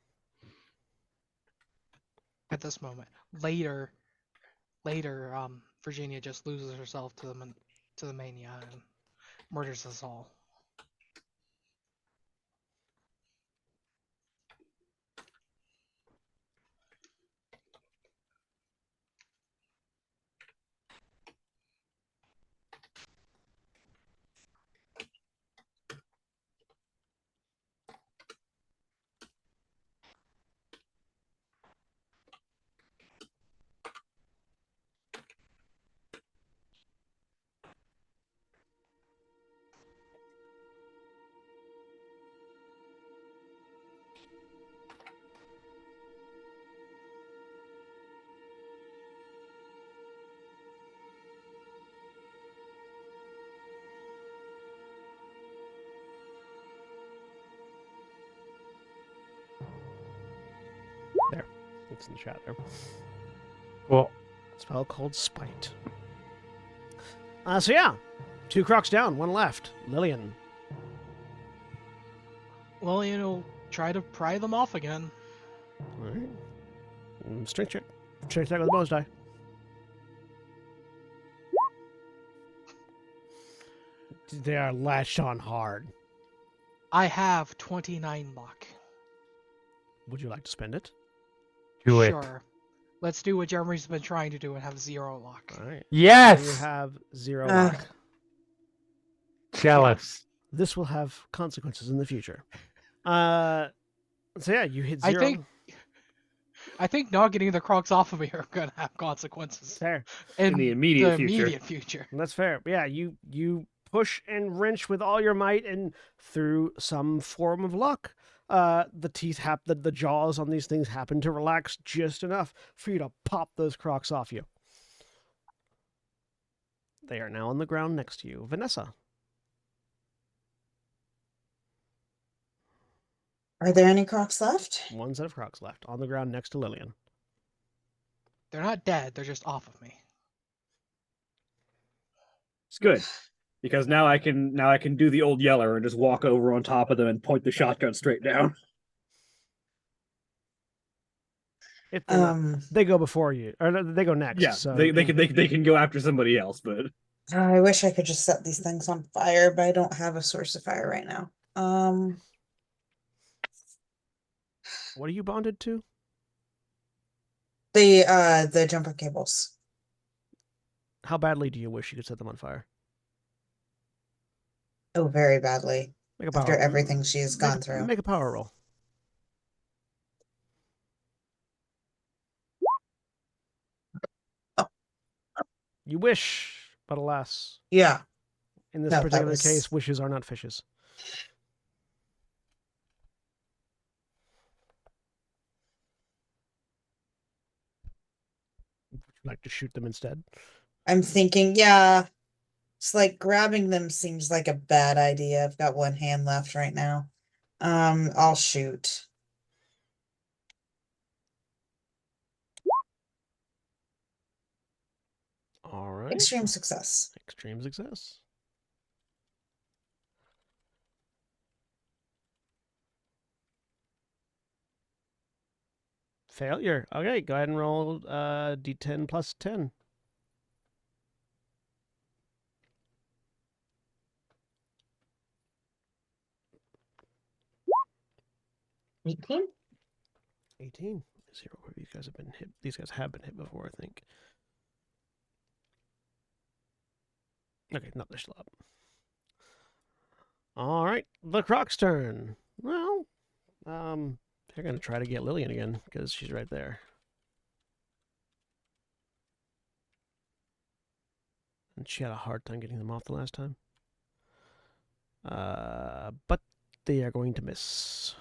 Speaker 5: At this moment. Later, Virginia just loses herself to the mania and murders us all.
Speaker 1: It's in the chat there.
Speaker 3: Cool.
Speaker 1: Spell called Spite. So yeah, 2 crocs down, 1 left. Lillian.
Speaker 5: Lillian will try to pry them off again.
Speaker 1: All right. Strength check. Strength check with the bonus die. They are latched on hard.
Speaker 5: I have 29 luck.
Speaker 1: Would you like to spend it?
Speaker 3: Do it.
Speaker 5: Sure. Let's do what Jeremy's been trying to do and have 0 luck.
Speaker 1: All right.
Speaker 3: Yes.
Speaker 1: You have 0 luck.
Speaker 3: Jealous.
Speaker 1: This will have consequences in the future. So yeah, you hit 0.
Speaker 5: I think not getting the crocs off of me are gonna have consequences.
Speaker 1: Fair.
Speaker 7: In the immediate
Speaker 5: future.
Speaker 1: That's fair. But yeah, you push and wrench with all your might, and through some form of luck, the teeth the jaws on these things happen to relax just enough for you to pop those crocs off you. They are now on the ground next to you. Vanessa.
Speaker 6: Are there any crocs left?
Speaker 1: 1 set of crocs left on the ground next to Lillian.
Speaker 5: They're not dead, they're just off of me.
Speaker 7: It's good. Because now I can do the old yeller and just walk over on top of them and point the shotgun straight down.
Speaker 1: If they go before you, or they go next.
Speaker 7: Yeah,
Speaker 1: so
Speaker 7: they can go after somebody else, but
Speaker 6: I wish I could just set these things on fire, but I don't have a source of fire right now.
Speaker 1: What are you bonded to?
Speaker 6: The jumper cables.
Speaker 1: How badly do you wish you could set them on fire?
Speaker 6: Oh, very badly.
Speaker 1: Make a power
Speaker 6: After everything she's gone through.
Speaker 1: Make a power roll.
Speaker 6: Oh.
Speaker 1: You wish, but alas.
Speaker 6: Yeah.
Speaker 1: In this particular case, wishes are not fishes. Would you like to shoot them instead?
Speaker 6: I'm thinking, yeah. It's like grabbing them seems like a bad idea. I've got 1 hand left right now. I'll shoot.
Speaker 1: All right.
Speaker 6: Extreme success.
Speaker 1: Extreme success. Failure. Okay, go ahead and roll d10 plus 10.
Speaker 6: 18?
Speaker 1: 18. Zero. These guys have been hit. These guys have been hit before, I think. Okay, no, they're still up. All right, the Croc's turn. Well, they're gonna try to get Lillian again because she's right there. And she had a hard time getting them off the last time. But they are going to miss.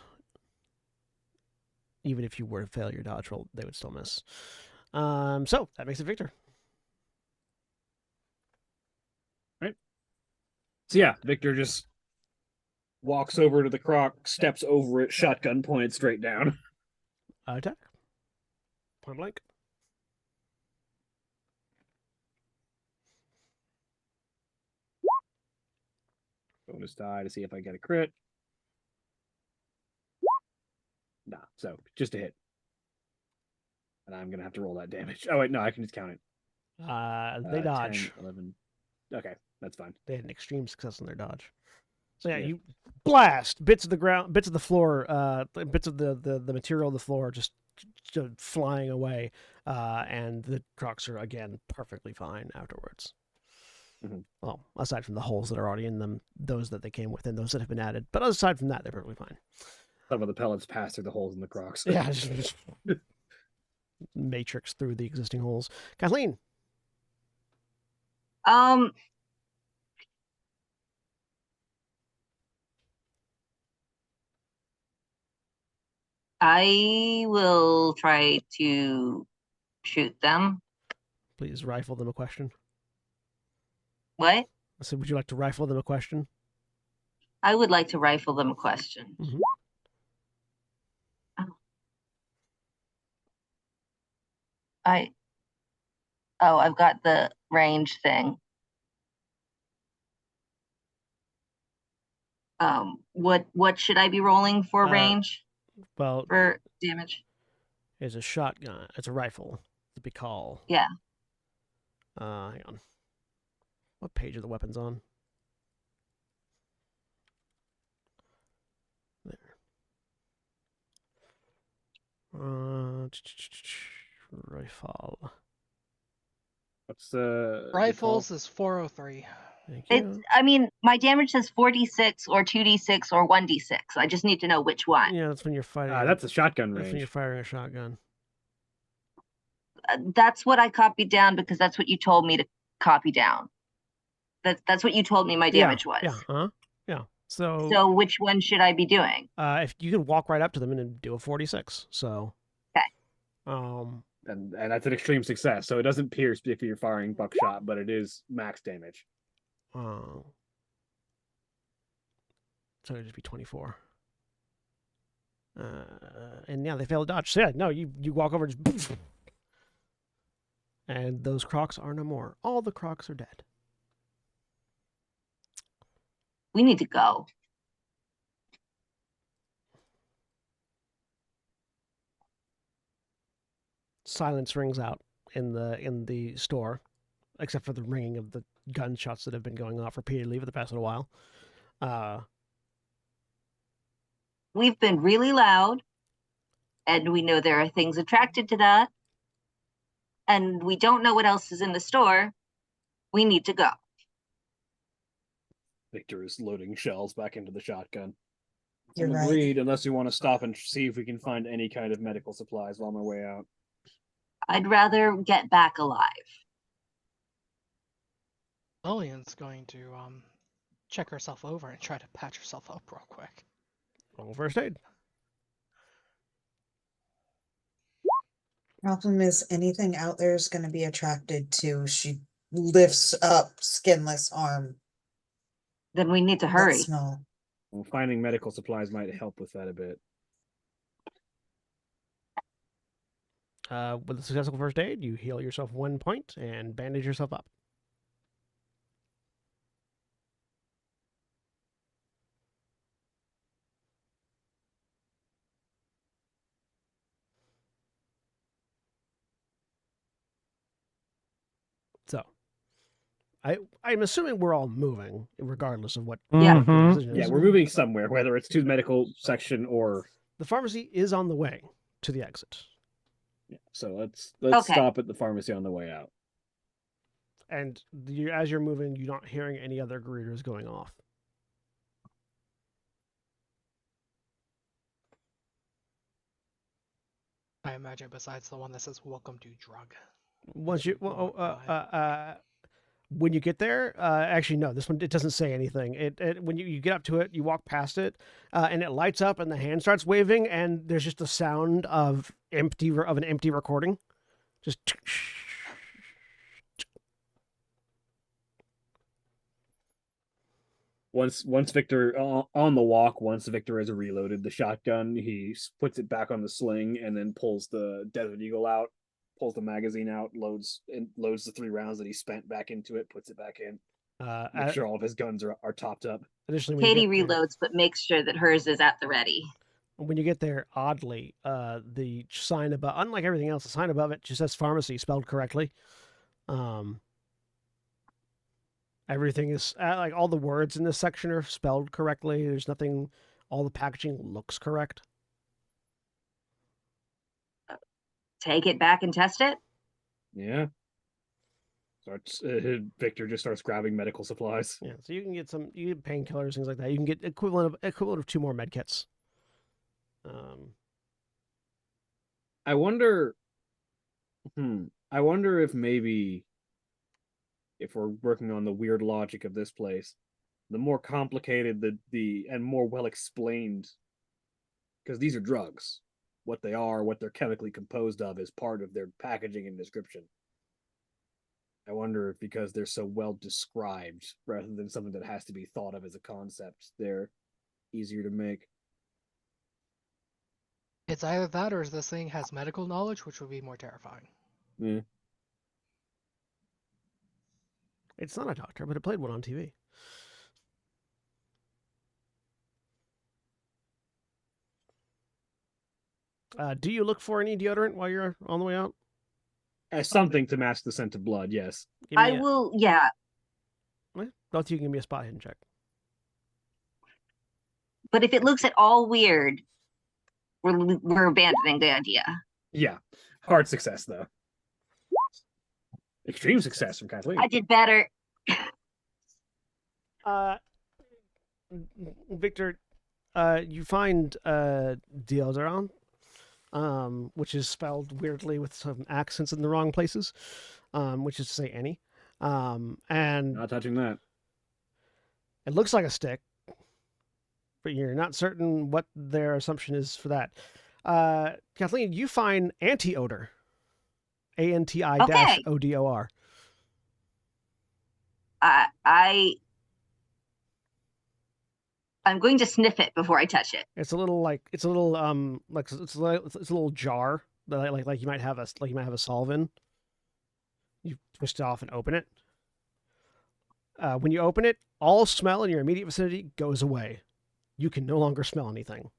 Speaker 1: Even if you were to fail your dodge roll, they would still miss. So that makes it Victor.
Speaker 7: Right. So yeah, Victor just walks over to the croc, steps over it, shotgun pointed straight down.
Speaker 1: Attack. Point blank.
Speaker 7: Bonus die to see if I get a crit. Nah, so just a hit. And I'm gonna have to roll that damage. Oh wait, no, I can just count it.
Speaker 1: They dodge.
Speaker 7: 10, 11. Okay, that's fine.
Speaker 1: They had an extreme success on their dodge. So yeah, you blast bits of the ground, bits of the floor, bits of the material of the floor just flying away, and the crocs are again perfectly fine afterwards.
Speaker 7: Mm-hmm.
Speaker 1: Well, aside from the holes that are already in them, those that they came with, and those that have been added. But aside from that, they're perfectly fine.
Speaker 7: Some of the pellets pass through the holes in the crocs.
Speaker 1: Yeah, just matrix through the existing holes. Kathleen.
Speaker 2: I will try to shoot them.
Speaker 1: Please rifle them a question.
Speaker 2: What?
Speaker 1: I said, would you like to rifle them a question?
Speaker 2: I would like to rifle them a question.
Speaker 1: Mm-hmm.
Speaker 2: I've got the range thing. What should I be rolling for range?
Speaker 1: Well,
Speaker 2: for damage.
Speaker 1: It's a shotgun. It's a rifle. To be called.
Speaker 2: Yeah.
Speaker 1: Hang on. What page are the weapons on? There. Rifle.
Speaker 7: What's the
Speaker 5: Rifles is 403.
Speaker 1: Thank you.
Speaker 2: I mean, my damage says 4d6 or 2d6 or 1d6. I just need to know which one.
Speaker 1: Yeah, that's when you're fighting.
Speaker 7: That's a shotgun
Speaker 1: That's
Speaker 7: range.
Speaker 1: when you're firing a shotgun.
Speaker 2: That's what I copied down because that's what you told me to copy down. That's what you told me my damage was.
Speaker 1: Yeah. Yeah.
Speaker 2: So which one should I be doing?
Speaker 1: If you could walk right up to them and then do a 46. So.
Speaker 2: Okay.
Speaker 7: And that's an extreme success. So it doesn't pierce if you're firing buckshot, but it is max damage.
Speaker 1: So it'd just be 24. And yeah, they fail to dodge. So yeah, no, you walk over and just and those crocs are no more. All the crocs are dead.
Speaker 2: We need to go.
Speaker 1: Silence rings out in the store, except for the ringing of the gunshots that have been going off repeatedly for the past little while.
Speaker 2: We've been really loud, and we know there are things attracted to that, and we don't know what else is in the store. We need to go.
Speaker 7: Victor is loading shells back into the shotgun.
Speaker 6: You're
Speaker 7: I'm
Speaker 6: right.
Speaker 7: agreed, unless we want to stop and see if we can find any kind of medical supplies while on my way out.
Speaker 2: I'd rather get back alive.
Speaker 5: Lillian's going to check herself over and try to patch herself up real quick.
Speaker 1: Roll first aid.
Speaker 6: Problem is, anything out there is going to be attracted to. She lifts up skinless arm.
Speaker 2: Then we need to hurry.
Speaker 6: That smell.
Speaker 7: Well, finding medical supplies might help with that a bit.
Speaker 1: With a successful first aid, you heal yourself 1 point and bandage yourself up. So, I'm assuming we're all moving, regardless of what.
Speaker 2: Yeah.
Speaker 1: the decision
Speaker 7: Yeah,
Speaker 1: is.
Speaker 7: we're moving somewhere, whether it's to the medical section or.
Speaker 1: The pharmacy is on the way to the exit.
Speaker 7: Yeah, so let's
Speaker 2: Okay.
Speaker 7: stop at the pharmacy on the way out.
Speaker 1: And as you're moving, you're not hearing any other greeters going off.
Speaker 5: I imagine besides the one that says "Welcome to Drug."
Speaker 1: Once you when you get there, actually no, this one it doesn't say anything. It when you get up to it, you walk past it, and it lights up, and the hand starts waving, and there's just the sound of an empty recording, just.
Speaker 7: Once Victor on the walk, once Victor has reloaded the shotgun, he puts it back on the sling and then pulls the Desert Eagle out, pulls the magazine out, loads the 3 rounds that he spent back into it, puts it back in. Make sure all of his guns are topped up.
Speaker 1: Additionally,
Speaker 2: Katie reloads, but makes sure that hers is at the ready.
Speaker 1: When you get there, oddly, the sign above, unlike everything else, the sign above it just says pharmacy spelled correctly. Everything is like all the words in this section are spelled correctly. There's nothing. All the packaging looks correct.
Speaker 2: Take it back and test it.
Speaker 7: Yeah. Victor just starts grabbing medical supplies.
Speaker 1: Yeah, so you can get painkillers, things like that. You can get equivalent of 2 more med kits.
Speaker 7: I wonder if maybe if we're working on the weird logic of this place, the more complicated the and more well explained, because these are drugs. What they are, what they're chemically composed of is part of their packaging and description. I wonder if because they're so well described, rather than something that has to be thought of as a concept, they're easier to make.
Speaker 5: It's either that or this thing has medical knowledge, which would be more terrifying.
Speaker 7: Yeah.
Speaker 1: It's not a doctor, but it played one on TV. Do you look for any deodorant while you're on the way out?
Speaker 7: As something to match the scent of blood, yes.
Speaker 2: I will, yeah.
Speaker 1: Both of you can give me a spot hidden check.
Speaker 2: But if it looks at all weird, we're abandoning the idea.
Speaker 7: Yeah. Hard success, though. Extreme success from Kathleen.
Speaker 2: I did better.
Speaker 1: Victor, you find deodorant, which is spelled weirdly with some accents in the wrong places, which is to say any. And
Speaker 7: Not touching that.
Speaker 1: it looks like a stick, but you're not certain what their assumption is for that. Kathleen, you find anti-odor. ANTI-ODOR.
Speaker 2: I'm going to sniff it before I touch it.
Speaker 1: It's a little it's a little jar that like you might have a solve in. You twist it off and open it. When you open it, all smell in your immediate vicinity goes away. You can no longer smell anything.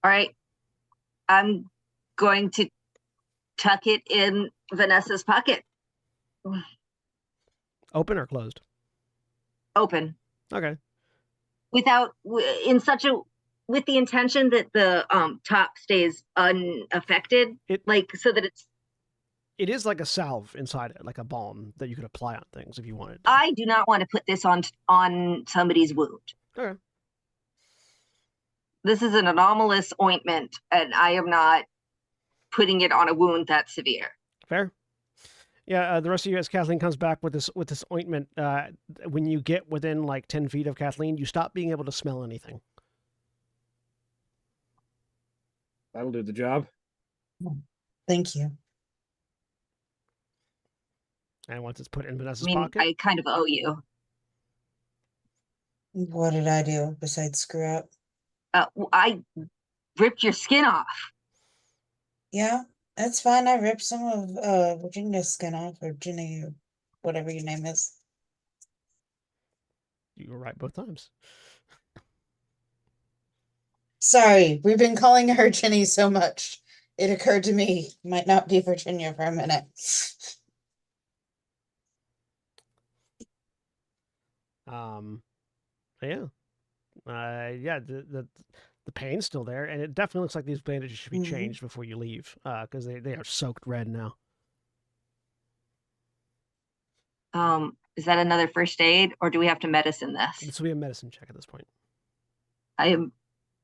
Speaker 2: All right. I'm going to tuck it in Vanessa's pocket.
Speaker 1: Open or closed?
Speaker 2: Open.
Speaker 1: Okay.
Speaker 2: With the intention that the top stays unaffected, so that
Speaker 1: it is like a salve inside it, like a balm that you could apply on things if you wanted to.
Speaker 2: I do not want to put this on somebody's wound.
Speaker 1: Okay.
Speaker 2: This is an anomalous ointment, and I am not putting it on a wound that severe.
Speaker 1: Fair. Yeah, the rest of you, as Kathleen comes back with this ointment, when you get within like 10 feet of Kathleen, you stop being able to smell anything.
Speaker 7: That'll do the job.
Speaker 6: Thank you.
Speaker 1: And once it's put in Vanessa's pocket,
Speaker 2: I kind of owe you.
Speaker 6: What did I do besides screw up?
Speaker 2: I ripped your skin off.
Speaker 6: Yeah, that's fine. I ripped some of Virginia's skin off, or Ginny, whatever your name is.
Speaker 1: You were right both times.
Speaker 6: Sorry, we've been calling her Ginny so much. It occurred to me, might not be Virginia for a minute.
Speaker 1: Yeah. The pain's still there, and it definitely looks like these bandages should be changed before you leave, because they are soaked red now.
Speaker 2: Is that another first aid, or do we have to medicine this?
Speaker 1: This will be a medicine check at this point.
Speaker 2: I am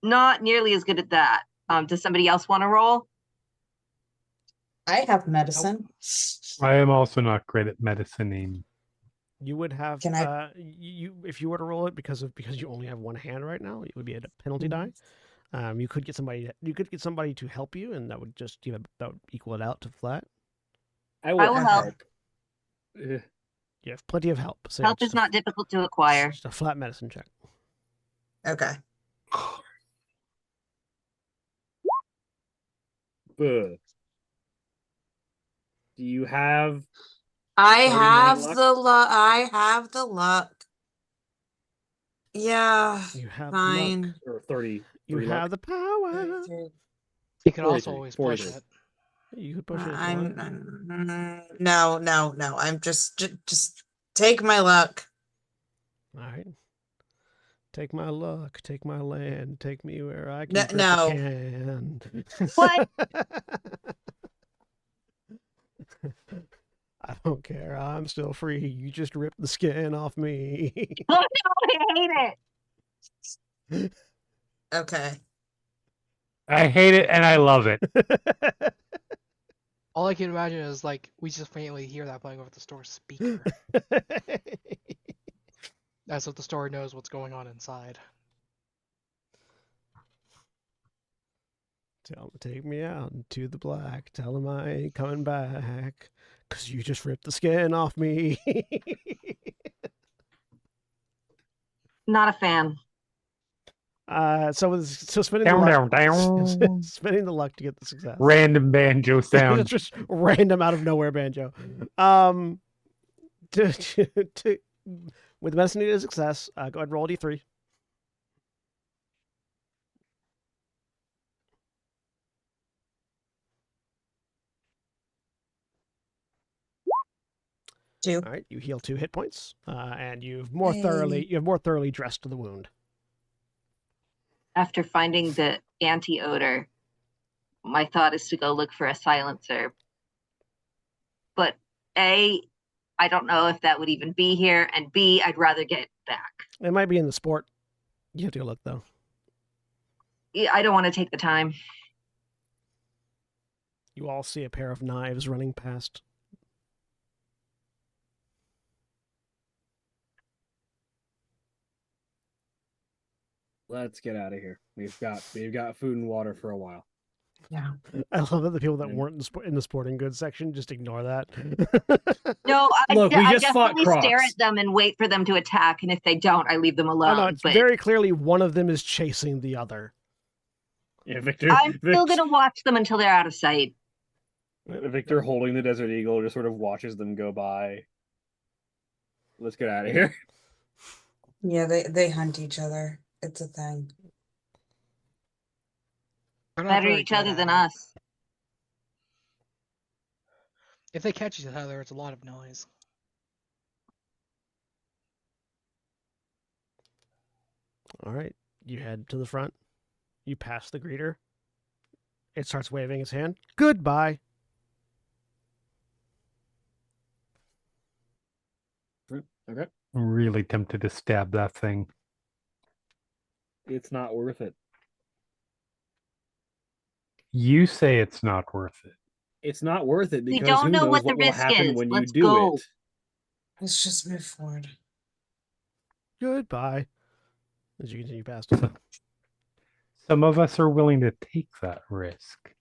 Speaker 2: not nearly as good at that. Does somebody else want to roll?
Speaker 6: I have medicine.
Speaker 3: I am also not great at medicining.
Speaker 1: You would have if you were to roll it because you only have one hand right now, it would be a penalty die. You could get somebody to help you, and that would just that would equal it out to flat.
Speaker 2: I will help.
Speaker 1: You have plenty of help. So
Speaker 2: help is not difficult to acquire.
Speaker 1: Just a flat medicine check.
Speaker 6: Okay.
Speaker 7: Do you have?
Speaker 6: I have the luck. I have the luck. Yeah.
Speaker 1: You have
Speaker 6: fine.
Speaker 1: luck.
Speaker 7: Or 30.
Speaker 1: You have the power.
Speaker 5: You can also always push it.
Speaker 1: You could push it.
Speaker 6: No. I'm just take my luck.
Speaker 1: All right. Take my luck, take my land, take me where I can. Can.
Speaker 2: What?
Speaker 1: I don't care. I'm still free. You just ripped the skin off me.
Speaker 2: Oh no, I hate
Speaker 6: it. Okay.
Speaker 3: I hate it and I love it.
Speaker 5: All I can imagine is like we just faintly hear that playing over the store speaker. As if the store knows what's going on inside.
Speaker 1: Tell him to take me out into the black. Tell him I ain't coming back. 'Cause you just ripped the skin off me.
Speaker 2: Not a fan.
Speaker 1: So spending
Speaker 3: Down,
Speaker 1: the luck,
Speaker 3: down, down.
Speaker 1: spending the luck to get the success.
Speaker 3: Random banjo sound.
Speaker 1: Just random out of nowhere banjo. With medicine needed success, go ahead and roll D3.
Speaker 6: Two.
Speaker 1: All right, you heal 2 hit points, and you've more thoroughly dressed the wound.
Speaker 2: After finding the anti-odor, my thought is to go look for a silencer. But A, I don't know if that would even be here, and B, I'd rather get it back.
Speaker 1: It might be in the sport. You have to go look, though.
Speaker 2: I don't want to take the time.
Speaker 1: You all see a pair of knives running past.
Speaker 7: Let's get out of here. We've got food and water for a while.
Speaker 6: Yeah.
Speaker 1: I love that the people that weren't in the sporting goods section just ignore that.
Speaker 2: No,
Speaker 7: Look, we
Speaker 2: I
Speaker 7: just fought
Speaker 2: definitely stare
Speaker 7: Crocs.
Speaker 2: at them and wait for them to attack, and if they don't, I leave them
Speaker 1: Oh,
Speaker 2: alone.
Speaker 1: no, it's very clearly one of them is chasing the other.
Speaker 7: Yeah, Victor.
Speaker 2: I'm still gonna watch them until they're out of sight.
Speaker 7: Victor, holding the Desert Eagle, just sort of watches them go by. Let's get out of here.
Speaker 8: Yeah, they hunt each other. It's a thing.
Speaker 2: Better each other than us.
Speaker 5: If they catch each other, it's a lot of noise.
Speaker 1: All right, you head to the front. You pass the greeter. It starts waving its hand. Goodbye.
Speaker 7: Okay.
Speaker 3: I'm really tempted to stab that thing.
Speaker 7: It's not worth it.
Speaker 3: You say it's not worth it.
Speaker 7: It's not worth it
Speaker 2: We
Speaker 7: because
Speaker 2: don't
Speaker 7: who
Speaker 2: know
Speaker 7: knows
Speaker 2: what the
Speaker 7: what will
Speaker 2: risk
Speaker 7: happen
Speaker 2: is.
Speaker 7: when
Speaker 2: Let's
Speaker 7: you do
Speaker 2: go.
Speaker 7: it.
Speaker 8: Let's just move forward.
Speaker 1: Goodbye. As you continue past.
Speaker 3: Some of us are willing to take that risk.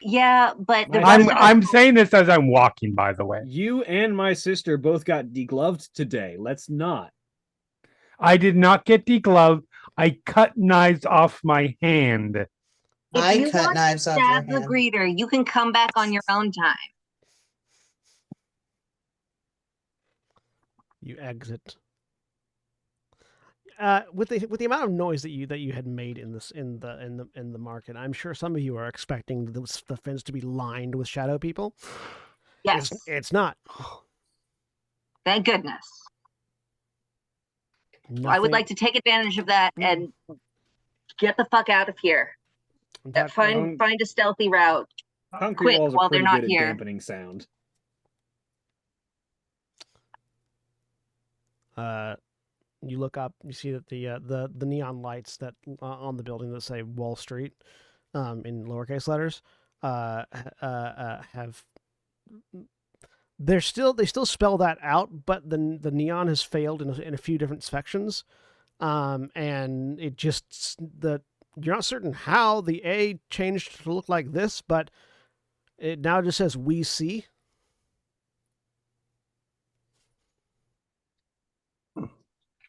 Speaker 2: Yeah, but the
Speaker 7: I'm-
Speaker 2: rest of us
Speaker 3: I'm saying this as I'm walking, by the way.
Speaker 7: You and my sister both got degloved today. Let's not.
Speaker 3: I did not get degloved. I cut knives off my hand.
Speaker 2: If
Speaker 6: I
Speaker 2: you
Speaker 6: cut
Speaker 2: want
Speaker 6: knives
Speaker 2: to
Speaker 6: off your
Speaker 2: stab the
Speaker 6: hand.
Speaker 2: greeter, you can come back on your own time.
Speaker 1: You exit. With the amount of noise that you had made in the market, I'm sure some of you are expecting the fence to be lined with shadow people.
Speaker 2: Yes.
Speaker 1: It's not.
Speaker 2: Thank goodness. I would like to take advantage of that and get the fuck out of here. Find a stealthy route.
Speaker 7: Concrete
Speaker 2: Quick,
Speaker 7: walls
Speaker 2: while
Speaker 7: are
Speaker 2: they're
Speaker 7: pretty
Speaker 2: not
Speaker 7: good
Speaker 2: here.
Speaker 7: at dampening sound.
Speaker 1: You look up, you see that the neon lights that on the building that say Wall Street, in lowercase letters, have they still spell that out, but the neon has failed in a few different sections, and it just you're not certain how the A changed to look like this, but it now just says "We see."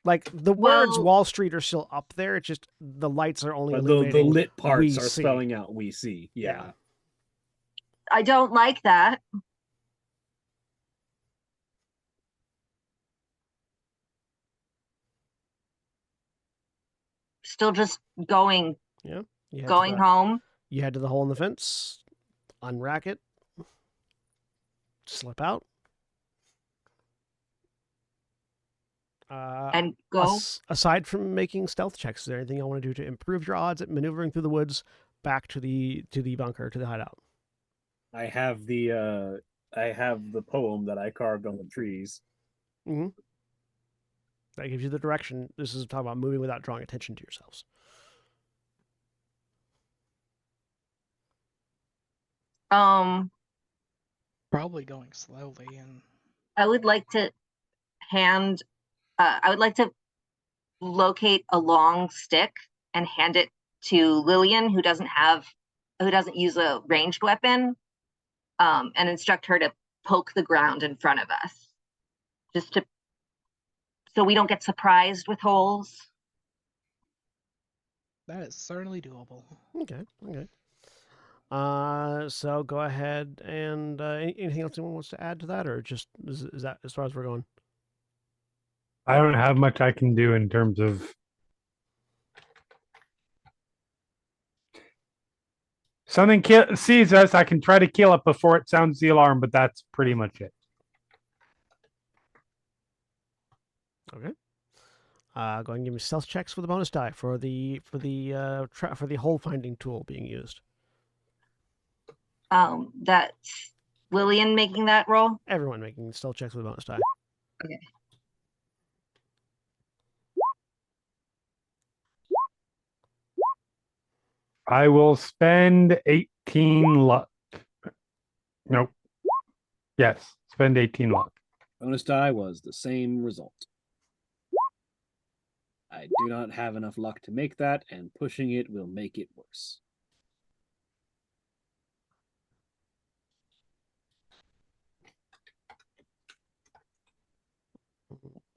Speaker 1: Like the words Wall Street are still up there. It's just the lights are only illuminating.
Speaker 7: The lit parts are
Speaker 1: see.
Speaker 7: spelling out "We see." Yeah.
Speaker 2: I don't like that. Still just going.
Speaker 1: Yeah.
Speaker 2: Going home.
Speaker 1: You head to the hole in the fence, unrack it, slip out.
Speaker 2: And go.
Speaker 1: Aside from making stealth checks, is there anything I want to do to improve your odds at maneuvering through the woods back to the bunker, to the hideout?
Speaker 7: I have the poem that I carved on the trees.
Speaker 1: Mm-hmm. That gives you the direction. This is talking about moving without drawing attention to yourselves.
Speaker 5: Probably going slowly, and
Speaker 2: I would like to locate a long stick and hand it to Lillian, who doesn't use a ranged weapon, and instruct her to poke the ground in front of us, so we don't get surprised with holes.
Speaker 5: That is certainly doable.
Speaker 1: Okay. So go ahead and anything else anyone wants to add to that, or just is that as far as we're going?
Speaker 3: I don't have much I can do in terms of something sees us. I can try to kill it before it sounds the alarm, but that's pretty much it.
Speaker 1: Okay. Go ahead and give me stealth checks with a bonus die for the hole finding tool being used.
Speaker 2: That's Lillian making that roll.
Speaker 1: Everyone making stealth checks with a bonus die.
Speaker 2: Okay.
Speaker 3: I will spend 18 luck. Nope. Yes, spend 18 luck.
Speaker 7: Bonus die was the same result. I do not have enough luck to make that, and pushing it will make it worse.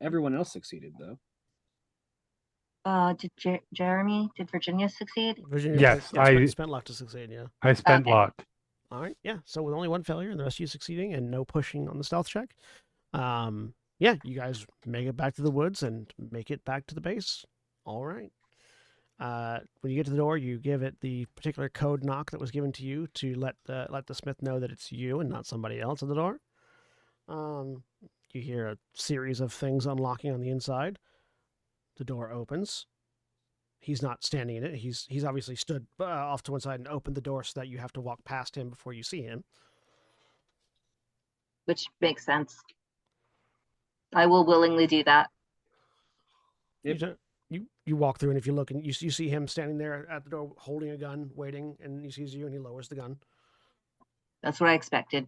Speaker 7: Everyone else succeeded, though.
Speaker 2: Did Virginia succeed?
Speaker 1: Virginia,
Speaker 3: Yes, I
Speaker 1: spent luck to succeed. Yeah.
Speaker 3: I spent
Speaker 2: Okay.
Speaker 3: luck.
Speaker 1: All right. Yeah. So with only one failure and the rest of you succeeding and no pushing on the stealth check, yeah, you guys make it back to the woods and make it back to the base. All right. When you get to the door, you give it the particular code knock that was given to you to let the smith know that it's you and not somebody else at the door. You hear a series of things unlocking on the inside. The door opens. He's not standing in it. He's obviously stood off to one side and opened the door so that you have to walk past him before you see him.
Speaker 2: Which makes sense. I will willingly do that.
Speaker 7: Yep.
Speaker 1: You walk through, and if you look, and you see him standing there at the door holding a gun, waiting, and he sees you, and he lowers the gun.
Speaker 2: That's what I expected.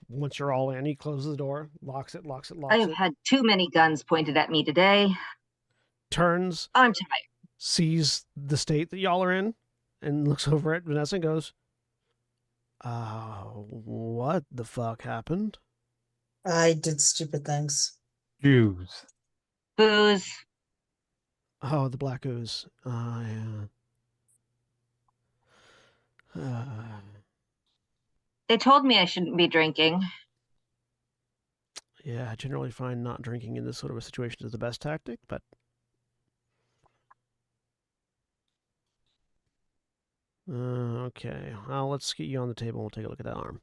Speaker 1: Once you're all in, he closes the door, locks it.
Speaker 2: I have had too many guns pointed at me today.
Speaker 1: Turns.
Speaker 2: I'm tired.
Speaker 1: Sees the state that y'all are in, and looks over at Vanessa and goes, what the fuck happened?
Speaker 6: I did stupid things.
Speaker 3: Jews.
Speaker 2: Booze.
Speaker 1: Oh, the black ooze. Yeah.
Speaker 2: They told me I shouldn't be drinking.
Speaker 1: Yeah, I generally find not drinking in this sort of a situation is the best tactic, but okay. Well, let's get you on the table and we'll take a look at that arm.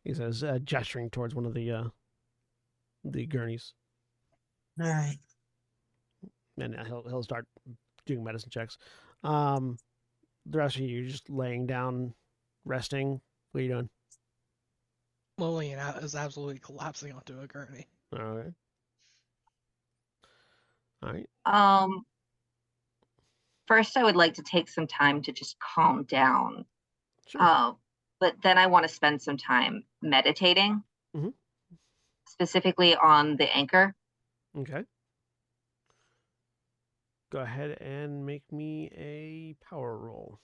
Speaker 1: He says, gesturing towards one of the gurneys.
Speaker 6: All right.
Speaker 1: And he'll start doing medicine checks. The rest of you just laying down, resting. What are you doing?
Speaker 5: Lillian is absolutely collapsing onto a gurney.
Speaker 1: All right.
Speaker 2: First, I would like to take some time to just calm down.
Speaker 1: Sure.
Speaker 2: But then I want to spend some time meditating, specifically on the anchor.
Speaker 1: Okay. Go ahead and make me a power roll.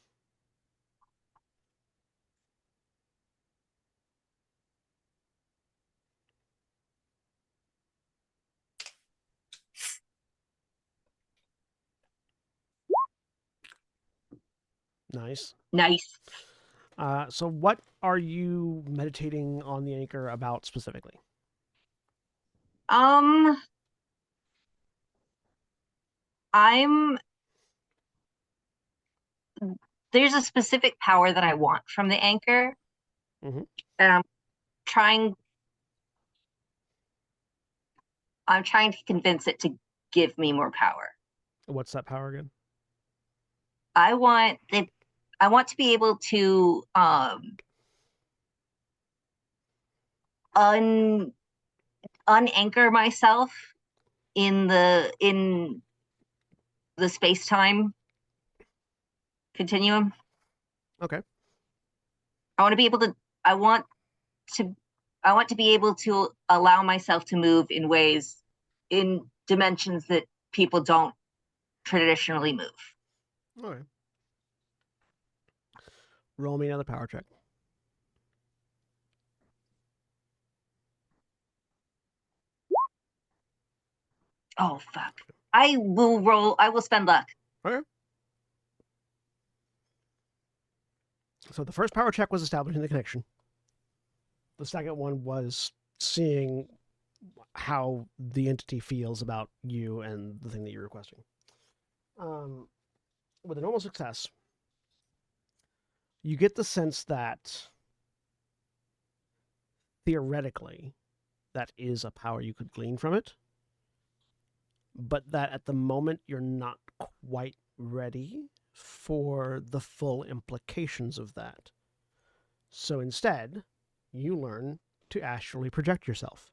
Speaker 1: Nice. So what are you meditating on the anchor about specifically?
Speaker 2: There's a specific power that I want from the anchor. And I'm trying to convince it to give me more power. What's
Speaker 1: that power again?
Speaker 2: I want to be able to unanchor myself in the space-time continuum.
Speaker 1: Okay.
Speaker 2: I want to be able to allow myself to move in ways, in dimensions that people don't traditionally move.
Speaker 1: All right. Roll me another power check.
Speaker 2: Oh, fuck. I will roll. I will spend luck.
Speaker 1: Okay. So the first power check was establishing the connection. The second one was seeing how the entity feels about you and the thing that you're requesting. With a normal success, you get the sense that theoretically that is a power you could glean from it, but that at the moment you're not quite ready for the full implications of that. So instead, you learn to astrally project yourself.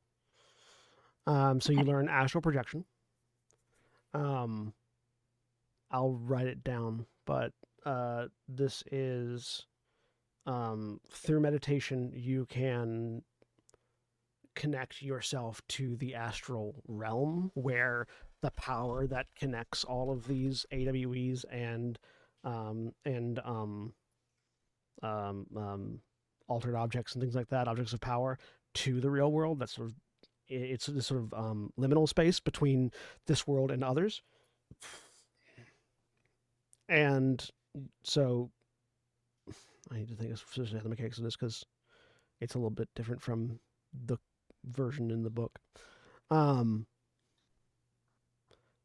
Speaker 1: So you learn astral projection. I'll write it down, but this is through meditation, you can connect yourself to the astral realm where the power that connects all of these AWEs and altered objects and things like that, objects of power, to the real world. That's sort of it's this sort of liminal space between this world and others. And so I need to think of the mechanics of this because it's a little bit different from the version in the book.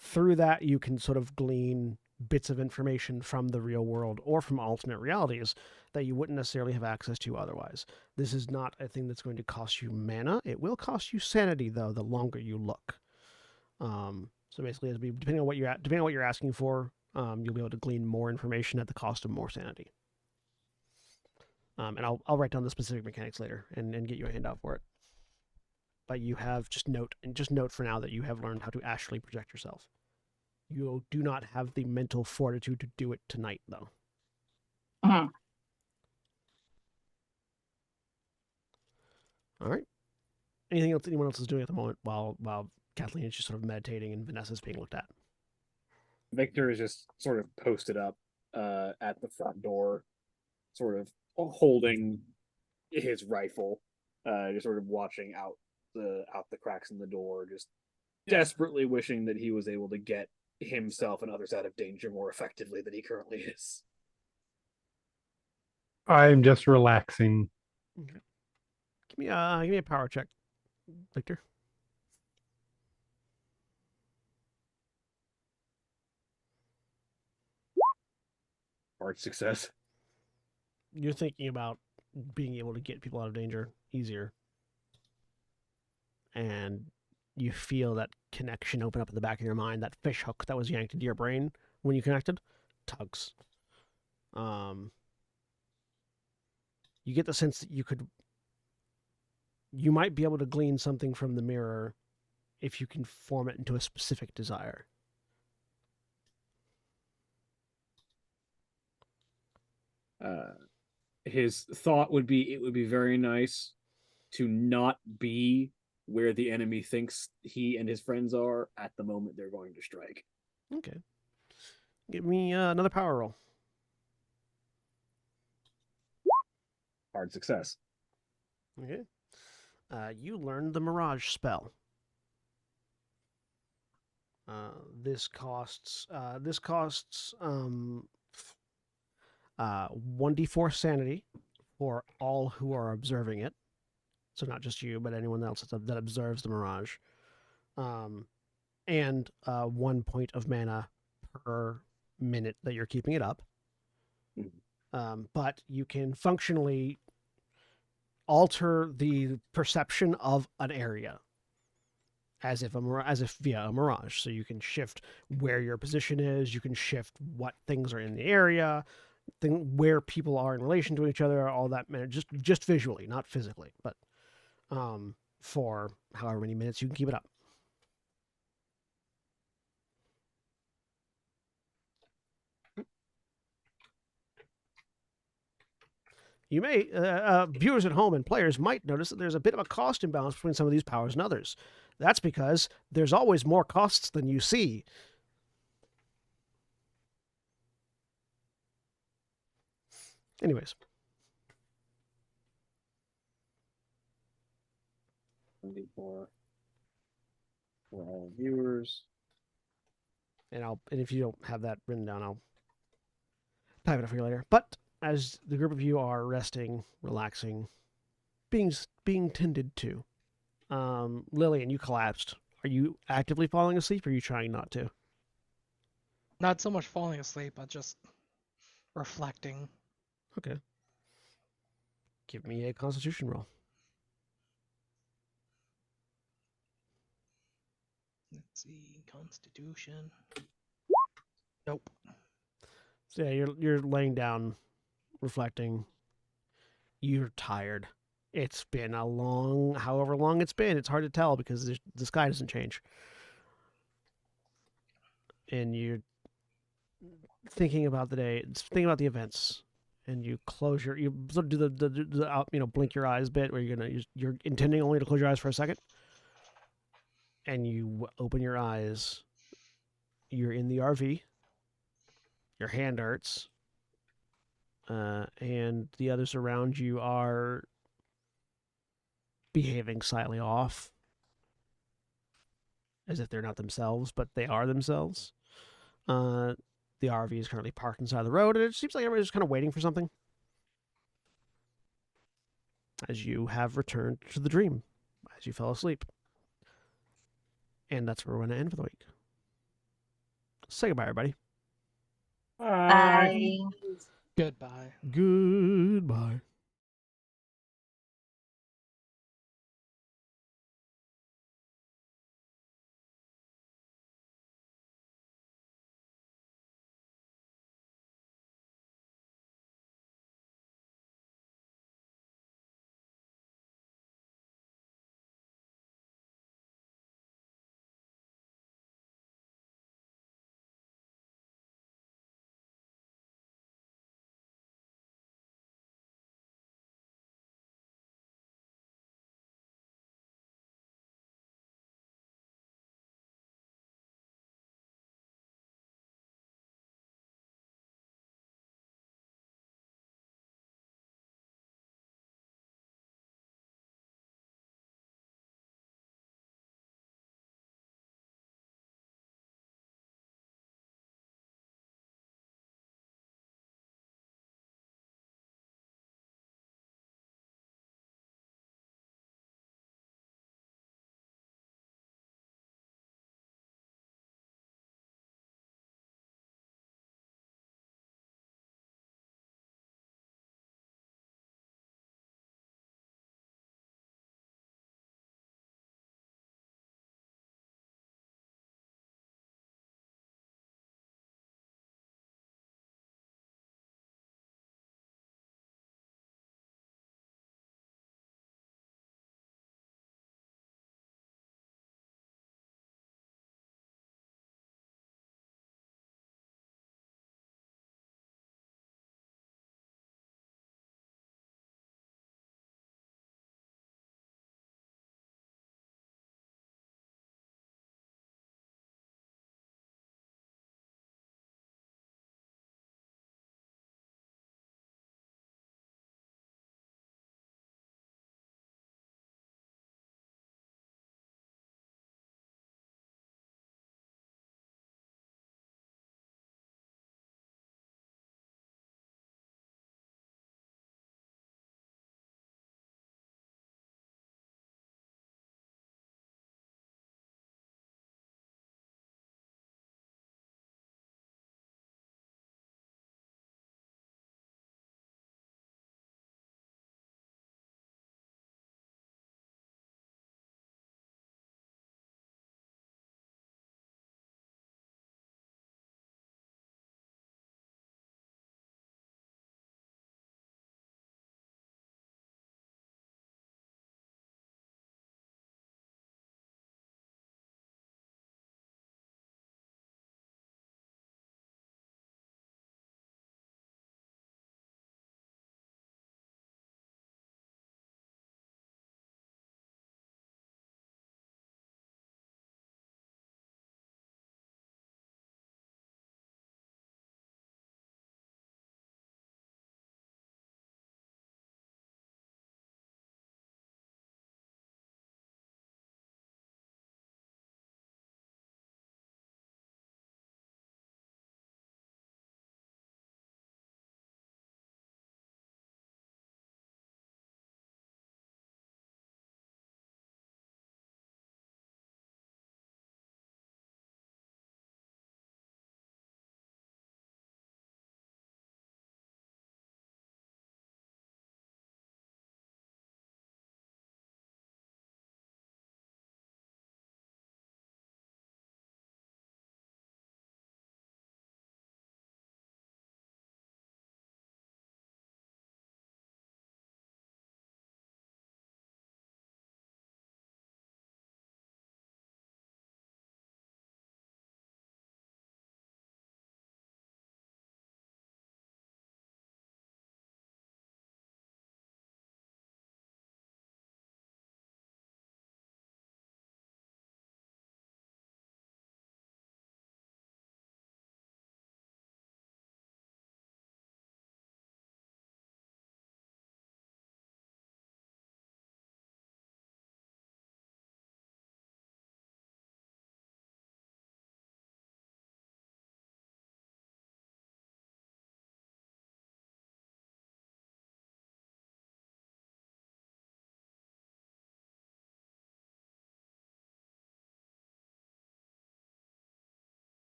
Speaker 1: Through that, you can sort of glean bits of information from the real world or from alternate realities that you wouldn't necessarily have access to otherwise. This is not a thing that's going to cost you mana. It will cost you sanity, though, the longer you look. So basically, depending on what you're asking for, you'll be able to glean more information at the cost of more sanity. And I'll write down the specific mechanics later and get you a handout for it. But you have just note for now that you have learned how to astrally project yourself. You do not have the mental fortitude to do it tonight, though.
Speaker 2: Mm-hmm.
Speaker 1: All right. Anything else anyone else is doing at the moment while Kathleen is just sort of meditating and Vanessa's being looked at?
Speaker 7: Victor is just sort of posted up at the front door, sort of holding his rifle, just sort of watching out the cracks in the door, just desperately wishing that he was able to get himself and others out of danger more effectively than he currently is.
Speaker 3: I'm just relaxing.
Speaker 1: Okay. Give me a power check, Victor.
Speaker 7: Hard success.
Speaker 1: You're thinking about being able to get people out of danger easier, and you feel that connection open up in the back of your mind, that fish hook that was yanked into your brain when you connected, tugs. You get the sense that you might be able to glean something from the mirror if you can form it into a specific desire.
Speaker 7: His thought would be, it would be very nice to not be where the enemy thinks he and his friends are at the moment they're going to strike.
Speaker 1: Okay. Give me another power roll.
Speaker 7: Hard success.
Speaker 1: Okay. You learned the Mirage spell. This costs 1d4 sanity for all who are observing it. So not just you, but anyone else that observes the Mirage. And 1 point of mana per minute that you're keeping it up. But you can functionally alter the perception of an area as if via a mirage. So you can shift where your position is. You can shift what things are in the area, where people are in relation to each other. All that, just visually, not physically, but for however many minutes you can keep it up. You may, viewers at home and players might notice that there's a bit of a cost imbalance between some of these powers and others. That's because there's always more costs than you see. Anyways.
Speaker 7: 24 for all viewers.
Speaker 1: And if you don't have that written down, I'll type it up for you later. But as the group of you are resting, relaxing, being tended to, Lillian, you collapsed. Are you actively falling asleep, or are you trying not to?
Speaker 5: Not so much falling asleep, but just reflecting.
Speaker 1: Okay. Give me a Constitution roll.
Speaker 5: Let's see, Constitution. Nope.
Speaker 1: So yeah, you're laying down, reflecting. You're tired. It's been however long it's been. It's hard to tell because the sky doesn't change. And you're thinking about the day, thinking about the events, and you sort of do the blink your eyes bit where you're intending only to close your eyes for a second, and you open your eyes. You're in the RV. Your hand hurts, and the others around you are behaving slightly off, as if they're not themselves, but they are themselves. The RV is currently parked inside the road, and it seems like everybody's just kind of waiting for something. As you have returned to the dream, as you fell asleep. And that's where we're going to end for the week. Say goodbye, everybody.
Speaker 2: Bye.
Speaker 5: Goodbye.
Speaker 1: Goodbye.